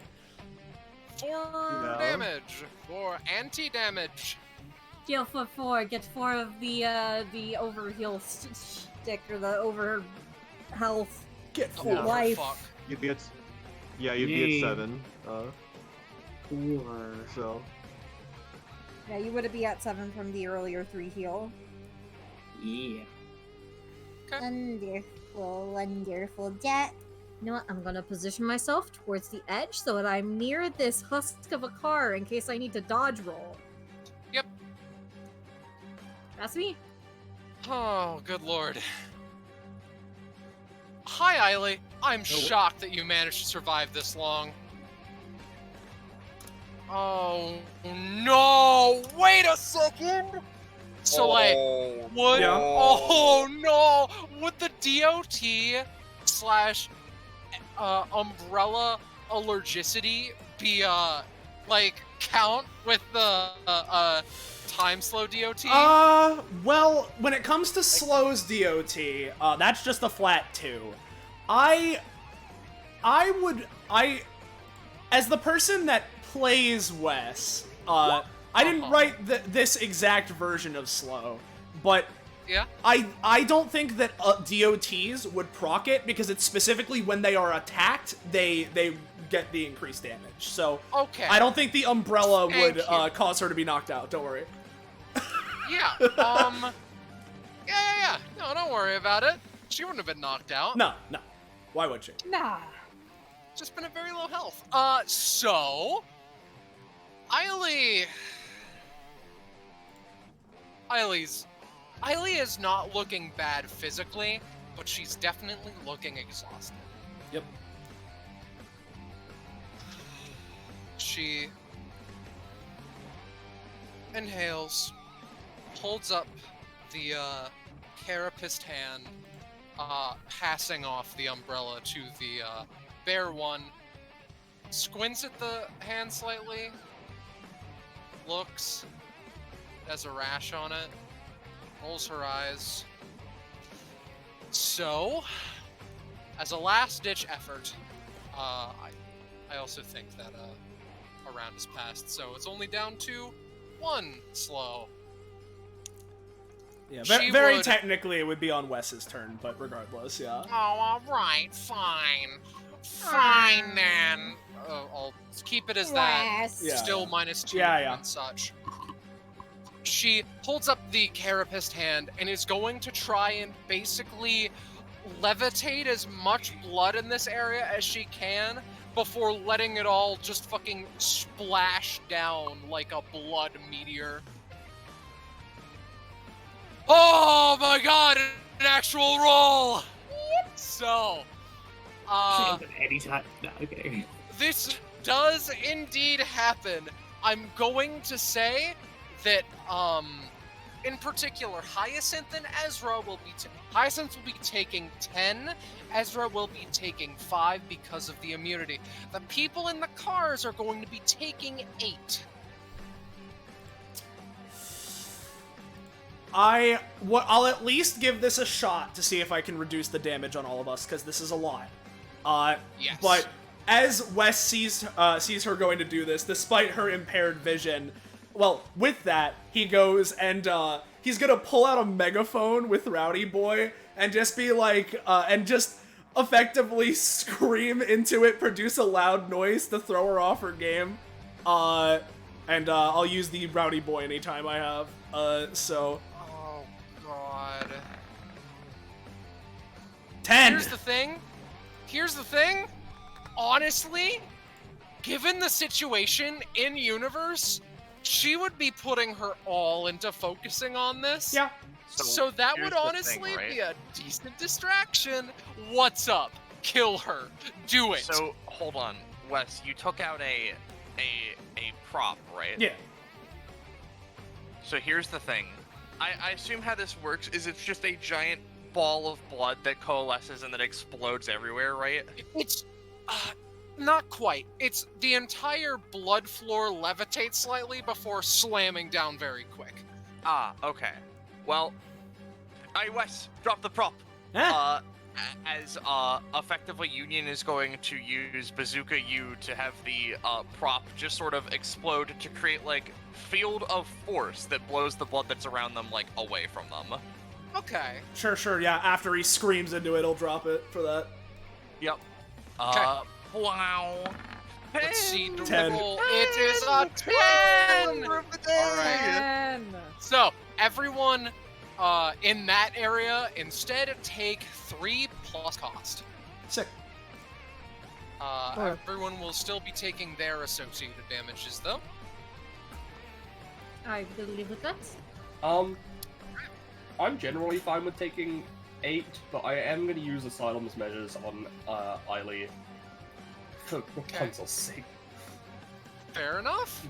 4 No. damage. 4 anti-damage. Heal for 4. Get 4 of the overheal stick or the over health. Get Oh, full. for life. fuck. You'd be at. Yeah, you'd be Yay. at 7. 4. So. Yeah, you would be at 7 from the earlier 3 heal. Yeah. Wonderful, wonderful. Jack. You know what? I'm gonna position myself towards the edge so that I'm near this husk of a car in case I need to dodge roll. Yep. That's me. Oh, good lord. Hi, Eiley. I'm shocked that you managed to survive this long. Oh, no! Wait a second! So, like, would... Yeah. Oh, no! Would the DOT slash umbrella allergicity be, like, count with the, time slow DOT? Well, when it comes to slows DOT, that's just a flat 2. As the person that plays Wes, I didn't write this exact version of slow, but Yeah? I don't think that DOTs would proc it because it's specifically when they are attacked, they get the increased damage. So Okay. I don't think the umbrella Thank would you. cause her to be knocked out. Don't worry. Yeah, yeah. No, don't worry about it. She wouldn't have been knocked out. No. Why would she? Nah. Just been at very low health. So... Eiley is not looking bad physically, but she's definitely looking exhausted. Yep. She inhales, holds up the carapist hand, passing off the umbrella to the bear one, squints at the hand slightly, looks, has a rash on it, rolls her eyes. So, as a last-ditch effort, I also think that a round has passed, so it's only down to 1 slow. Yeah, She very would- technically it would be on Wes's turn, but regardless, yeah. Oh, alright, fine. Fine then. I'll keep it as that. Wes. Yeah. Still -2 Yeah. and such. She holds up the carapist hand and is going to try and basically levitate as much blood in this area as she can before letting it all just fucking splash down like a blood meteor. Oh my god, an actual roll! Yep. So, anytime. No, okay. this does indeed happen. I'm going to say that, in particular, Hyacinth and Ezra will be Hyacinth will be taking 10, Ezra will be taking 5 because of the immunity. The people in the cars are going to be taking 8. I'll at least give this a shot to see if I can reduce the damage on all of us, because this is a lot. Yes. But as Wes sees her going to do this, despite her impaired vision, well, with that, he goes and he's gonna pull out a megaphone with Rowdy Boy and just be like, and just effectively scream into it, produce a loud noise to throw her off her game. And I'll use the Rowdy Boy anytime I have. So. Oh, God. 10! Here's the thing. Honestly, given the situation in universe, she would be putting her all into focusing on this. Yeah. So that here's would the honestly thing, right? be a decent distraction. What's up? Kill her. Do it. So hold on, Wes. You took out a prop, right? Yeah. So here's the thing. I assume how this works is it's just a giant ball of blood that coalesces and then explodes everywhere, right? It's not quite. It's the entire blood floor levitates slightly before slamming down very quick. Ah, okay. Well, Wes, drop the prop. Huh? As effectively Union is going to use Bazooka U to have the prop just sort of explode to create like field of force that blows the blood that's around them like away from them. Okay. Sure, yeah. After he screams into it, he'll drop it for that. Yep. Okay. Wow. Let's see. 10. Roll. It is a 10. All right. So everyone in that area instead take 3 plus cost. Sick. Everyone will still be taking their associated damages though. I believe with that. I'm generally fine with taking 8, but I am going to use Asylum's measures on Eiley. For Rapunzel's sake. Fair enough.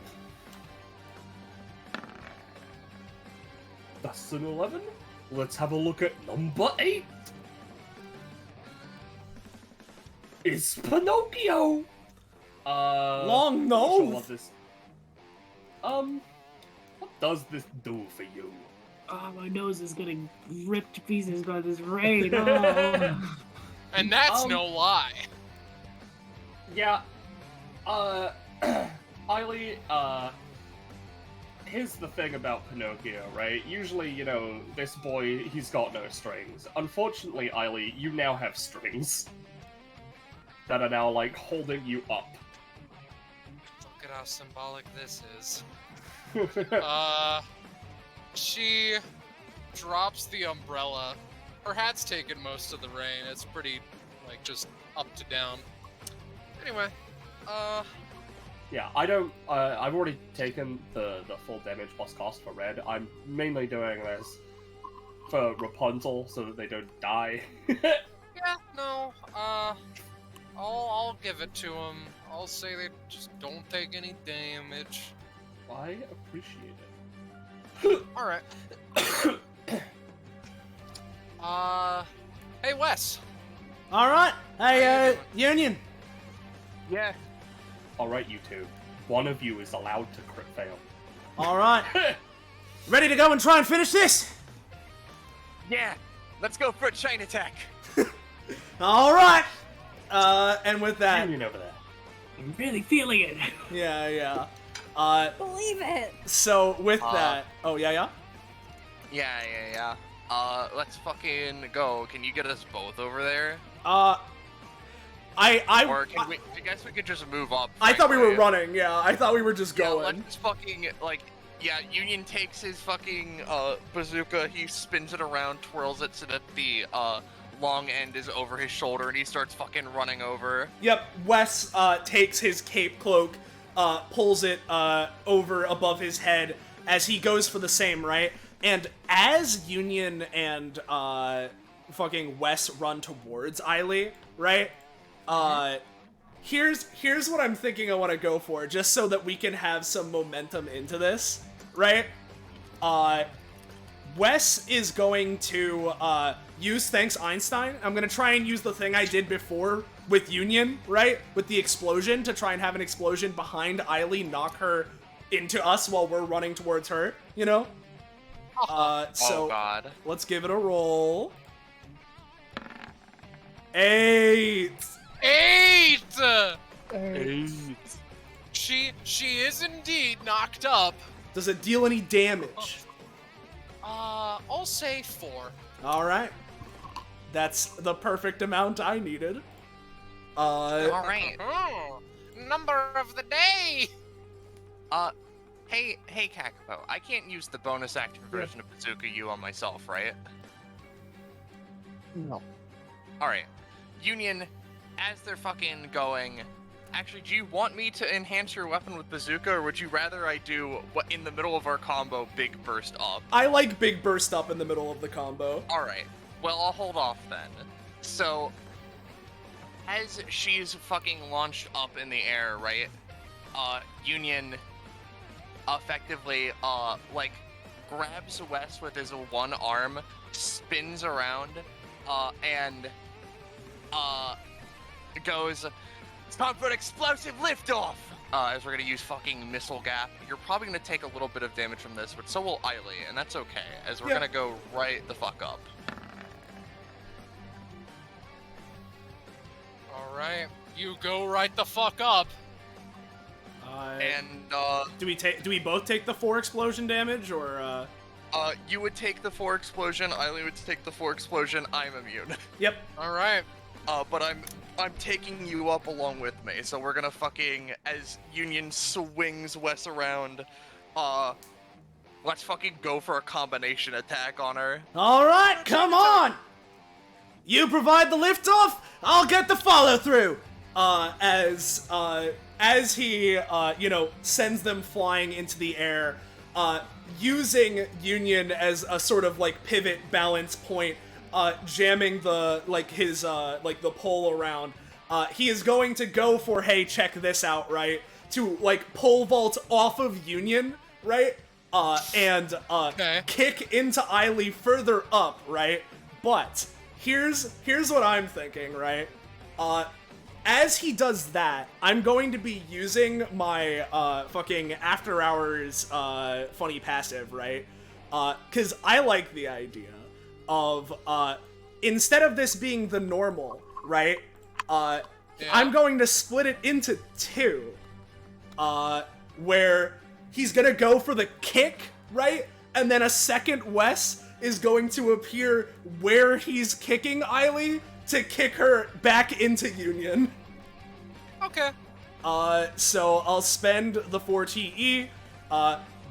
That's an 11. Let's have a look at number 8. It's Pinocchio! Long not sure nose. what this... what does this do for you? Oh, my nose is getting ripped to pieces by this rain. Oh. And that's no lie. Yeah, Eiley, here's the thing about Pinocchio, right? Usually, you know, this boy, he's got no strings. Unfortunately, Eiley, you now have strings that are now, like, holding you up. Look at how symbolic this is. She drops the umbrella. Her hat's taken most of the rain. It's pretty, like, just up to down. Anyway, Yeah, I don't, I've already taken the full damage plus cost for red. I'm mainly doing this for Rapunzel so that they don't die. yeah, no, I'll give it to them. I'll say they just don't take any damage. I appreciate it. Alright. Hey, Wes. Alright. Hey, Union. Yeah. Alright, you two. One of you is allowed to crit fail. Alright. Ready to go and try and finish this? Yeah, let's go for a chain attack. All right. And with that, Union over there. I'm really feeling it. yeah. Believe it. So with that, oh yeah. Yeah. Let's fucking go. Can you get us both over there? Or I guess we could just move up. I thought we were frankly. running. Yeah, I thought we were just Yeah, going. let's just fucking yeah. Union takes his fucking bazooka. He spins it around, twirls it so that the long end is over his shoulder, and he starts fucking running over. Yep. Wes takes his cape cloak, pulls it over above his head as he goes for the same, right? And as Union and fucking Wes run towards Eiley, right? Here's what I'm thinking I want to go for, just so that we can have some momentum into this, right? Wes is going to use Thanks Einstein. I'm gonna try and use the thing I did before with Union, right? With the explosion, to try and have an explosion behind Eiley, knock her into us while we're running towards her, you know? So Oh god. let's give it a roll. 8! 8! She is indeed knocked up. Does it deal any damage? I'll say 4. Alright. That's the perfect amount I needed. Alright. Number of the day! Hey, Kakapo, I can't use the bonus active version of Bazooka U on myself, right? No. Alright. Union, as they're fucking going... Actually, do you want me to enhance your weapon with Bazooka, or would you rather I do, what in the middle of our combo, Big Burst Up? I like Big Burst Up in the middle of the combo. Alright. Well, I'll hold off then. So, as she's fucking launched up in the air, right? Union... effectively, grabs Wes with his one arm, spins around, and, goes, "It's time for an explosive liftoff!" As we're gonna use fucking Missile Gap. You're probably gonna take a little bit of damage from this, but so will Eiley, and that's okay, as we're gonna go right the fuck up. Alright, you go right the fuck up. And, do we both take the 4 explosion damage, or, you would take the 4 explosion, Eiley would take the 4 explosion, I'm immune. Yep. Alright. But I'm taking you up along with me, so we're gonna fucking, as Union swings Wes around, let's fucking go for a combination attack on her. Alright, come on! You provide the liftoff, I'll get the follow-through! As he, sends them flying into the air, using Union as a sort of, pivot balance point, jamming the, the pole around, he is going to go for, hey, check this out, right? To, pole vault off of Union, right? And kick into Eiley further up, right? But, here's what I'm thinking, right? As he does that, I'm going to be using my, fucking After Hours, funny passive, right? Cause I like the idea of, instead of this being the normal, right? I'm going to split it into 2. Where he's gonna go for the kick, right? And then a second Wes is going to appear where he's kicking Eiley to kick her back into Union. Okay. So I'll spend the 4 TE,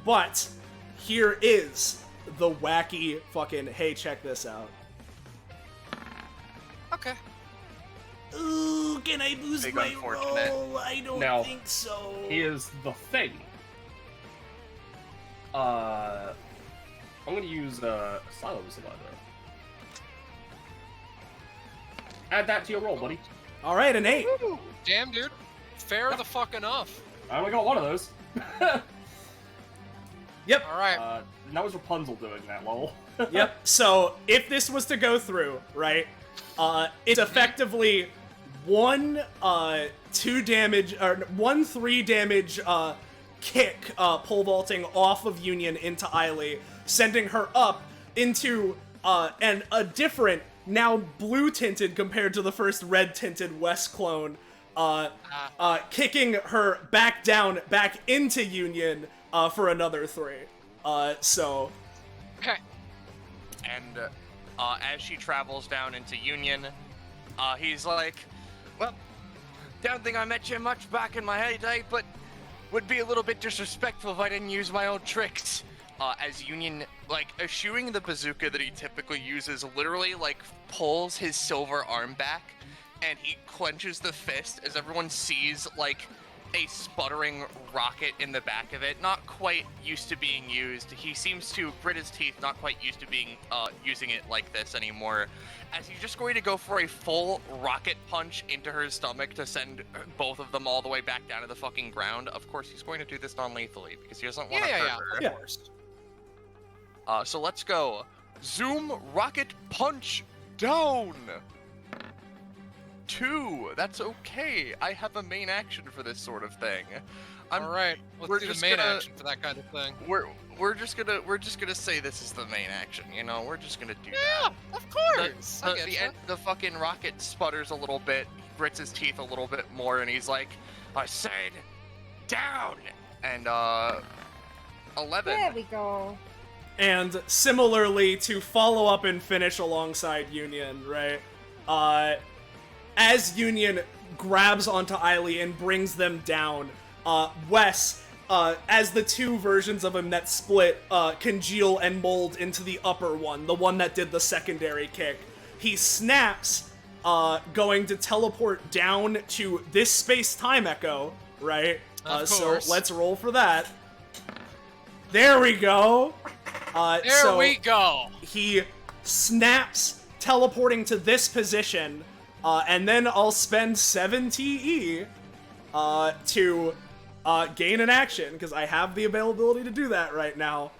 but here is the wacky fucking, hey, check this out. Okay. Ooh, can I boost Big my unfortunate. roll? I don't Now, think so. Here's the thing. I'm gonna use Silo Survivor. Add that to your roll, buddy. Alright, an 8. Damn, dude. Fair the fuck enough. I only got one of those. Yep. Alright. That was Rapunzel doing that, lol. Yep. So if this was to go through, right, it's effectively 1 2 damage or 1 3 damage kick, pole vaulting off of Union into Eiley, sending her up into a different, now blue-tinted compared to the first red-tinted West clone, kicking her back down, back into Union for another 3. So... Okay. And as she travels down into Union, he's like, well, don't think I met you much back in my heyday, but would be a little bit disrespectful if I didn't use my old tricks. As Union, like, eschewing the bazooka that he typically uses, literally, like, pulls his silver arm back, and he clenches the fist as everyone sees, like, a sputtering rocket in the back of it, not quite used to being used. He seems to grit his teeth, not quite used to being using it like this anymore, as he's just going to go for a full rocket punch into her stomach to send both of them all the way back down to the fucking ground. Of course, he's going to do this non-lethally because he doesn't want to hurt her. Yeah, of course. So let's go. Zoom rocket punch down. 2. That's okay. I have a main action for this sort of thing. All right, let's do the main action for that kind of thing. We're just gonna say this is the main action. You know, we're just gonna do Yeah, that. of course. The fucking rocket sputters a little bit, he grits his teeth a little bit more, and he's like, "I said, down." And 11. There we go. And similarly, to follow up and finish alongside Union, right? As Union grabs onto Eiley and brings them down, Wes, as the 2 versions of him that split, congeal and mold into the upper one, the one that did the secondary kick, he snaps, going to teleport down to this space-time echo, right? So let's roll for that. There we go! There we go! He snaps, teleporting to this position, and then I'll spend 7 TE to gain an action, because I have the availability to do that right now.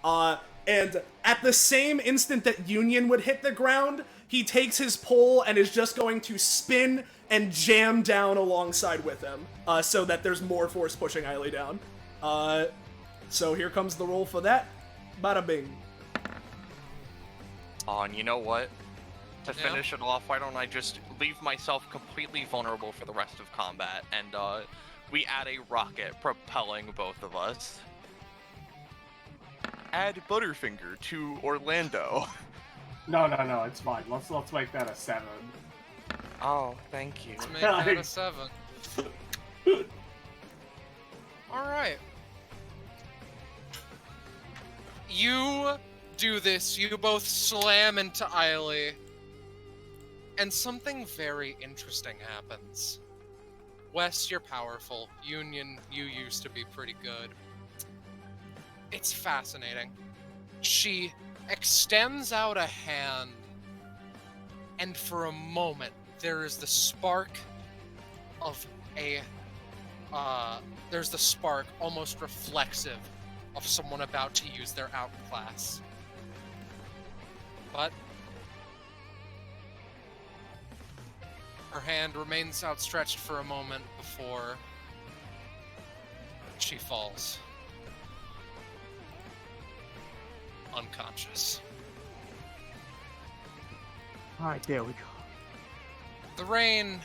And at the same instant that Union would hit the ground, he takes his pole and is just going to spin and jam down alongside with him, so that there's more force pushing Eiley down. So here comes the roll for that. Bada bing. Oh, and you know what? To finish it off, why don't I just leave myself completely vulnerable for the rest of combat, and we add a rocket propelling both of us. Add Butterfinger to Orlando. No, it's fine. Let's make that a 7. Oh, thank you. Let's make that a 7. Alright. You do this, you both slam into Eiley, and something very interesting happens. Wes, you're powerful. Union, you used to be pretty good. It's fascinating. She extends out a hand, and for a moment, there is the spark of there's the spark, almost reflexive, of someone about to use their outclass. But her hand remains outstretched for a moment before she falls. Unconscious. Alright, there we go. The rain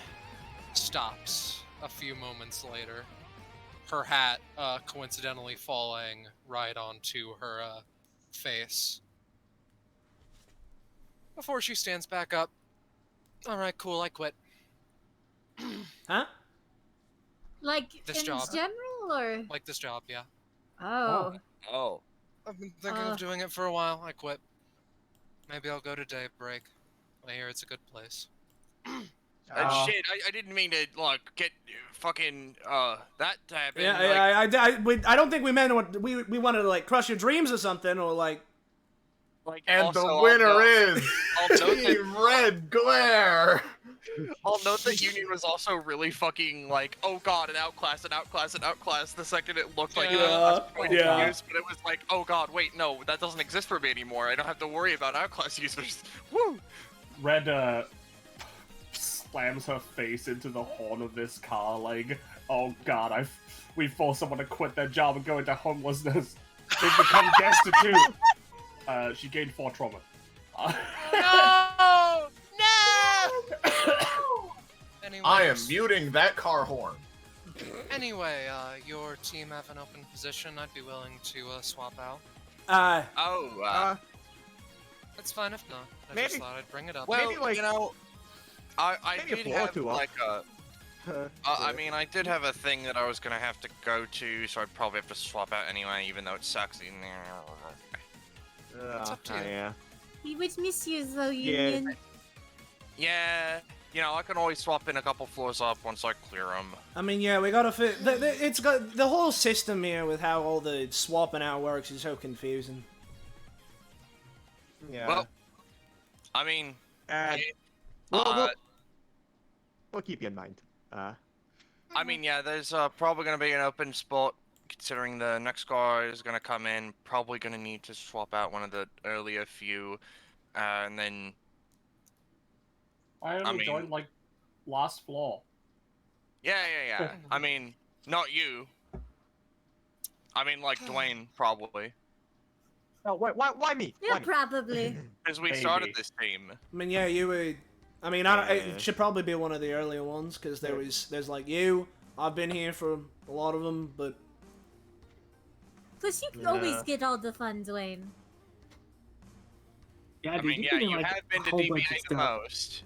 stops a few moments later. Her hat coincidentally falling right onto her face. Before she stands back up. Alright, cool, I quit. Huh? Like, This in job. general, or? Like this job, yeah. Oh. Oh. I've been thinking of doing it for a while, I quit. Maybe I'll go to daybreak. I hear it's a good place. Shit, I didn't mean to, like, get fucking, that to happen. Yeah, I don't think we meant what we wanted to, like, crush your dreams or something, or like. And also, the winner is I'll note that, Team Red Glare. I'll note that Union was also really fucking like, oh god, an outclass, the second it looked like Yeah, an outclass point yeah. of use, but it was like, oh god, wait, no, that doesn't exist for me anymore. I don't have to worry about outclass users. Woo! Red slams her face into the horn of this car, like, oh god, we forced someone to quit their job and go into homelessness. They've become destitute. She gained 4 trauma. No! No! Anyways, I am muting that car horn. Anyway, your team have an open position. I'd be willing to swap out. That's fine if not. I just Maybe- thought I'd bring it up. Well, Maybe, like- you know, I maybe a did floor have two up. like a. I mean, I did have a thing that I was gonna have to go to, so I'd probably have to swap out anyway, even though it sucks. It's up to you. Yeah. We would miss you though, Yeah. Union. Yeah, you know, I can always swap in a couple floors up once I clear them. I mean, yeah, we gotta fit. It's got the whole system here with how all the swapping out works is so confusing. Yeah. Well, I mean, And we'll keep you in mind. I mean, yeah, there's probably gonna be an open spot. Considering the next guy is gonna come in, probably gonna need to swap out one of the earlier few, and then I only mean- joined, like, last floor. yeah. I mean, not you. I mean, like Dwayne, probably, Oh, why me? Yeah, Why me? probably. because we Maybe. started this team. I mean, yeah, you were. I mean, it should probably be one of the earlier ones because there's like you. I've been here for a lot of them, but Plus, you can always get all the fun, Dwayne. Yeah, I dude, mean, you've yeah, been in, you like, have been a to whole bunch of DBA the stuff. most.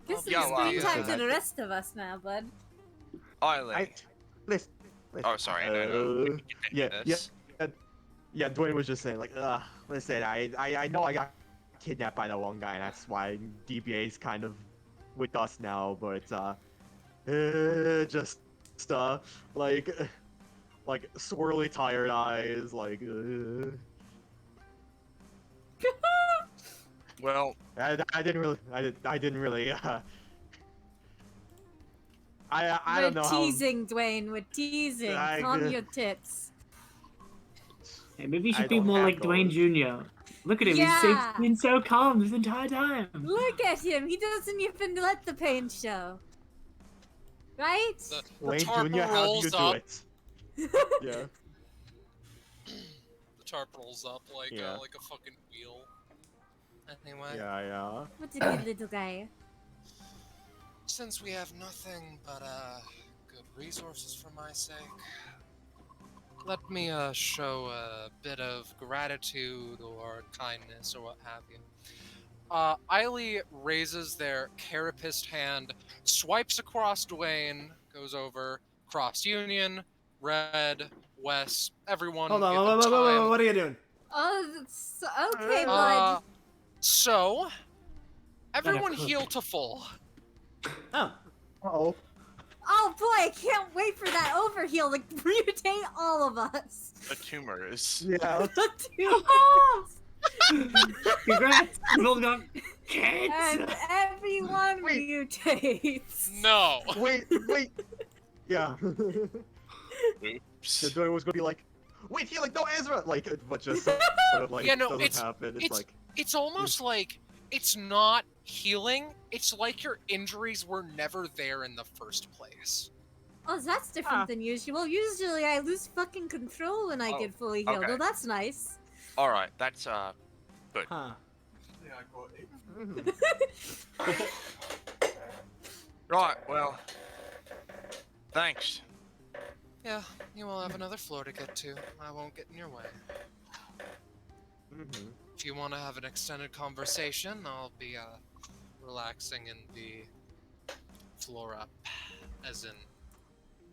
Get some Yeah, well, screen yeah. time to the rest of us now, bud. Ollie. Listen. Oh, sorry. No. Yeah, This. yeah. Dwayne was just saying, like, listen, I know I got kidnapped by the one guy, and that's why DBA's kind of with us now. But just like swirly tired eyes, like. Well, I didn't really. I don't know We're how. teasing, Dwayne. We're teasing. I- Calm your tits. Hey, maybe you I should be don't more have like Dwayne Jr. Look at him, Yeah. he's been so calm this entire time. Look at him. He doesn't even let the pain show. Right? The Wayne tarp Jr., how do you rolls do up. it? Yeah. The tarp rolls up like Yeah. like a fucking wheel. Anyway, Yeah. What's a good little guy? since we have nothing but good resources for my sake, let me show a bit of gratitude or kindness or what have you. Eiley raises their carapist hand, swipes across Dwayne, goes over, cross Union, Red, Wes, everyone. hold get the on. time. What are you doing? Oh, that's okay, bud. So, everyone cook. heal to full. Oh, Oh. Oh boy, I can't wait for that overheal to mutate all of us. the tumors. Yeah. Congrats, you both got kids. And everyone Wait. mutates. No. Wait. Yeah. Oops. The Dwayne was gonna be like, wait, he like no Ezra, like, but just sort of like Yeah, no, doesn't it's- happen. It's like. It's almost like it's not healing. It's like your injuries were never there in the first place. Oh, that's different Ah. than usual. Usually I lose fucking control when I Oh, get fully healed. okay. Oh, that's nice. All right, that's huh. right. Well, thanks. Yeah, you will have another floor to get to. I won't get in your way. Mhm. If you want to have an extended conversation, I'll be relaxing in the floor up, as in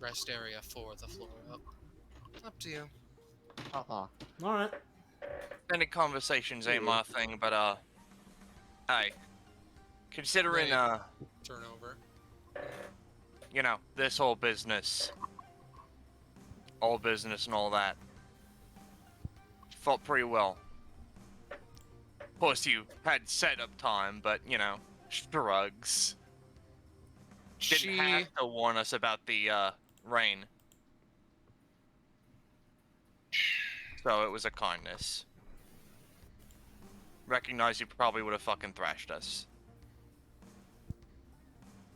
rest area for the floor up. Up to you. Uh-huh. All right. Any conversations ain't my thing, but hey, considering Right. Turnover. you know, this whole business, all business and all that, felt pretty well. Of course, you had setup time, but you know, shrugs. Didn't have to warn us about the rain. So it was a kindness. Recognize you probably would have fucking thrashed us.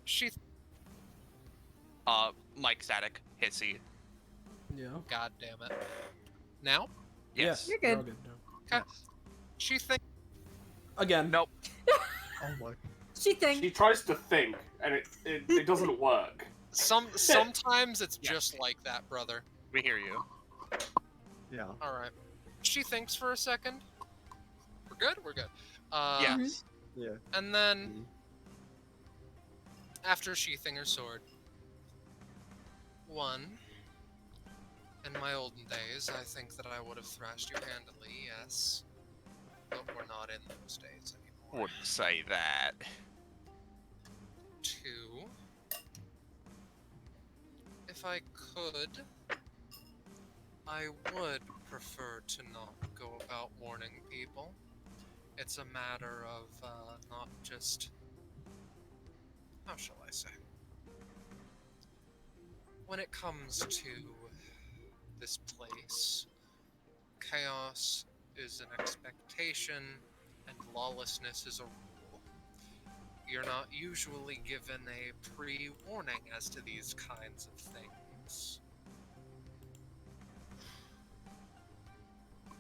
She. Mike static, hissy. Yeah. God damn it. Now? Yes. You're we're good. all good now. Okay. She thinks. Again. Nope. Oh my. She thinks. She tries to think, and it doesn't work. Sometimes it's just like that, brother. We hear you. Yeah. Alright. She thinks for a second. We're good? We're good. Yes. Yeah. And then, after sheathing her sword, one, in my olden days, I think that I would have thrashed you handily, yes. But we're not in those days anymore. Wouldn't say that. Two, if I could, I would prefer to not go about warning people. It's a matter of not just. How shall I say? When it comes to this place, chaos is an expectation and lawlessness is a rule. You're not usually given a pre-warning as to these kinds of things.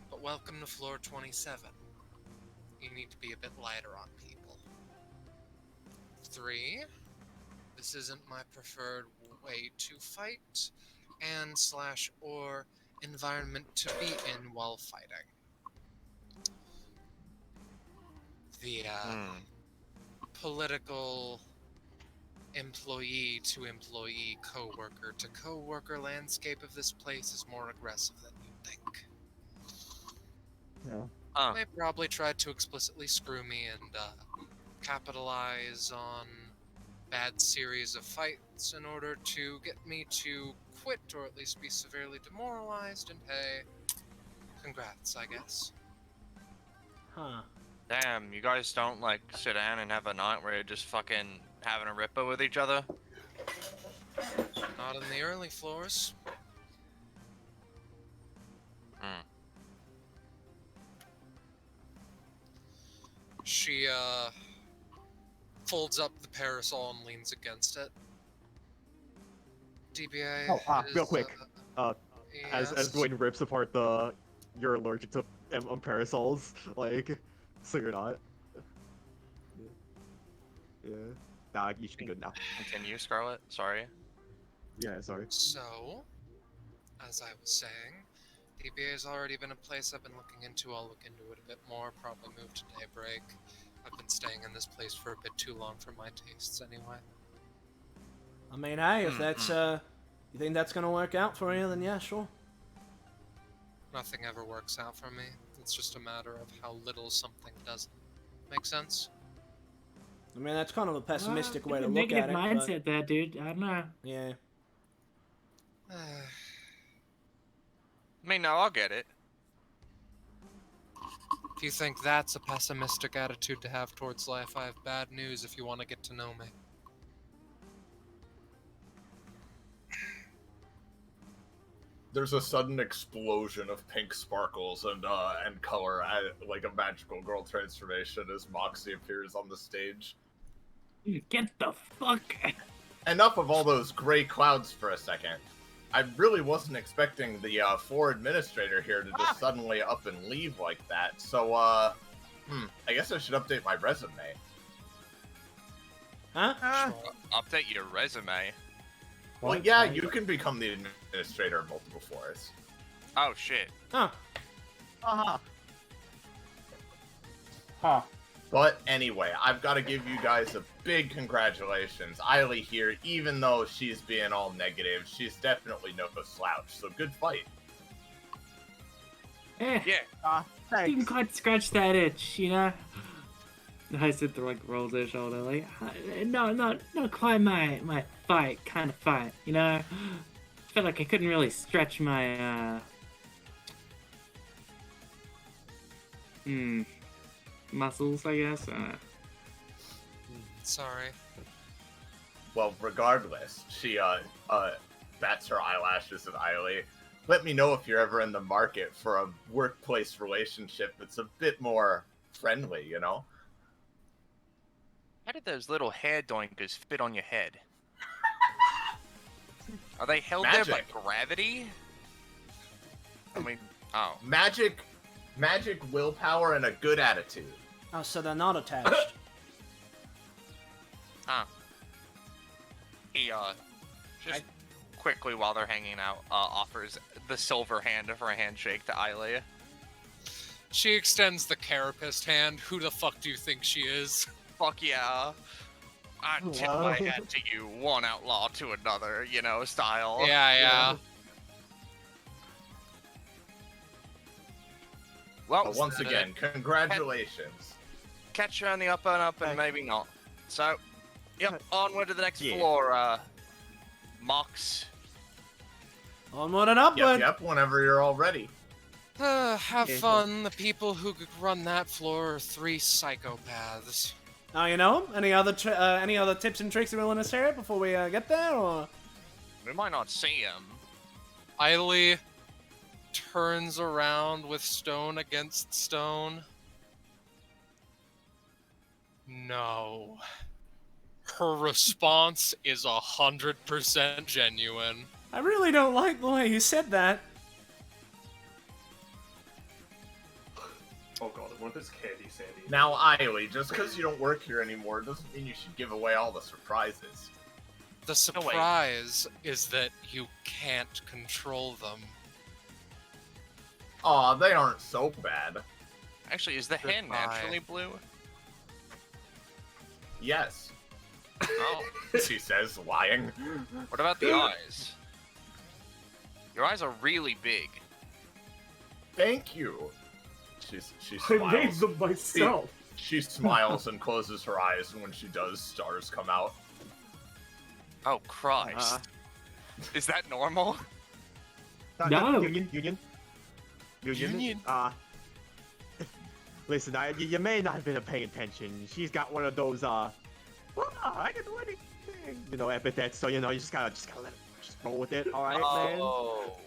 But welcome to floor 27. You need to be a bit lighter on people. 3. This isn't my preferred way to fight, and / or environment to be in while fighting. The political employee to employee, co-worker to co-worker landscape of this place is more aggressive than you think. Yeah. They probably tried to explicitly screw me and capitalize on bad series of fights in order to get me to quit or at least be severely demoralized, and hey, congrats, I guess. Huh. Damn, you guys don't like sit down and have a night where you're just fucking having a ripper with each other? Not in the early floors. She folds up the parasol and leans against it. DBA. Real quick. As yes. Dwayne rips apart you're allergic to parasols, like, so you're not. Yeah. Nah, you should be good now. Continue, Scarlet. Sorry. Yeah, sorry. So, as I was saying, DBA has already been a place I've been looking into. I'll look into it a bit more, probably move to Daybreak. I've been staying in this place for a bit too long for my tastes anyway. I mean, hey, if that's you think that's gonna work out for you, then yeah, sure. Nothing ever works out for me. It's just a matter of how little something doesn't. Make sense? I mean, that's kind of a pessimistic way to look negative at it. mindset there, dude. I don't know. But, yeah. I mean, no, I'll get it. If you think that's a pessimistic attitude to have towards life, I have bad news if you want to get to know me. There's a sudden explosion of pink sparkles and color, like a magical girl transformation as Moxie appears on the stage. Get the fuck. Enough of all those gray clouds for a second. I really wasn't expecting the floor administrator here to just suddenly up and leave like that. So, I guess I should update my resume. Huh? Update your resume. Well, yeah, you can become the administrator of multiple floors. Oh shit. Huh. Uh-huh. Huh. But anyway, I've got to give you guys a big congratulations. Eiley here, even though she's being all negative, she's definitely no slouch, so good fight. Yeah. Thanks. Didn't quite scratch that itch, you know? I sit there, like, rolls her shoulder, like, not quite my fight, kind of fight, you know? I felt like I couldn't really stretch my, muscles, I guess. Sorry. Well, regardless, she bats her eyelashes at Eiley. Let me know if you're ever in the market for a workplace relationship that's a bit more friendly, you know? did those little hair doinkers fit on your head? Are they held there by gravity? I mean, oh. Magic, willpower, and a good attitude. Oh, so they're not attached. Huh. He, just quickly while they're hanging out, offers the silver hand for a handshake to Eilea. She extends the carapace hand. Who the fuck do you think she is? Fuck yeah. I tip my hat to you, one outlaw to another, you know, style. Yeah. Well, Once again, congratulations. Catch you on the up and up, and maybe not. So, yep, onward to the next floor, Mox. Onward and upward. Yep, whenever you're all ready. Have fun. The people who could run that floor are 3 psychopaths. Now you know 'em? Any other tips and tricks you're willing to share before we get there, or? We might not see him. Eilea turns around with stone against stone. No. Her response is 100% genuine. I really don't like the way you said that. Oh god, what is Candy Sandy? Now, Eilea, just because you don't work here anymore doesn't mean you should give away all the surprises. The surprise is that you can't control them. Aw, they aren't so bad. Actually, is the hand naturally blue? Yes. Oh. She says, lying. What about the eyes? Your eyes are really big. Thank you. She I smiles. made them myself. She smiles and closes her eyes, and when she does, stars come out. Oh, Christ. Is that normal? No. Union. Listen, you may not have been paying attention. She's got one of those, I can do anything, you know, epithets, so, you know, you just gotta let it, just roll with it, alright, man?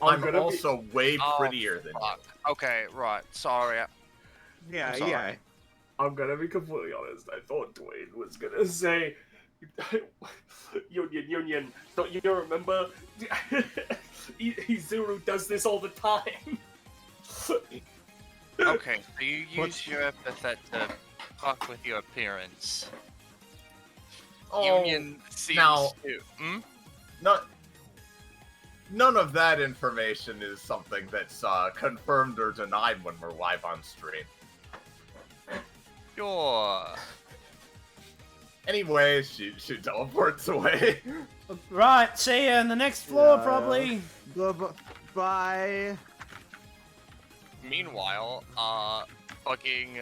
I'm also way prettier than you. Okay, right, sorry. Yeah. I'm gonna be completely honest. I thought Dwayne was gonna say, Union, don't you remember? Izuru does this all the time. Okay, so you use your epithet to fuck with your appearance. Union seems to... None of that information is something that's confirmed or denied when we're live on stream. Sure. Anyway, she teleports away. Right, see ya in the next floor, probably. Bye. Meanwhile, fucking,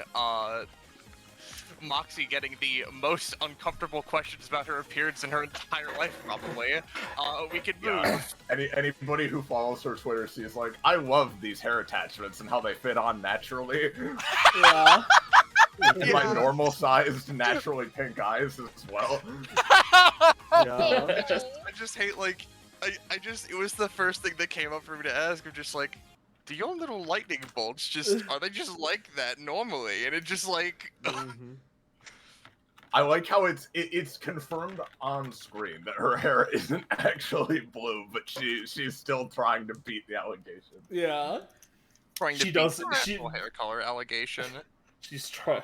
Moxie getting the most uncomfortable questions about her appearance in her entire life, probably. We could move. Anybody who follows her Twitter sees, like, I love these hair attachments and how they fit on naturally. Yeah. My normal-sized, naturally pink eyes as well. I just hate, like, it was the first thing that came up for me to ask. I'm just like, do your little lightning bolts are they just like that normally? And it just like... I like how it's confirmed on screen that her hair isn't actually blue, but she's still trying to beat the allegation. Yeah. Trying to beat the natural hair color allegation. She's trying.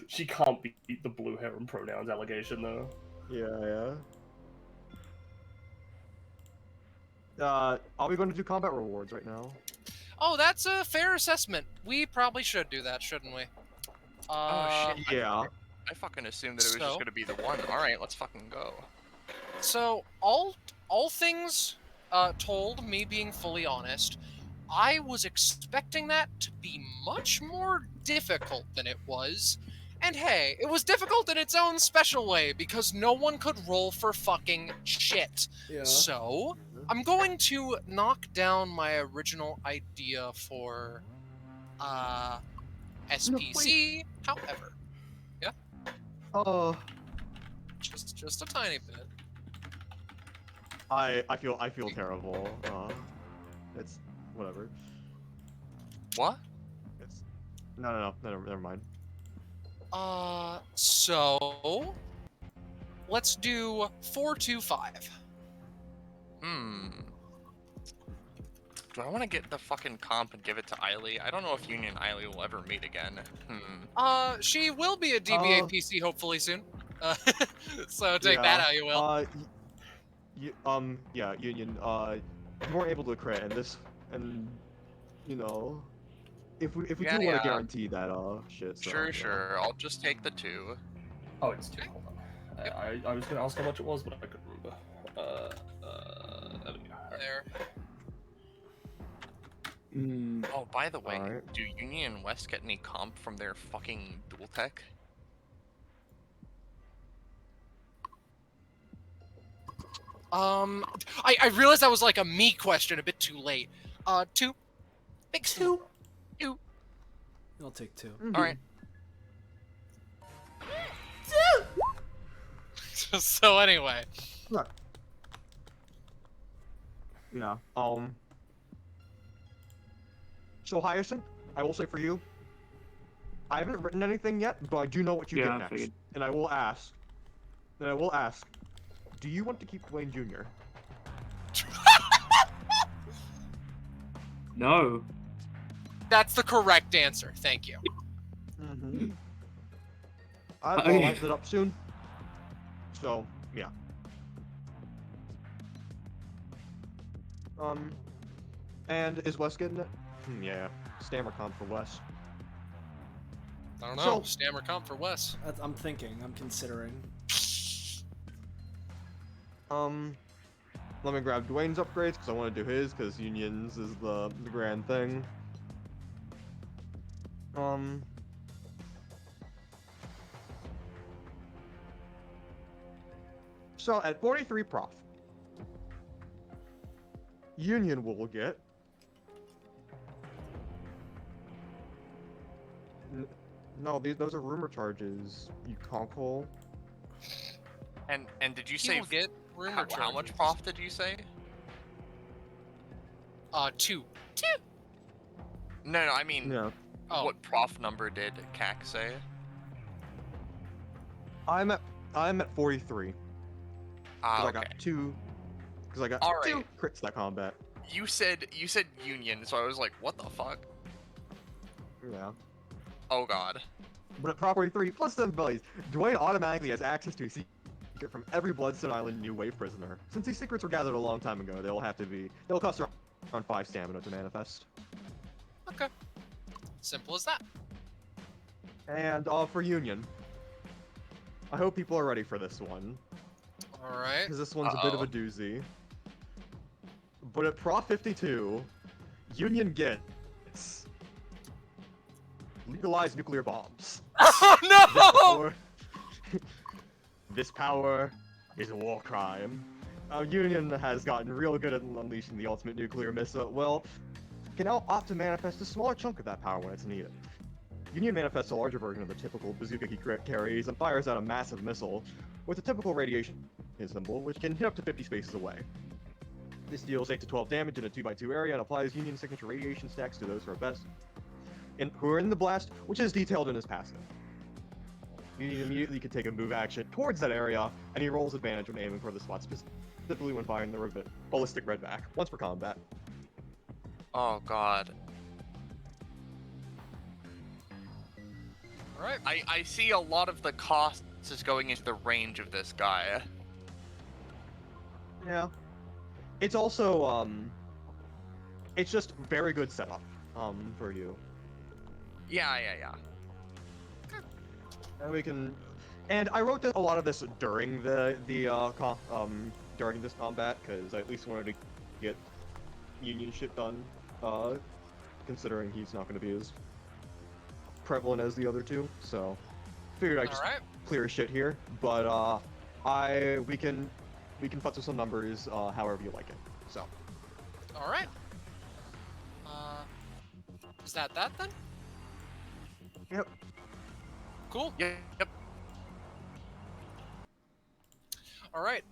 She can't beat the blue hair and pronouns allegation, though. Yeah. Are we going to do combat rewards right now? Oh, that's a fair assessment. We probably should do that, shouldn't we? Oh shit. Yeah. I fucking assumed that it was just gonna be the one. Alright, let's fucking go. So, all things told, me being fully honest, I was expecting that to be much more difficult than it was. And hey, it was difficult in its own special way, because no one could roll for fucking shit. Yeah. So, I'm going to knock down my original idea for, SPC, however. Yeah? Oh. Just a tiny bit. I feel terrible. It's whatever. What? No, never mind. So let's do 425. Do I want to get the fucking comp and give it to Eiley? I don't know if Union and Eiley will ever meet again. She will be a DBA PC hopefully soon. So take that how you will. Yeah, Union, you weren't able to crit, and, you know, if we do want to guarantee that, shit, so, Sure, I'll just take the 2. Oh, it's 2. Hold on. I was gonna ask how much it was, but I couldn't remember. There we go. There. Oh, by the way, Alright. do Union and West get any comp from their fucking dual tech? I realized that was like a me question a bit too late. 2. Big 2. 2. I'll take 2. Alright. So anyway. Look. Yeah, so Hyacinth, I will say for you, I haven't written anything yet, but I do know what you Yeah, get I next. figured. And I will ask, do you want to keep Wayne Jr.? No. That's the correct answer. Thank you. Mm-hmm. I'll light it up soon. So, yeah. And is Wes getting it? Yeah. Stammer comp for Wes. I don't know. Stammer comp for Wes. I'm considering. Let me grab Dwayne's upgrades because I want to do his because Unions is the grand thing. So at 43 prof, Union will get no, those are rumor charges. You conqual. And did you He say will get rumor how much charges. prof did you say? 2. No, I mean, Yeah. Oh. what prof number did CAC say? I'm at 43. Ah, I okay. got 2. Because I got All 2 right. crits that combat. You said Union, so I was like, what the fuck? Yeah. Oh god. But at Prop 43 plus 7 bellies, Dwayne automatically has access to a secret from every Bloodstone Island New Wave prisoner. Since these secrets were gathered a long time ago, they'll cost around 5 stamina to manifest. Okay. Simple as that. And for Union, I hope people are ready for this one. Alright. Because this one's a bit of a doozy. But at Prop 52, Union gets legalized nuclear bombs. Oh no! This power is a war crime. Union has gotten real good at unleashing the ultimate nuclear missile. Well, can now opt to manifest a smaller chunk of that power when it's needed. Union manifests a larger version of the typical bazooka he carries and fires out a massive missile with a typical radiation symbol, which can hit up to 50 spaces away. This deals 8 to 12 damage in a 2x2 area and applies Union signature radiation stacks to those who are in the blast, which is detailed in his passive. Union immediately can take a move action towards that area, and he rolls advantage when aiming for the spot, specifically when firing the ballistic redback, once per combat. Oh god. Alright. I see a lot of the costs is going into the range of this guy. Yeah. It's also, it's just very good setup, for you. Yeah. And I wrote a lot of this during during this combat, because I at least wanted to get Union shit done, considering he's not going to be as prevalent as the other two, so figured I'd just clear shit here, but we can put some numbers however you like it, so. Alright. Is that then? Yep. Cool. Yep. Alright,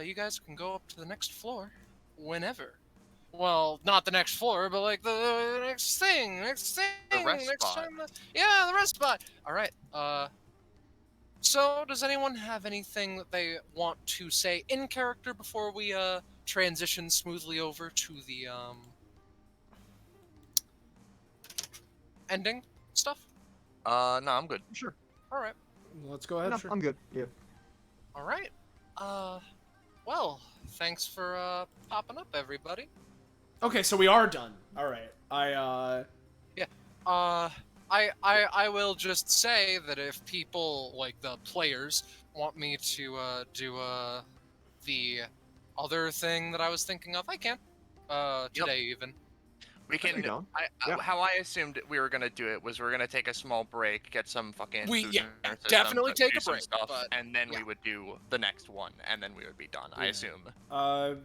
you guys can go up to the next floor whenever. Well, not the next floor, but like the next thing. The rest spot. Yeah, the rest spot. Alright, So, does anyone have anything that they want to say in character before we transition smoothly over to the ending stuff? No, I'm good. Sure. All right. Let's go ahead. No, Sure. I'm good. Yeah. All right. Well, thanks for popping up, everybody. Okay, so we are done. All right. I will just say that if people, like the players, want me to do the other thing that I was thinking of, I can. Today even. We can. down. How I assumed we were gonna do it was we're gonna take a small break, get some fucking food in our system, definitely take do a some break, stuff, but, and then yeah. we would do the next one, and then we would be done. I assume.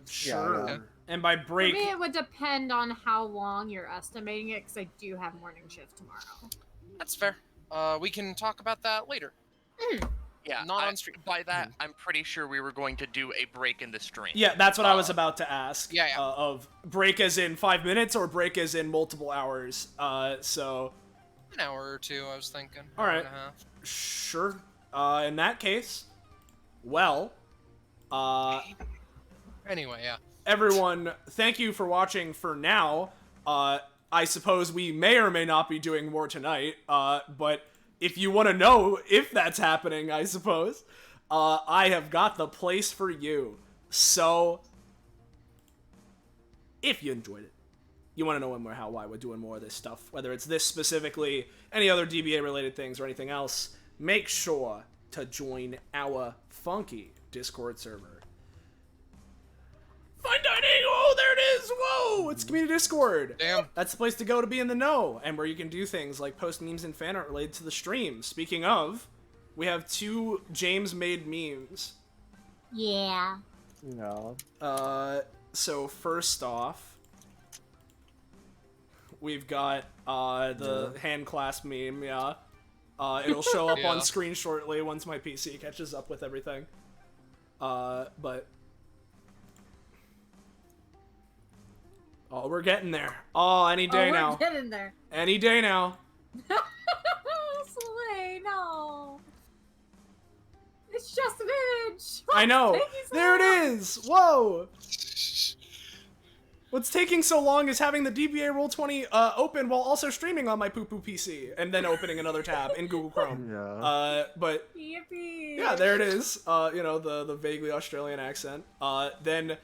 Sure. Yeah. And by For break, me, it would depend on how long you're estimating it, because I do have morning shift tomorrow. That's fair. We can talk about that later. Yeah. Not on stream. By that, I'm pretty sure we were going to do a break in the stream. yeah, that's what I was about to ask. yeah. Of break as in 5 minutes or break as in multiple hours. So. An hour or two, I was thinking. All Hour right. and a half. Sure. In that case, well, Anyway, yeah. everyone, thank you for watching for now. I suppose we may or may not be doing more tonight, but if you want to know if that's happening, I suppose, I have got the place for you. So, if you enjoyed it, you want to know when, where, how, why we're doing more of this stuff, whether it's this specifically, any other DBA related things, or anything else, make sure to join our funky Discord server. Fine dining! Oh, there it is! Whoa! It's Community Discord! Damn. That's the place to go to be in the know, and where you can do things like post memes and fan art related to the stream. Speaking of, we have 2 James-made memes. Yeah. No. So first off, we've got the hand clasp meme, yeah. It'll show up Yeah. on screen shortly once my PC catches up with everything. But... Oh, we're getting there. Oh, any day now. We're getting there. Any day now. Slay, no. It's just an inch. I know. Thank you so There much. it is. Whoa. What's taking so long is having the DBA Roll20 open while also streaming on my poo-poo PC and then opening another tab in Google Chrome. Yeah. But Yippee. yeah, there it is. You know, the vaguely Australian accent. Then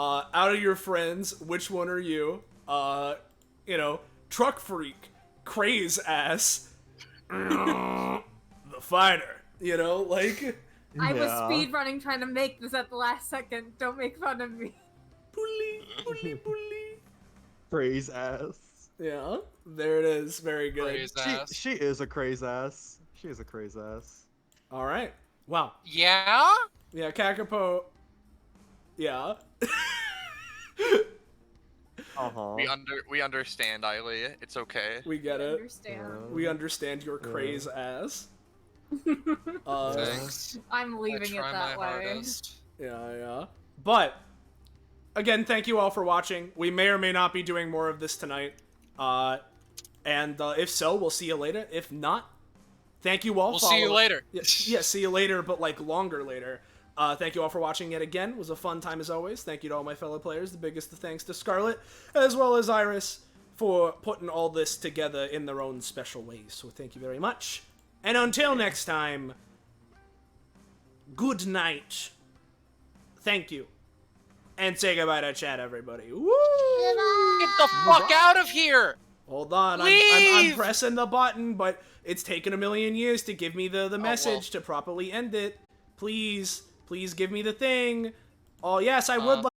out of your friends, which one are you? You know, truck freak, craze ass, the fighter. You know, like. I was Yeah. speed running trying to make this at the last second. Don't make fun of me. Bully. Praise ass. Yeah, there it is. Very good. Praise ass. She is a craze ass. She is a craze ass. All right. Wow. Yeah? Yeah, Kakapo. Yeah. Uh-huh. We understand, Eiley. It's okay. We get it. Understand. We understand your craze ass. Thanks. I'm I leaving it try my that way. hardest. Yeah. But again, thank you all for watching. We may or may not be doing more of this tonight. And if so, we'll see you later. If not, thank you all. We'll see you later. Yeah, see you later, but like longer later. Thank you all for watching yet again. It was a fun time as always. Thank you to all my fellow players. The biggest of thanks to Scarlet, as well as Iris, for putting all this together in their own special ways. So thank you very much. And until next time, good night. Thank you. And say goodbye to chat, everybody. Woo! Get the fuck out of here! Hold on, I'm Leave! pressing the button, but it's taken a million years to give me the message well. to properly end it. Please give me the thing. Oh, yes, I would like